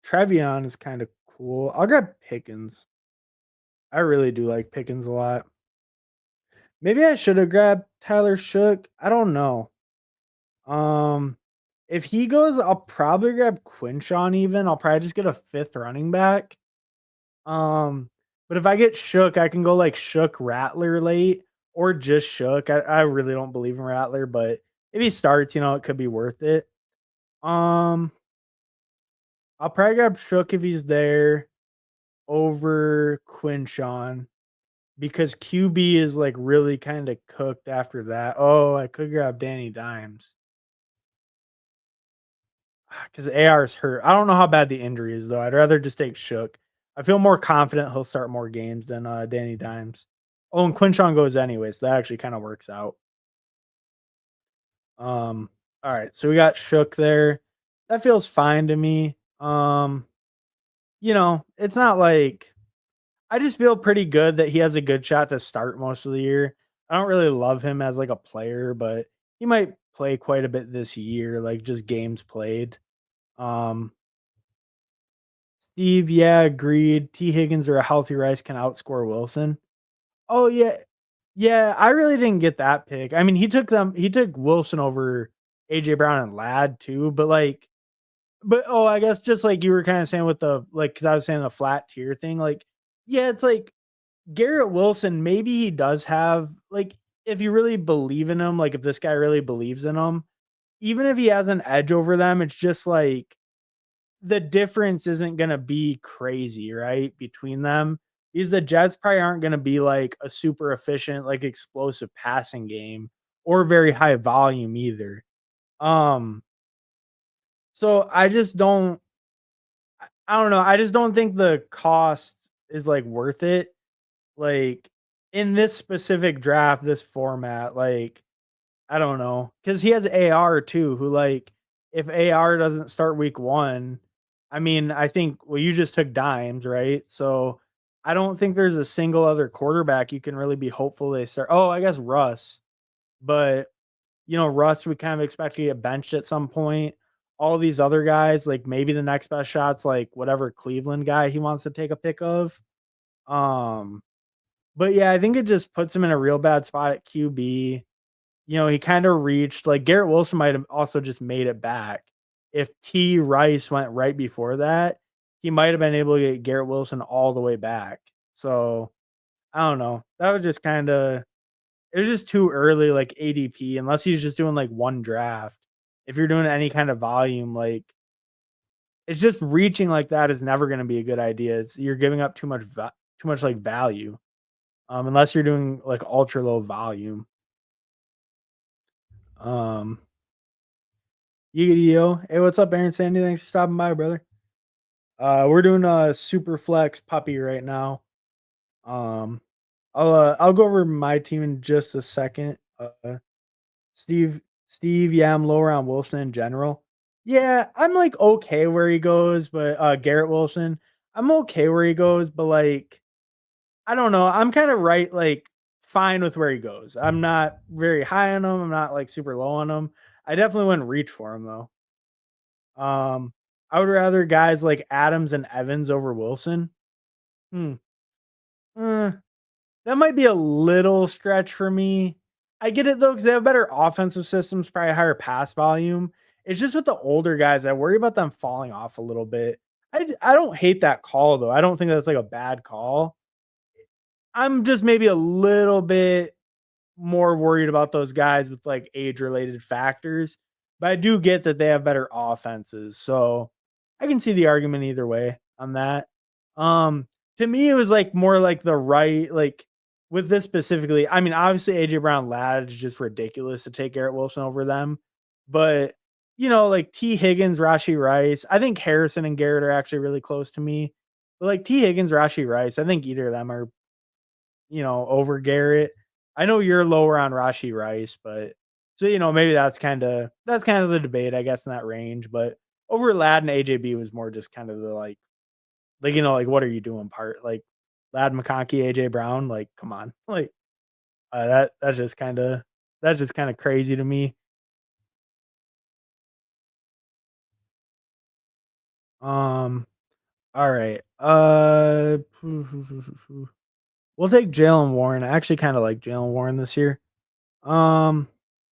Trevion is kind of cool. I'll grab Pickens. I really do like Pickens a lot. Maybe I should have grabbed Tyler Shook. I don't know. Um if he goes, I'll probably grab Quinshawn even. I'll probably just get a fifth running back. Um, but if I get Shook, I can go like Shook Rattler late or just Shook. I really don't believe in Rattler, but if he starts, it could be worth it. Um, I'll probably grab Shook if he's there over Quinshawn because QB is like really kind of cooked after that. Oh, I could grab Danny Dimes because AR's hurt. I don't know how bad the injury is though. I'd rather just take Shook. I feel more confident he'll start more games than Danny Dimes. Oh, and Quinshawn goes anyways. So that actually kind of works out. All right, so we got Shook there. That feels fine to me. It's not like I just feel pretty good that he has a good shot to start most of the year. I don't really love him as like a player, but he might play quite a bit this year, like just games played. Um, Steve, yeah, agreed. T. Higgins or a healthy Rice can outscore Wilson. Oh yeah, yeah. I really didn't get that pick. I mean, he took Wilson over AJ Brown and Ladd too, but oh, I guess just like you were kind of saying with the like, because I was saying the flat tier thing. Like, yeah, it's like Garrett Wilson. Maybe he does have like if you really believe in him, like if this guy really believes in him, even if he has an edge over them, it's just like the difference isn't gonna be crazy, right, between them. Because the Jets probably aren't gonna be like a super efficient, like explosive passing game or very high volume either. Um, so I don't know. I just don't think the cost is like worth it. Like in this specific draft, this format, like I don't know, because he has AR too, who like if AR doesn't start week one, I mean, I think you just took Dimes, right? So I don't think there's a single other quarterback you can really be hopeful they start. Oh, I guess Russ, but Russ we kind of expect to get benched at some point. All these other guys, like maybe the next best shot's like whatever Cleveland guy he wants to take a pick of. Um, but yeah, I think it just puts him in a real bad spot at QB. He kind of reached like Garrett Wilson might have also just made it back. If T Rice went right before that, he might have been able to get Garrett Wilson all the way back. So I don't know. That was just kind of it was just too early, like ADP, unless he's just doing like one draft. If you're doing any kind of volume, like it's just reaching like that is never going to be a good idea. You're giving up too much like value, unless you're doing like ultra low volume. Um, Yo, hey, what's up, Aaron Sandy? Thanks for stopping by, brother. We're doing a super flex puppy right now. Um, I'll go over my team in just a second. Steve Steve, yeah, I'm lower on Wilson in general. Yeah, I'm, like, okay where he goes, but, Garrett Wilson, I'm okay where he goes, but, like, I don't know, I'm kinda right, like, fine with where he goes. I'm not very high on him, I'm not, like, super low on him. I definitely wouldn't reach for him, though. Um, I would rather guys like Adams and Evans over Wilson. Hmm, eh, that might be a little stretch for me. I get it though, because they have better offensive systems, probably higher pass volume. It's just with the older guys, I worry about them falling off a little bit. I don't hate that call though. I don't think that's like a bad call. I'm just maybe a little bit more worried about those guys with like age related factors, but I do get that they have better offenses. So I can see the argument either way on that. Um, to me, it was like more like the right, like with this specifically. I mean, obviously, AJ Brown lad is just ridiculous to take Garrett Wilson over them, but like T. Higgins, Rashi Rice. I think Harrison and Garrett are actually really close to me. But like T. Higgins, Rashi Rice, I think either of them are over Garrett. I know you're lower on Rashi Rice, but so maybe that's kind of the debate, I guess, in that range. But over Ladd and AJB was more just kind of the like what are you doing part like Ladd McConkey, AJ Brown, like come on, like that's just kind of crazy to me. Um, all right, we'll take Jalen Warren. I actually kind of like Jalen Warren this year. Um,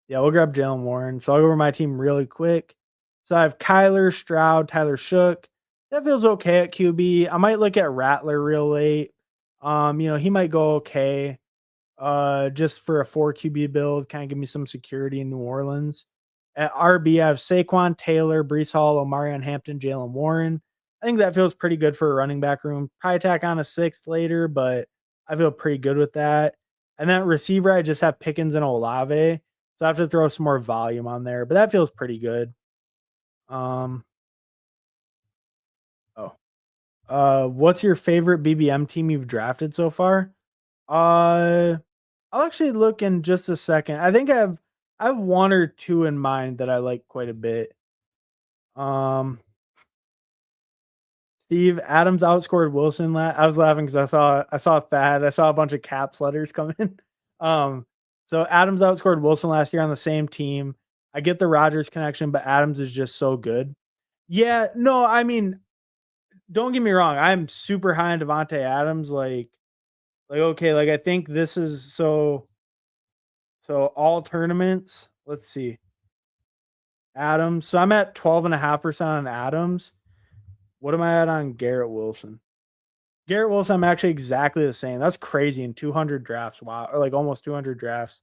Yeah, we'll grab Jalen Warren. So I'll go over my team really quick. So I have Kyler, Stroud, Tyler Shook. That feels okay at QB. I might look at Rattler real late. He might go okay. Just for a 4 QB build, kind of give me some security in New Orleans. At RB, I have Saquon, Taylor, Brees Hall, Omarion Hampton, Jalen Warren. I think that feels pretty good for a running back room. Probably tack on a sixth later, but I feel pretty good with that. And then receiver, I just have Pickens and Olave. So I have to throw some more volume on there, but that feels pretty good. Um, oh, what's your favorite BBM team you've drafted so far? Uh, I'll actually look in just a second. I have one or two in mind that I like quite a bit. Um, Steve Adams outscored Wilson. I was laughing because I saw Thad. I saw a bunch of caps letters come in. So Adams outscored Wilson last year on the same team. I get the Rodgers connection, but Adams is just so good. Yeah, no, I mean, don't get me wrong. I'm super high on Devontae Adams. Like okay, like I think this is so all tournaments. Let's see. Adams. So I'm at 12.5% on Adams. What am I at on Garrett Wilson? Garrett Wilson, I'm actually exactly the same. That's crazy in 200 drafts. Wow, or like almost 200 drafts.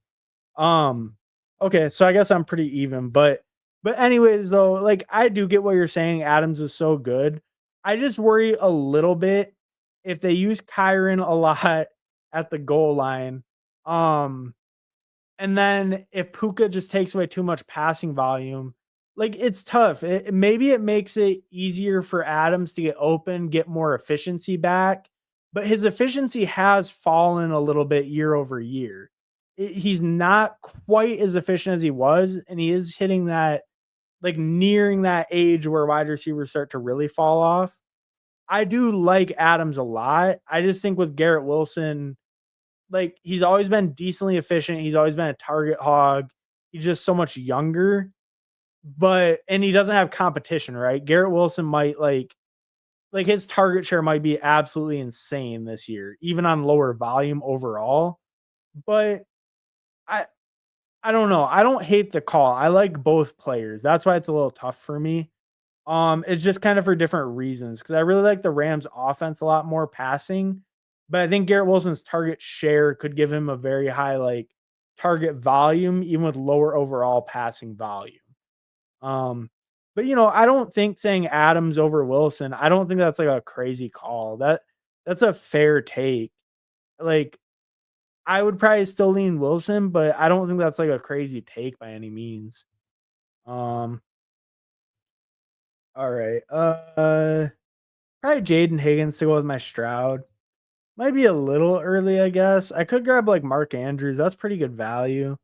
Um, okay, so I guess I'm pretty even, but anyways, though, like I do get what you're saying. Adams is so good. I just worry a little bit if they use Kyron a lot at the goal line. Um, and then if Puka just takes away too much passing volume, like it's tough. Maybe it makes it easier for Adams to get open, get more efficiency back, but his efficiency has fallen a little bit year over year. He's not quite as efficient as he was, and he is hitting that like nearing that age where wide receivers start to really fall off. I do like Adams a lot. I just think with Garrett Wilson, like he's always been decently efficient. He's always been a target hog. He's just so much younger, and he doesn't have competition, right? Garrett Wilson might like his target share might be absolutely insane this year, even on lower volume overall. But I I don't know. I don't hate the call. I like both players. That's why it's a little tough for me. It's just kind of for different reasons because I really like the Rams offense a lot more passing, but I think Garrett Wilson's target share could give him a very high like target volume, even with lower overall passing volume. Um, but I don't think saying Adams over Wilson, I don't think that's like a crazy call. That's a fair take. Like I would probably still lean Wilson, but I don't think that's like a crazy take by any means. Um, all right. Probably Jaden Higgins to go with my Stroud. Might be a little early, I guess. I could grab like Mark Andrews. That's pretty good value.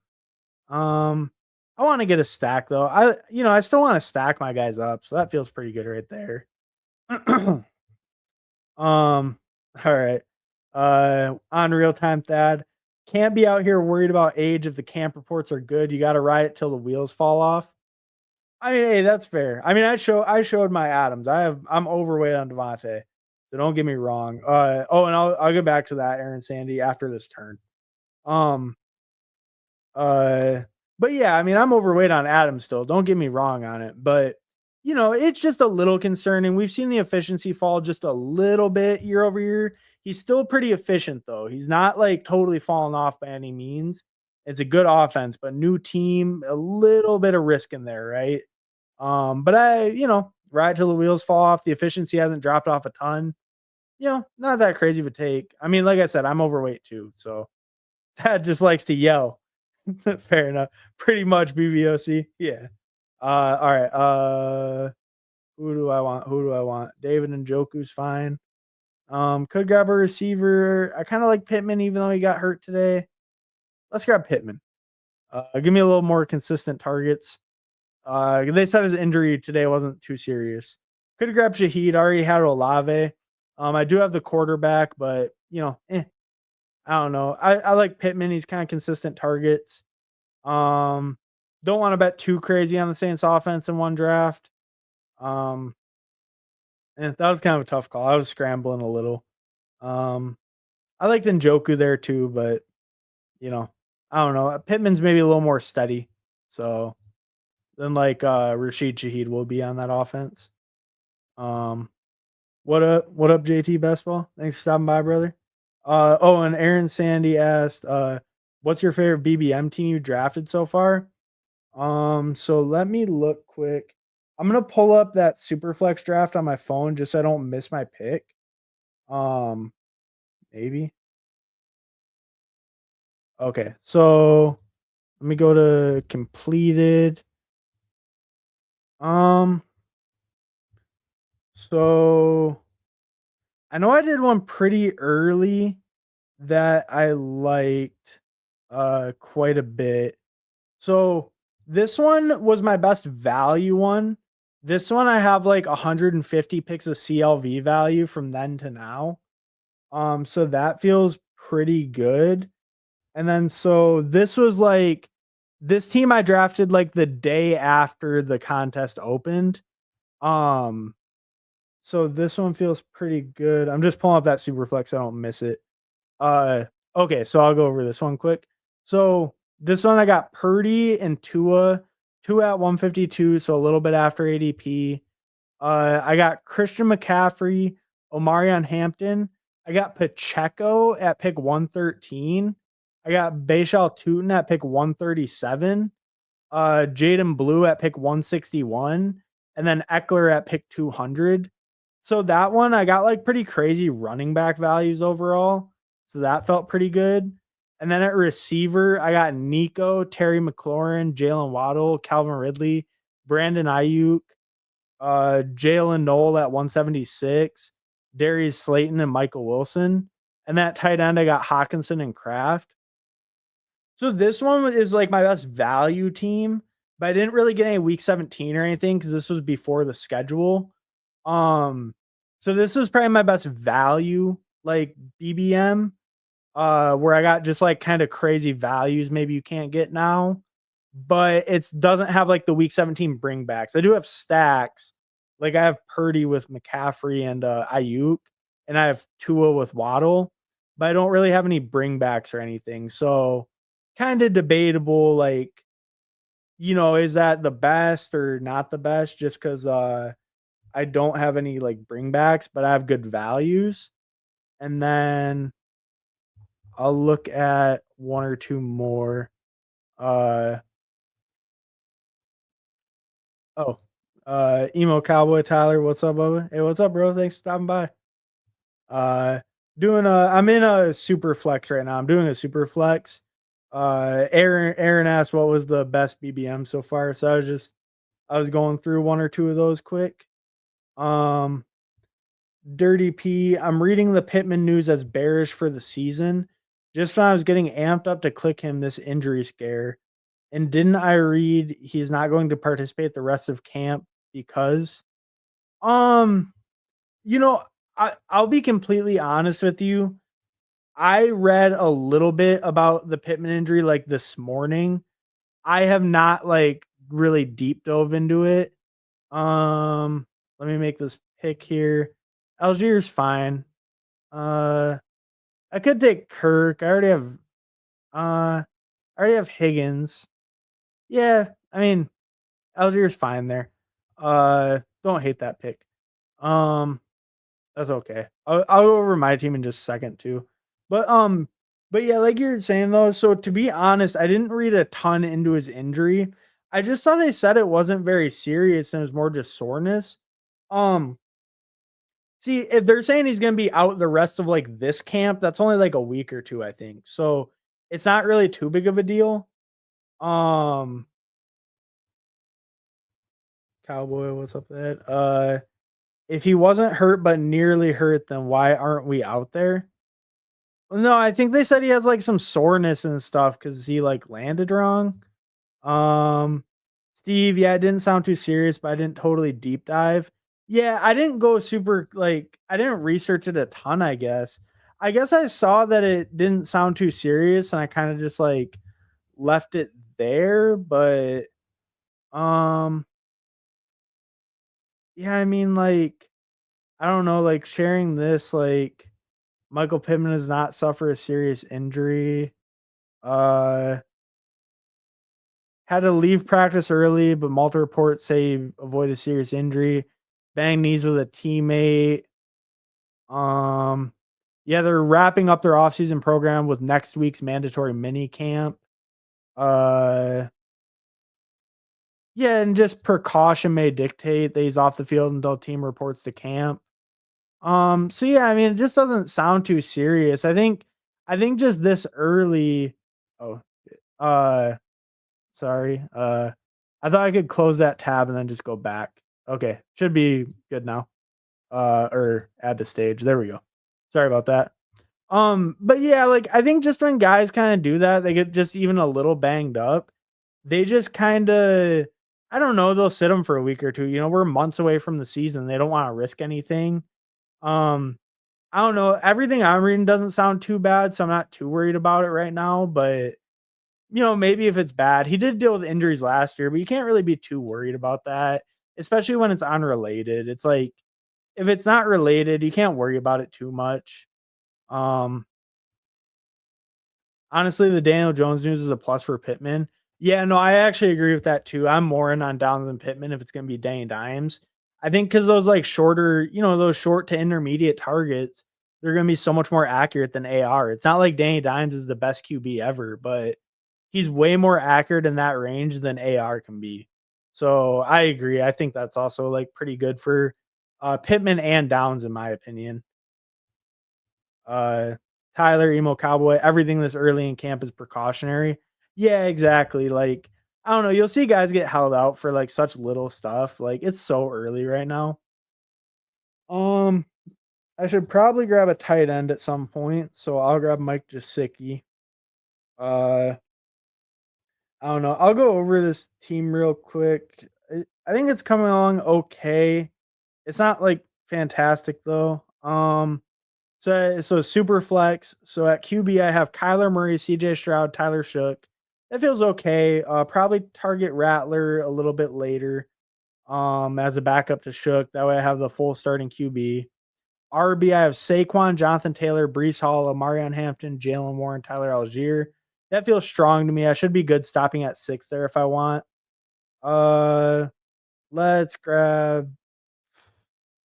Um, I wanna get a stack though. I still wanna stack my guys up, so that feels pretty good right there. Alright. On real time Thad. Can't be out here worried about age if the camp reports are good, you gotta ride it till the wheels fall off. I mean, hey, that's fair. I mean, I showed my Adams. I'm overweight on Devontae, so don't get me wrong. And I'll get back to that, Aaron Sandy, after this turn. Um, uh, but yeah, I mean, I'm overweight on Adams still. Don't get me wrong on it, but it's just a little concerning. We've seen the efficiency fall just a little bit year over year. He's still pretty efficient though. He's not like totally falling off by any means. It's a good offense, but new team, a little bit of risk in there, right? But ride till the wheels fall off. The efficiency hasn't dropped off a ton. Not that crazy of a take. I mean, like I said, I'm overweight too, so Dad just likes to yell. Fair enough. Pretty much BBOC. Yeah. All right. Who do I want? Who do I want? David and Njoku's fine. Could grab a receiver. I kind of like Pittman, even though he got hurt today. Let's grab Pittman. Give me a little more consistent targets. They said his injury today wasn't too serious. Could have grabbed Shaheed. Already had Olave. I do have the quarterback, but I don't know. I like Pittman. He's kind of consistent targets. Don't want to bet too crazy on the Saints offense in one draft. That was kind of a tough call. I was scrambling a little. I liked Njoku there too, but I don't know. Pittman's maybe a little more steady. So then Rashid Shaheed will be on that offense. What up, JT Bestball? Thanks for stopping by, brother. And Aaron Sandy asked, what's your favorite BBM team you drafted so far? So let me look quick. I'm gonna pull up that Superflex draft on my phone just so I don't miss my pick. Maybe. Okay, so let me go to completed. So I know I did one pretty early that I liked quite a bit. So this one was my best value one. This one I have like 150 picks of CLV value from then to now. So that feels pretty good. And then so this was like this team I drafted like the day after the contest opened. So this one feels pretty good. I'm just pulling up that Superflex so I don't miss it. Okay, so I'll go over this one quick. So this one I got Purdy and Tua at 152, so a little bit after ADP. I got Christian McCaffrey, Omarion Hampton. I got Pacheco at pick 113. I got Bayshal Tootin at pick 137. Jaden Blue at pick 161. And then Eckler at pick 200. So that one I got like pretty crazy running back values overall. So that felt pretty good. And then at receiver, I got Nico, Terry McLaurin, Jalen Waddle, Calvin Ridley, Brandon Ayuk, Jalen Noel at 176, Darius Slayton and Michael Wilson. And that tight end, I got Hawkinson and Kraft. So this one is like my best value team, but I didn't really get any week 17 or anything because this was before the schedule. So this was probably my best value, like BBM, where I got just like kind of crazy values maybe you can't get now, but it doesn't have like the week 17 bringbacks. I do have stacks. Like I have Purdy with McCaffrey and Ayuk, and I have Tua with Waddle, but I don't really have any bringbacks or anything. So kind of debatable, like, is that the best or not the best just because I don't have any like bringbacks, but I have good values. And then I'll look at one or two more. Emo Cowboy Tyler, what's up, Bubba? Hey, what's up, bro? Thanks for stopping by. I'm in a super flex right now. I'm doing a super flex. Aaron asked what was the best BBM so far. So I was going through one or two of those quick. Dirty P, I'm reading the Pittman news as bearish for the season. Just when I was getting amped up to click him, this injury scare. And didn't I read he's not going to participate the rest of camp because um you know, I'll be completely honest with you. I read a little bit about the Pittman injury like this morning. I have not like really deep dove into it. Let me make this pick here. Algier's fine. Uh I could take Kirk. I already have Higgins. Yeah, I mean Algier's fine there. Don't hate that pick. Um That's okay. I'll go over my team in just a second too. But but yeah, like you're saying though, so to be honest, I didn't read a ton into his injury. I just saw they said it wasn't very serious and it was more just soreness. Um See, if they're saying he's gonna be out the rest of like this camp, that's only like a week or two, I think. So it's not really too big of a deal. Um Cowboy, what's up with that? If he wasn't hurt but nearly hurt, then why aren't we out there? No, I think they said he has, like, some soreness and stuff because he, like, landed wrong. Um, Steve, yeah, it didn't sound too serious, but I didn't totally deep dive. Yeah, I didn't go super, like I didn't research it a ton, I guess. I guess I saw that it didn't sound too serious, and I kinda just, like, left it there, but, um, yeah, I mean, like, I don't know, like, sharing this, like, Michael Pittman has not suffered a serious injury. Uh Had to leave practice early, but multiple reports say avoid a serious injury. Banged knees with a teammate. Um, yeah, they're wrapping up their offseason program with next week's mandatory mini camp. Uh, yeah, and just precaution may dictate that he's off the field until team reports to camp. So yeah, I mean, it just doesn't sound too serious. I think just this early. Oh, uh, Sorry. I thought I could close that tab and then just go back. Okay, should be good now. Or add to stage. There we go. Sorry about that. But yeah, like I think just when guys kind of do that, they get just even a little banged up. They just kind of, I don't know, they'll sit them for a week or two. You know, we're months away from the season. They don't want to risk anything. Um, I don't know. Everything I'm reading doesn't sound too bad, so I'm not too worried about it right now. But maybe if it's bad, he did deal with injuries last year, but you can't really be too worried about that, especially when it's unrelated. It's like if it's not related, you can't worry about it too much. Um, Honestly, the Daniel Jones news is a plus for Pittman. Yeah, no, I actually agree with that too. I'm more in on Downs than Pittman if it's going to be Danny Dimes. I think because those like shorter, those short to intermediate targets, they're going to be so much more accurate than AR. It's not like Danny Dimes is the best QB ever, but he's way more accurate in that range than AR can be. So I agree. I think that's also like pretty good for Pittman and Downs, in my opinion. Uh, Tyler, Emo Cowboy, everything this early in camp is precautionary. Yeah, exactly. Like, I don't know. You'll see guys get held out for like such little stuff. Like, it's so early right now. Um, I should probably grab a tight end at some point. So I'll grab Mike Gesicki. Uh, I don't know. I'll go over this team real quick. I think it's coming along okay. It's not like fantastic though. So Superflex. So at QB, I have Kyler Murray, CJ Stroud, Tyler Shook. That feels okay. Probably target Rattler a little bit later. As a backup to Shook. That way I have the full starting QB. RB, I have Saquon, Jonathan Taylor, Brees Hall, Amarion Hampton, Jalen Warren, Tyler Algier. That feels strong to me. I should be good stopping at 6 there if I want. Uh, let's grab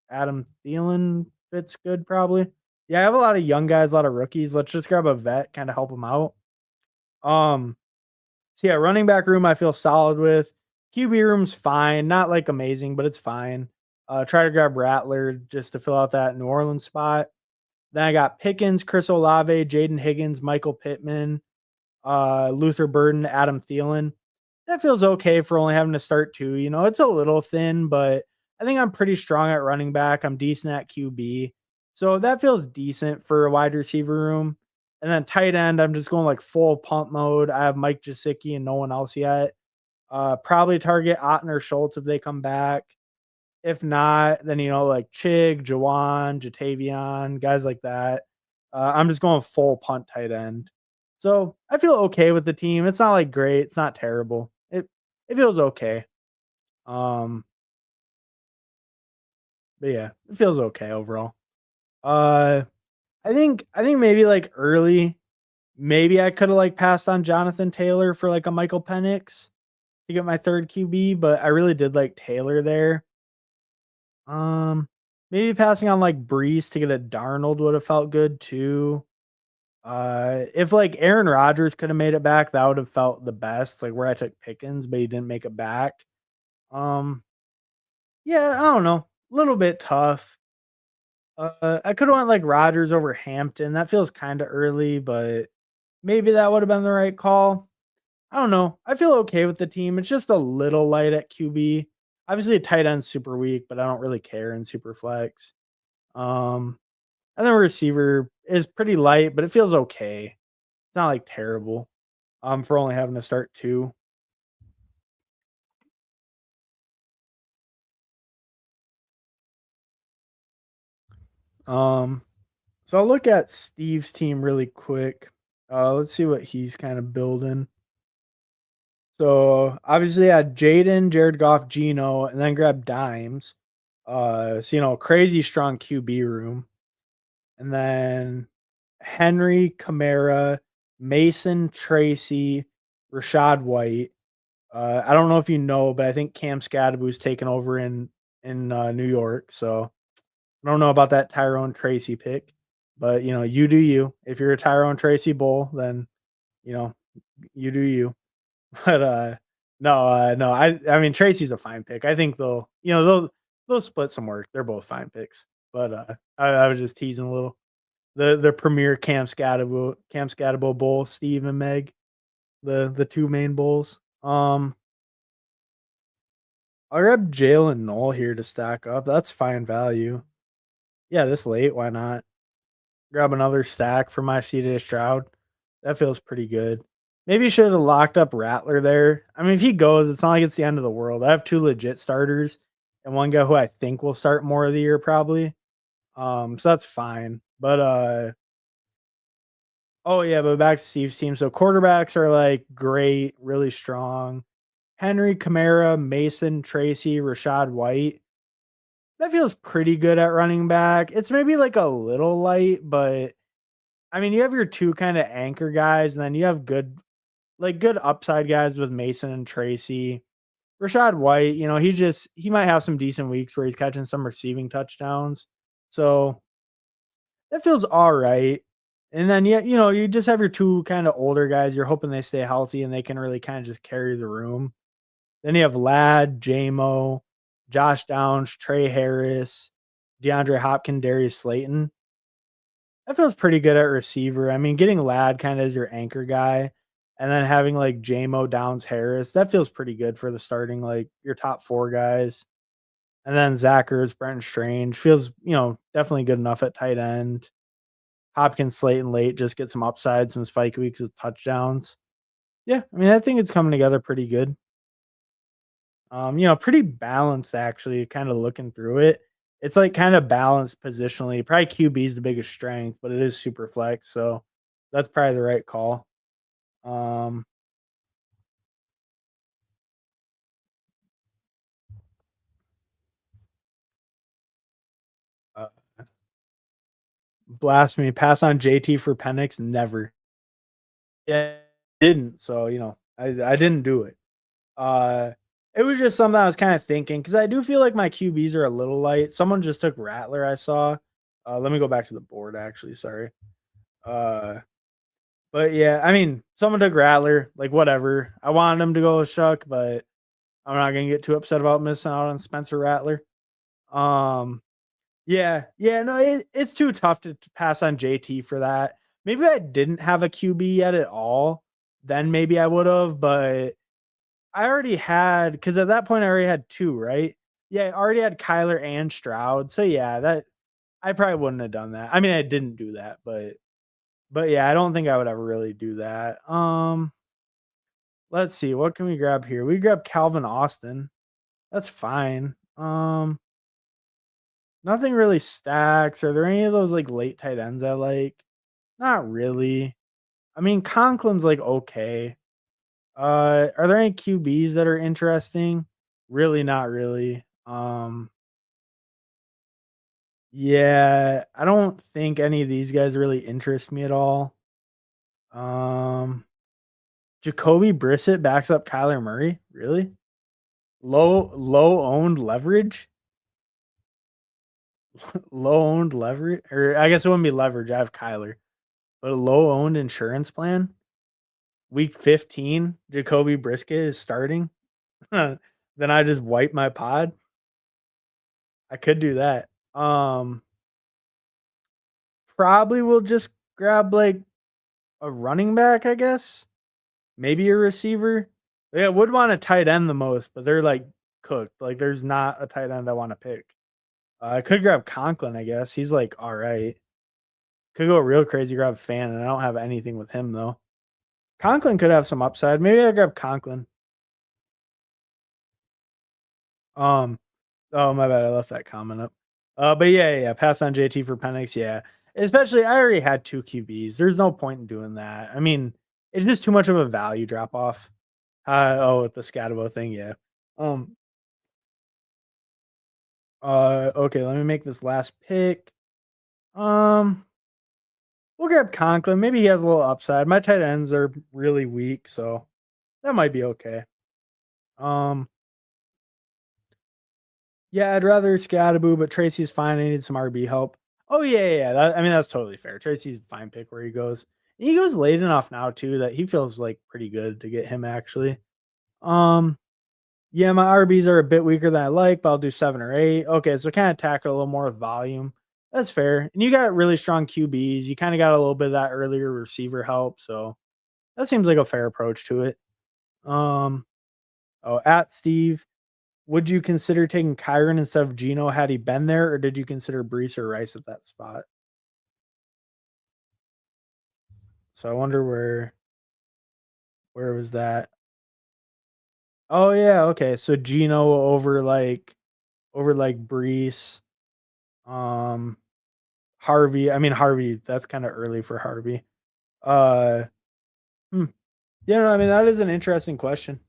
Adam Thielen. Fits good probably. Yeah, I have a lot of young guys, a lot of rookies. Let's just grab a vet, kind of help them out. Um, so yeah, running back room I feel solid with. QB room's fine, not like amazing, but it's fine. Try to grab Rattler just to fill out that New Orleans spot. Then I got Pickens, Chris Olave, Jaden Higgins, Michael Pittman, Luther Burden, Adam Thielen. That feels okay for only having to start 2. It's a little thin, but I think I'm pretty strong at running back. I'm decent at QB. So that feels decent for a wide receiver room. And then tight end, I'm just going like full pump mode. I have Mike Gesicki and no one else yet. Probably target Otten or Schultz if they come back. If not, then like Chig, Jawan, Jatavion, guys like that. I'm just going full punt tight end. So I feel okay with the team. It's not like great. It's not terrible. It feels okay. Um, but yeah, it feels okay overall. Uh, I think maybe like early, maybe I could have like passed on Jonathan Taylor for like a Michael Penix to get my third QB, but I really did like Taylor there. Um, Maybe passing on like Brees to get a Darnold would have felt good too. If like Aaron Rodgers could have made it back, that would have felt the best. Like where I took Pickens, but he didn't make it back. Um, yeah, I don't know, a little bit tough. I could have went like Rodgers over Hampton. That feels kind of early, but maybe that would have been the right call. I don't know. I feel okay with the team. It's just a little light at QB. Obviously, a tight end's super weak, but I don't really care in Superflex. Um, and then receiver is pretty light, but it feels okay. It's not like terrible. For only having to start two. Um, so I'll look at Steve's team really quick. Let's see what he's kind of building. So obviously I had Jaden, Jared Goff, Gino, and then grabbed Dimes. So crazy strong QB room. And then Henry, Kamara, Mason, Tracy, Rashad White. I don't know if you know, but I think Cam Scadaboo's taken over in New York. So I don't know about that Tyrone Tracy pick, but you do you. If you're a Tyrone Tracy bull, then you know you do you. But no. I mean Tracy's a fine pick. I think they'll split some work. They're both fine picks. But I was just teasing a little. The premier Cam Scadabo bull, Steve and Meg, the two main bulls. I'll grab Jalen Knoll here to stack up. That's fine value. Yeah, this late, why not? Grab another stack for my CJ Stroud. That feels pretty good. Maybe you should have locked up Rattler there. I mean, if he goes, it's not like it's the end of the world. I have two legit starters and one guy who I think will start more of the year probably. So that's fine. But oh yeah, but back to Steve's team. So quarterbacks are like great, really strong. Henry, Kamara, Mason, Tracy, Rashad White. That feels pretty good at running back. It's maybe like a little light, but I mean, you have your two kind of anchor guys, and then you have good upside guys with Mason and Tracy. Rashad White, he might have some decent weeks where he's catching some receiving touchdowns. So that feels all right. And then yeah, you just have your two kind of older guys. You're hoping they stay healthy and they can really kind of just carry the room. Then you have Ladd, JMO, Josh Downs, Trey Harris, DeAndre Hopkins, Darius Slayton. That feels pretty good at receiver. I mean, getting Ladd kind of as your anchor guy and then having like JMO, Downs, Harris, that feels pretty good for the starting, like your top four guys. And then Zachers, Brenton Strange feels, definitely good enough at tight end. Hopkins, Slayton late, just get some upside, some spike weeks with touchdowns. Yeah, I mean, I think it's coming together pretty good. Pretty balanced actually, kind of looking through it. It's like kind of balanced positionally. Probably QB is the biggest strength, but it is super flex, so that's probably the right call. Um uh, Blasphemy, pass on JT for Penix, never. Yeah, didn't. So, I didn't do it. Uh it was just something I was kind of thinking because I do feel like my QBs are a little light. Someone just took Rattler, I saw. Let me go back to the board actually, sorry. Uh But yeah, I mean, someone took Rattler, like whatever. I wanted him to go with Shuck, but I'm not gonna get too upset about missing out on Spencer Rattler. Um, yeah, no, it's too tough to pass on JT for that. Maybe I didn't have a QB yet at all, then maybe I would have, but I already had because at that point I already had two, right? Yeah, I already had Kyler and Stroud. So yeah, that I probably wouldn't have done that. I mean, I didn't do that, but But yeah, I don't think I would ever really do that. Let's see, what can we grab here? We grab Calvin Austin. That's fine. Nothing really stacks. Are there any of those like late tight ends I like? Not really. I mean, Conklin's like okay. Are there any QBs that are interesting? Really, not really. Yeah, I don't think any of these guys really interest me at all. Um, Jacoby Brissett backs up Kyler Murray. Really? Low owned leverage? Low owned leverage? Or I guess it wouldn't be leverage. I have Kyler. But a low owned insurance plan? Week 15, Jacoby Brisket is starting. Then I just wipe my pod. I could do that. Probably will just grab like a running back, I guess. Maybe a receiver. Yeah, I would want a tight end the most, but they're like cooked. Like there's not a tight end I want to pick. I could grab Conklin, I guess. He's like all right. Could go real crazy, grab Fan, and I don't have anything with him though. Conklin could have some upside. Maybe I grab Conklin. Um, oh my bad, I left that comment up. But yeah, pass on JT for Penix. Yeah, especially I already had two QBs. There's no point in doing that. I mean, it's just too much of a value drop off. With the Scatabo thing, yeah. Um, okay, let me make this last pick. Um, we'll grab Conklin. Maybe he has a little upside. My tight ends are really weak, so that might be okay. Um, yeah, I'd rather Scattaboo, but Tracy's fine. I need some RB help. Oh yeah. I mean, that's totally fair. Tracy's a fine pick where he goes. He goes late enough now too that he feels like pretty good to get him actually. Um, yeah, my RBs are a bit weaker than I like, but I'll do 7 or 8. Okay, so kind of tackle a little more with volume. That's fair. And you got really strong QBs. You kind of got a little bit of that earlier receiver help, so that seems like a fair approach to it. Um, at Steve, would you consider taking Kyron instead of Gino had he been there, or did you consider Brees or Rice at that spot? So I wonder where was that? Oh yeah, okay. So Gino over like Brees. Um Harvey. I mean Harvey, that's kind of early for Harvey. Uh hmm. Yeah, no, I mean that is an interesting question.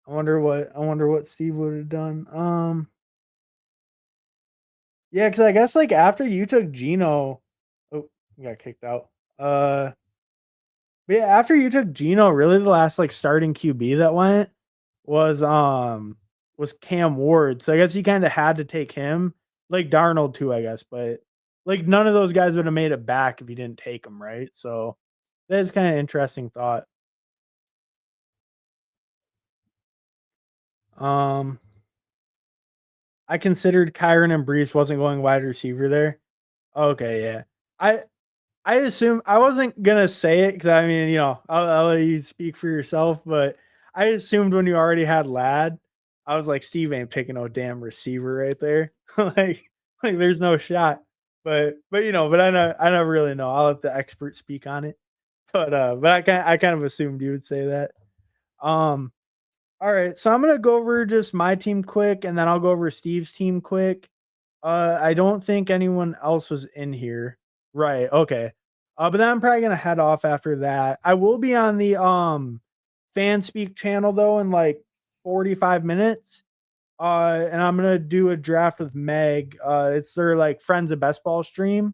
I wonder what Steve would have done. Yeah, because I guess like after you took Gino, oh, you got kicked out. Uh but yeah, after you took Gino, really the last like starting QB that went was was Cam Ward. So I guess you kind of had to take him, like Darnold too, I guess. But like none of those guys would have made it back if you didn't take them, right? So that's kind of interesting thought. Um, I considered Kyron and Brees wasn't going wide receiver there. Okay, yeah. I I assume I wasn't gonna say it because I mean, I'll let you speak for yourself, but I assumed when you already had Lad, I was like, Steve ain't picking no damn receiver right there. like there's no shot. But I never really know. I'll let the expert speak on it. But I kind of assumed you would say that. Um all right, so I'm gonna go over just my team quick and then I'll go over Steve's team quick. I don't think anyone else was in here. Right, okay. But then I'm probably gonna head off after that. I will be on the fan speak channel though in like 45 minutes. And I'm gonna do a draft with Meg. It's their like friends of best ball stream.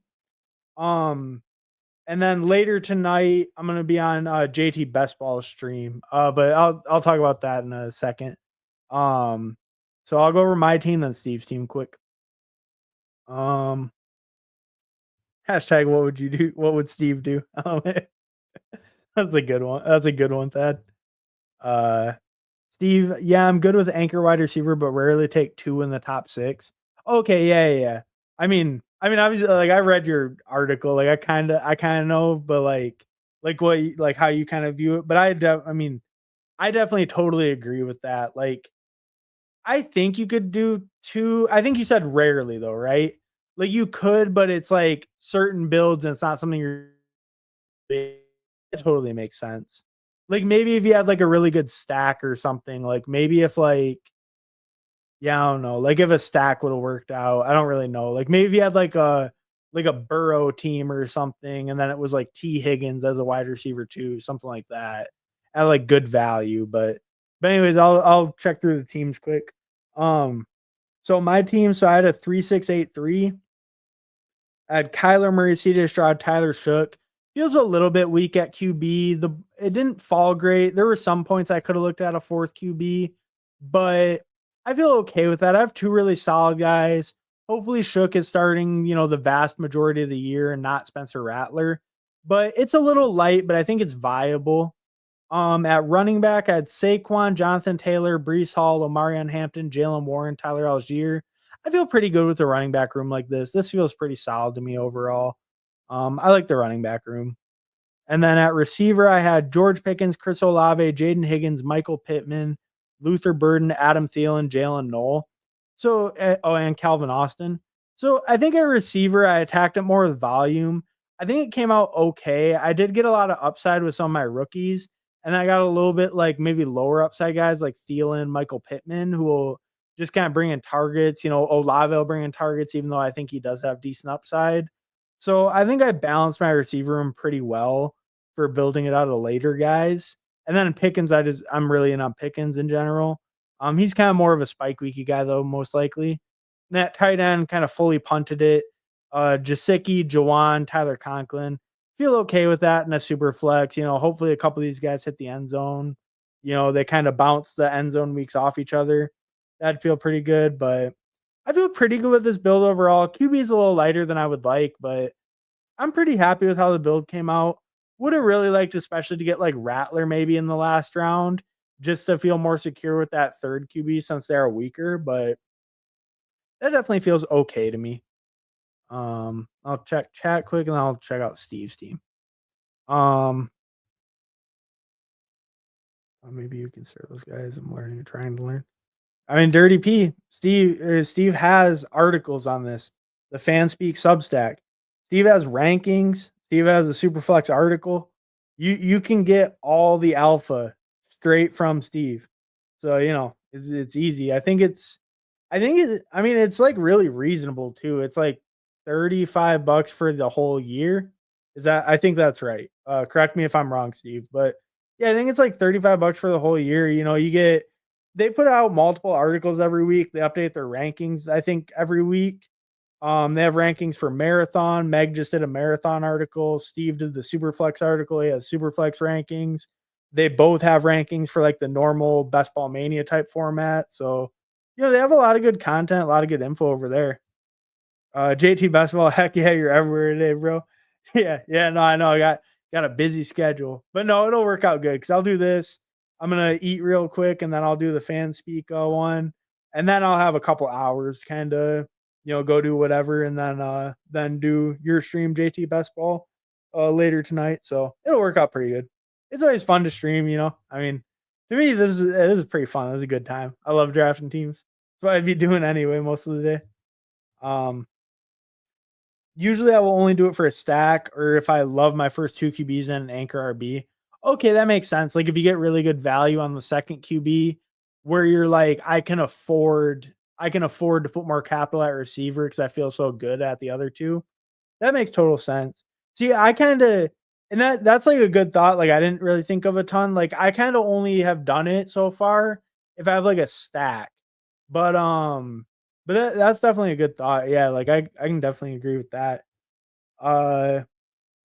Um, and then later tonight I'm gonna be on JT Best Ball stream. But I'll talk about that in a second. Um, so I'll go over my team and Steve's team quick. Um, Hashtag what would you do? What would Steve do? That's a good one. That's a good one, Thad. Uh, Steve, yeah, I'm good with anchor wide receiver, but rarely take two in the top six. Okay, yeah. I mean, obviously, like I read your article, like I kind of know, but like like how you kind of view it. But I mean, I definitely totally agree with that. Like, I think you could do two. I think you said rarely though, right? Like, you could, but it's, like, certain builds, and it's not something you're it totally makes sense. Like, maybe if you had, like, a really good stack or something, like, maybe if, like yeah, I don't know, like, if a stack would've worked out, I don't really know. Like, maybe if you had, like a Burrow team or something, and then it was, like, T. Higgins as a wide receiver too, something like that, at, like, good value, but anyways, I'll check through the teams quick. Um, so my team, so I had a 3-6-8-3. I had Kyler Murray, CJ Stroud, Tyler Shook. Feels a little bit weak at QB. It didn't fall great. There were some points I could have looked at a fourth QB, but I feel okay with that. I have two really solid guys. Hopefully Shook is starting, the vast majority of the year and not Spencer Rattler. But it's a little light, but I think it's viable. At running back, I had Saquon, Jonathan Taylor, Brees Hall, Omarion Hampton, Jalen Warren, Tyler Algier. I feel pretty good with the running back room like this. This feels pretty solid to me overall. I like the running back room. And then at receiver, I had George Pickens, Chris Olave, Jaden Higgins, Michael Pittman, Luther Burden, Adam Thielen, Jalen Knoll. So, and Calvin Austin. So I think at receiver, I attacked it more with volume. I think it came out okay. I did get a lot of upside with some of my rookies, and I got a little bit like maybe lower upside guys like Thielen, Michael Pittman, who will just kind of bring in targets. Olave will bring in targets, even though I think he does have decent upside. So I think I balanced my receiver room pretty well for building it out of later guys. And then Pickens, I'm really in on Pickens in general. He's kind of more of a spike weeky guy though, most likely. And that tight end kind of fully punted it. Jasicki, Jawan, Tyler Conklin. Feel okay with that in a super flex. Hopefully a couple of these guys hit the end zone. They kind of bounce the end zone weeks off each other. That'd feel pretty good, but I feel pretty good with this build overall. QB is a little lighter than I would like, but I'm pretty happy with how the build came out. Would have really liked, especially to get like Rattler maybe in the last round, just to feel more secure with that third QB since they're weaker, but that definitely feels okay to me. I'll check chat quick and then I'll check out Steve's team. Maybe you can start those guys. I'm trying to learn. I mean, Dirty P, Steve has articles on this. The Fan Speak Substack. Steve has rankings. Steve has a Superflex article. You can get all the alpha straight from Steve. So, it's easy. I mean, it's like really reasonable too. It's like $35 for the whole year. I think that's right. Correct me if I'm wrong, Steve, but yeah, I think it's like $35 for the whole year. They put out multiple articles every week. They update their rankings, I think, every week. They have rankings for marathon. Meg just did a marathon article. Steve did the Superflex article. He has Superflex rankings. They both have rankings for like the normal Best Ball Mania type format. So, they have a lot of good content, a lot of good info over there. JT Basketball, heck yeah, you're everywhere today, bro. Yeah, no, I know. I got a busy schedule, but no, it'll work out good because I'll do this. I'm gonna eat real quick, and then I'll do the Fan Speak one, and then I'll have a couple hours, kind of, go do whatever, and then do your stream, JT Best Ball, later tonight. So it'll work out pretty good. It's always fun to stream, I mean, to me, this is pretty fun. This is a good time. I love drafting teams. That's what I'd be doing anyway most of the day. Usually I will only do it for a stack or if I love my first two QBs and an anchor RB. Okay, that makes sense. Like if you get really good value on the second QB where you're like, I can afford to put more capital at receiver because I feel so good at the other two. That makes total sense. See, I kind of and that's like a good thought. Like I didn't really think of a ton. Like I kind of only have done it so far if I have like a stack. But that's definitely a good thought. Yeah, like I can definitely agree with that.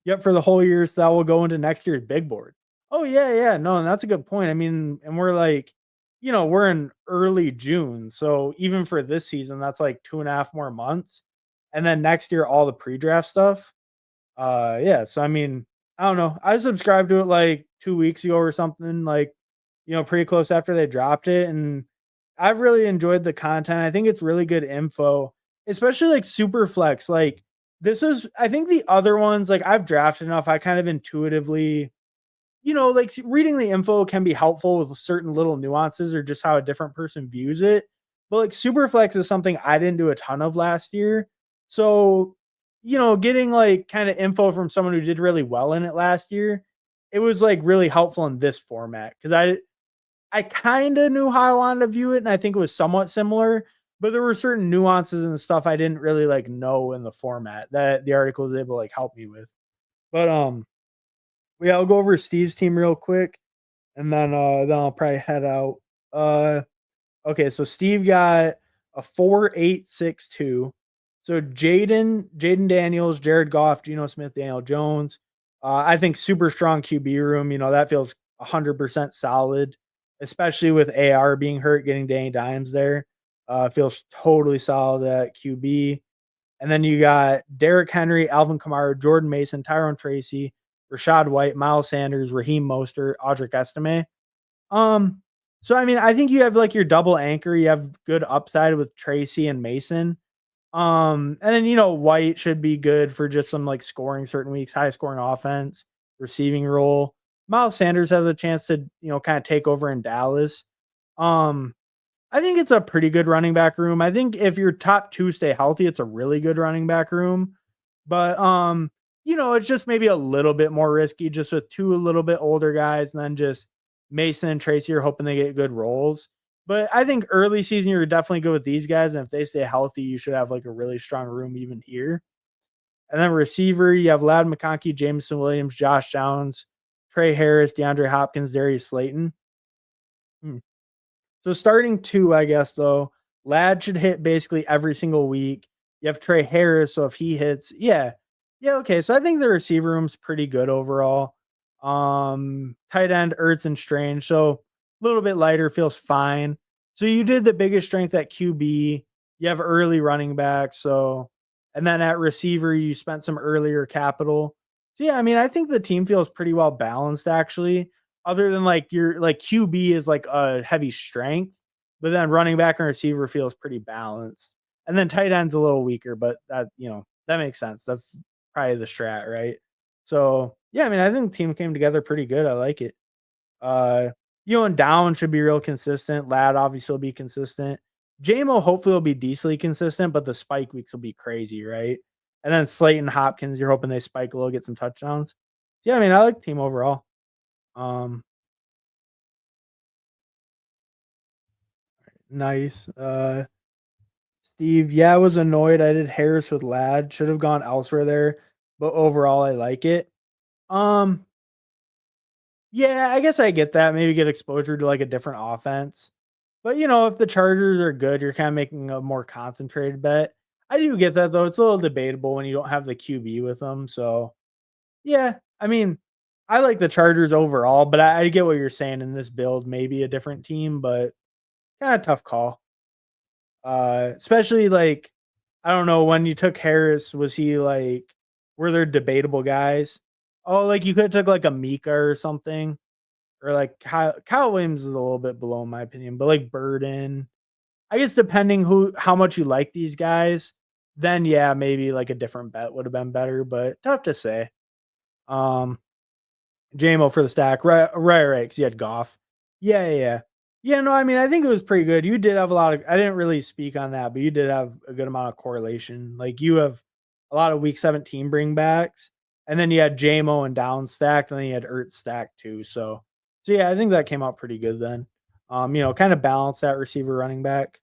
Yep, for the whole year, so that will go into next year's big board. Oh yeah. No, and that's a good point. I mean, and we're like, we're in early June. So even for this season, that's like 2.5 more months. And then next year, all the pre-draft stuff. Yeah. So I mean, I don't know. I subscribed to it like 2 weeks ago or something, like, pretty close after they dropped it. And I've really enjoyed the content. I think it's really good info, especially like Superflex. Like I think the other ones, like I've drafted enough. I kind of intuitively, like reading the info can be helpful with certain little nuances or just how a different person views it. But like Superflex is something I didn't do a ton of last year. So, getting like kind of info from someone who did really well in it last year, it was like really helpful in this format because I kind of knew how I wanted to view it, and I think it was somewhat similar, but there were certain nuances and stuff I didn't really like know in the format that the article was able to like help me with. But yeah, I'll go over Steve's team real quick, and then I'll probably head out. Uh, okay, so Steve got a 4.862. So Jaden Daniels, Jared Goff, Geno Smith, Daniel Jones. I think super strong QB room. That feels 100% solid, especially with AR being hurt, getting Danny Dimes there. Feels totally solid at QB. And then you got Derrick Henry, Alvin Kamara, Jordan Mason, Tyrone Tracy, Rashad White, Miles Sanders, Raheem Mostert, Audric Estime. Um, so I mean, I think you have like your double anchor. You have good upside with Tracy and Mason. And then White should be good for just some like scoring certain weeks, high scoring offense, receiving role. Miles Sanders has a chance to kind of take over in Dallas. Um, I think it's a pretty good running back room. I think if your top two stay healthy, it's a really good running back room. But it's just maybe a little bit more risky just with two a little bit older guys and then just Mason and Tracy are hoping they get good roles. But I think early season you're definitely good with these guys, and if they stay healthy, you should have like a really strong room even here. And then receiver, you have Loud McConkey, Jameson Williams, Josh Downs, Trey Harris, DeAndre Hopkins, Darius Slayton. Hmm. So starting two, I guess though, Lad should hit basically every single week. You have Trey Harris, so if he hits, yeah, okay. So I think the receiver room's pretty good overall. Tight end, Ertz and Strange, so a little bit lighter, feels fine. So you did the biggest strength at QB. You have early running back, so and then at receiver, you spent some earlier capital. So yeah, I mean, I think the team feels pretty well balanced actually other than like your like QB is like a heavy strength, but then running back and receiver feels pretty balanced. And then tight end's a little weaker, but that makes sense. That's probably the strat, right? So yeah, I mean, I think the team came together pretty good. I like it. Uh, and Down should be real consistent. Lad obviously will be consistent. JMO hopefully will be decently consistent, but the spike weeks will be crazy, right? And then Slayton Hopkins, you're hoping they spike a little, get some touchdowns. Yeah, I mean, I like the team overall. Um, Nice. Steve, yeah, I was annoyed. I did Harris with Lad. Should have gone elsewhere there, but overall, I like it. Um, yeah, I guess I get that. Maybe get exposure to like a different offense. But if the Chargers are good, you're kind of making a more concentrated bet. I do get that though. It's a little debatable when you don't have the QB with them. So yeah, I mean, I like the Chargers overall, but I get what you're saying in this build. Maybe a different team, but kind of tough call. Especially like I don't know when you took Harris, was he like were there debatable guys? Oh, like you could have took like a Mika or something, or like Kyle Williams is a little bit below in my opinion, but like Burden, I guess depending how much you like these guys, then yeah, maybe like a different bet would have been better, but tough to say. Um, JMO for the stack. Right. Because you had Goff. Yeah. Yeah, no, I mean, I think it was pretty good. You did have a lot of, I didn't really speak on that, but you did have a good amount of correlation. Like you have a lot of week 17 bringbacks, and then you had JMO and Down stacked, and then you had Ertz stacked too. So yeah, I think that came out pretty good then. Kind of balanced that receiver running back.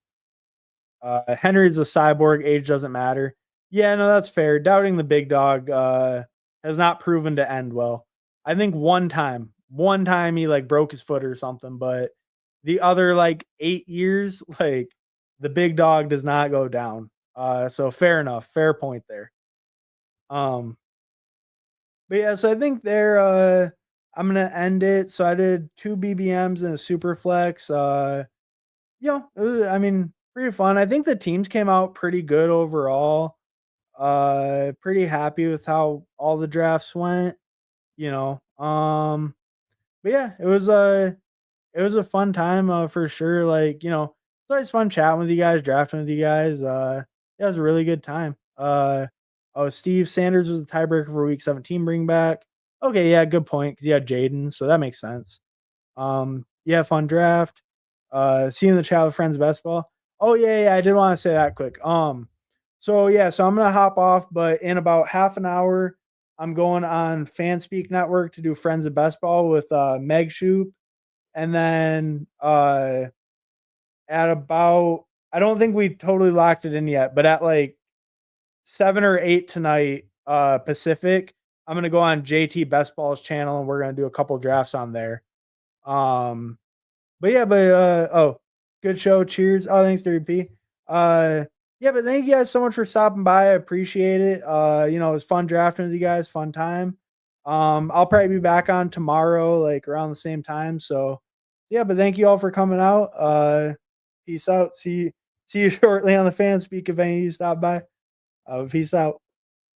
Henry's a cyborg, age doesn't matter. Yeah, no, that's fair. Doubting the big dog has not proven to end well. I think one time he like broke his foot or something, but the other like 8 years, like the big dog does not go down. So fair enough, fair point there. Um, but yeah, so I think I'm gonna end it. So I did two BBMs and a Superflex. I mean, pretty fun. I think the teams came out pretty good overall. Pretty happy with how all the drafts went, you know. But yeah, it was a fun time for sure. Like, it's always fun chatting with you guys, drafting with you guys. Yeah, it was a really good time. Oh, Steve Sanders was the tiebreaker for week 17 bring back. Okay, yeah, good point because you had Jaden, so that makes sense. Yeah, fun draft. Seeing the chat with friends basketball. Oh yeah, I did want to say that quick. So yeah, so I'm gonna hop off, but in about half an hour, I'm going on Fanspeak Network to do Friends of Best Ball with Meg Shoop, and then at about I don't think we totally locked it in yet, but at like 7 or 8 tonight, Pacific, I'm gonna go on JT Best Ball's channel and we're gonna do a couple drafts on there. Um, but yeah, but oh, good show. Cheers. Oh, thanks, WP. Uh, yeah, but thank you guys so much for stopping by. I appreciate it. It was fun drafting with you guys, fun time. I'll probably be back on tomorrow, like around the same time. So yeah, but thank you all for coming out. Peace out. See you shortly on the fan speak if any of you stop by. Peace out.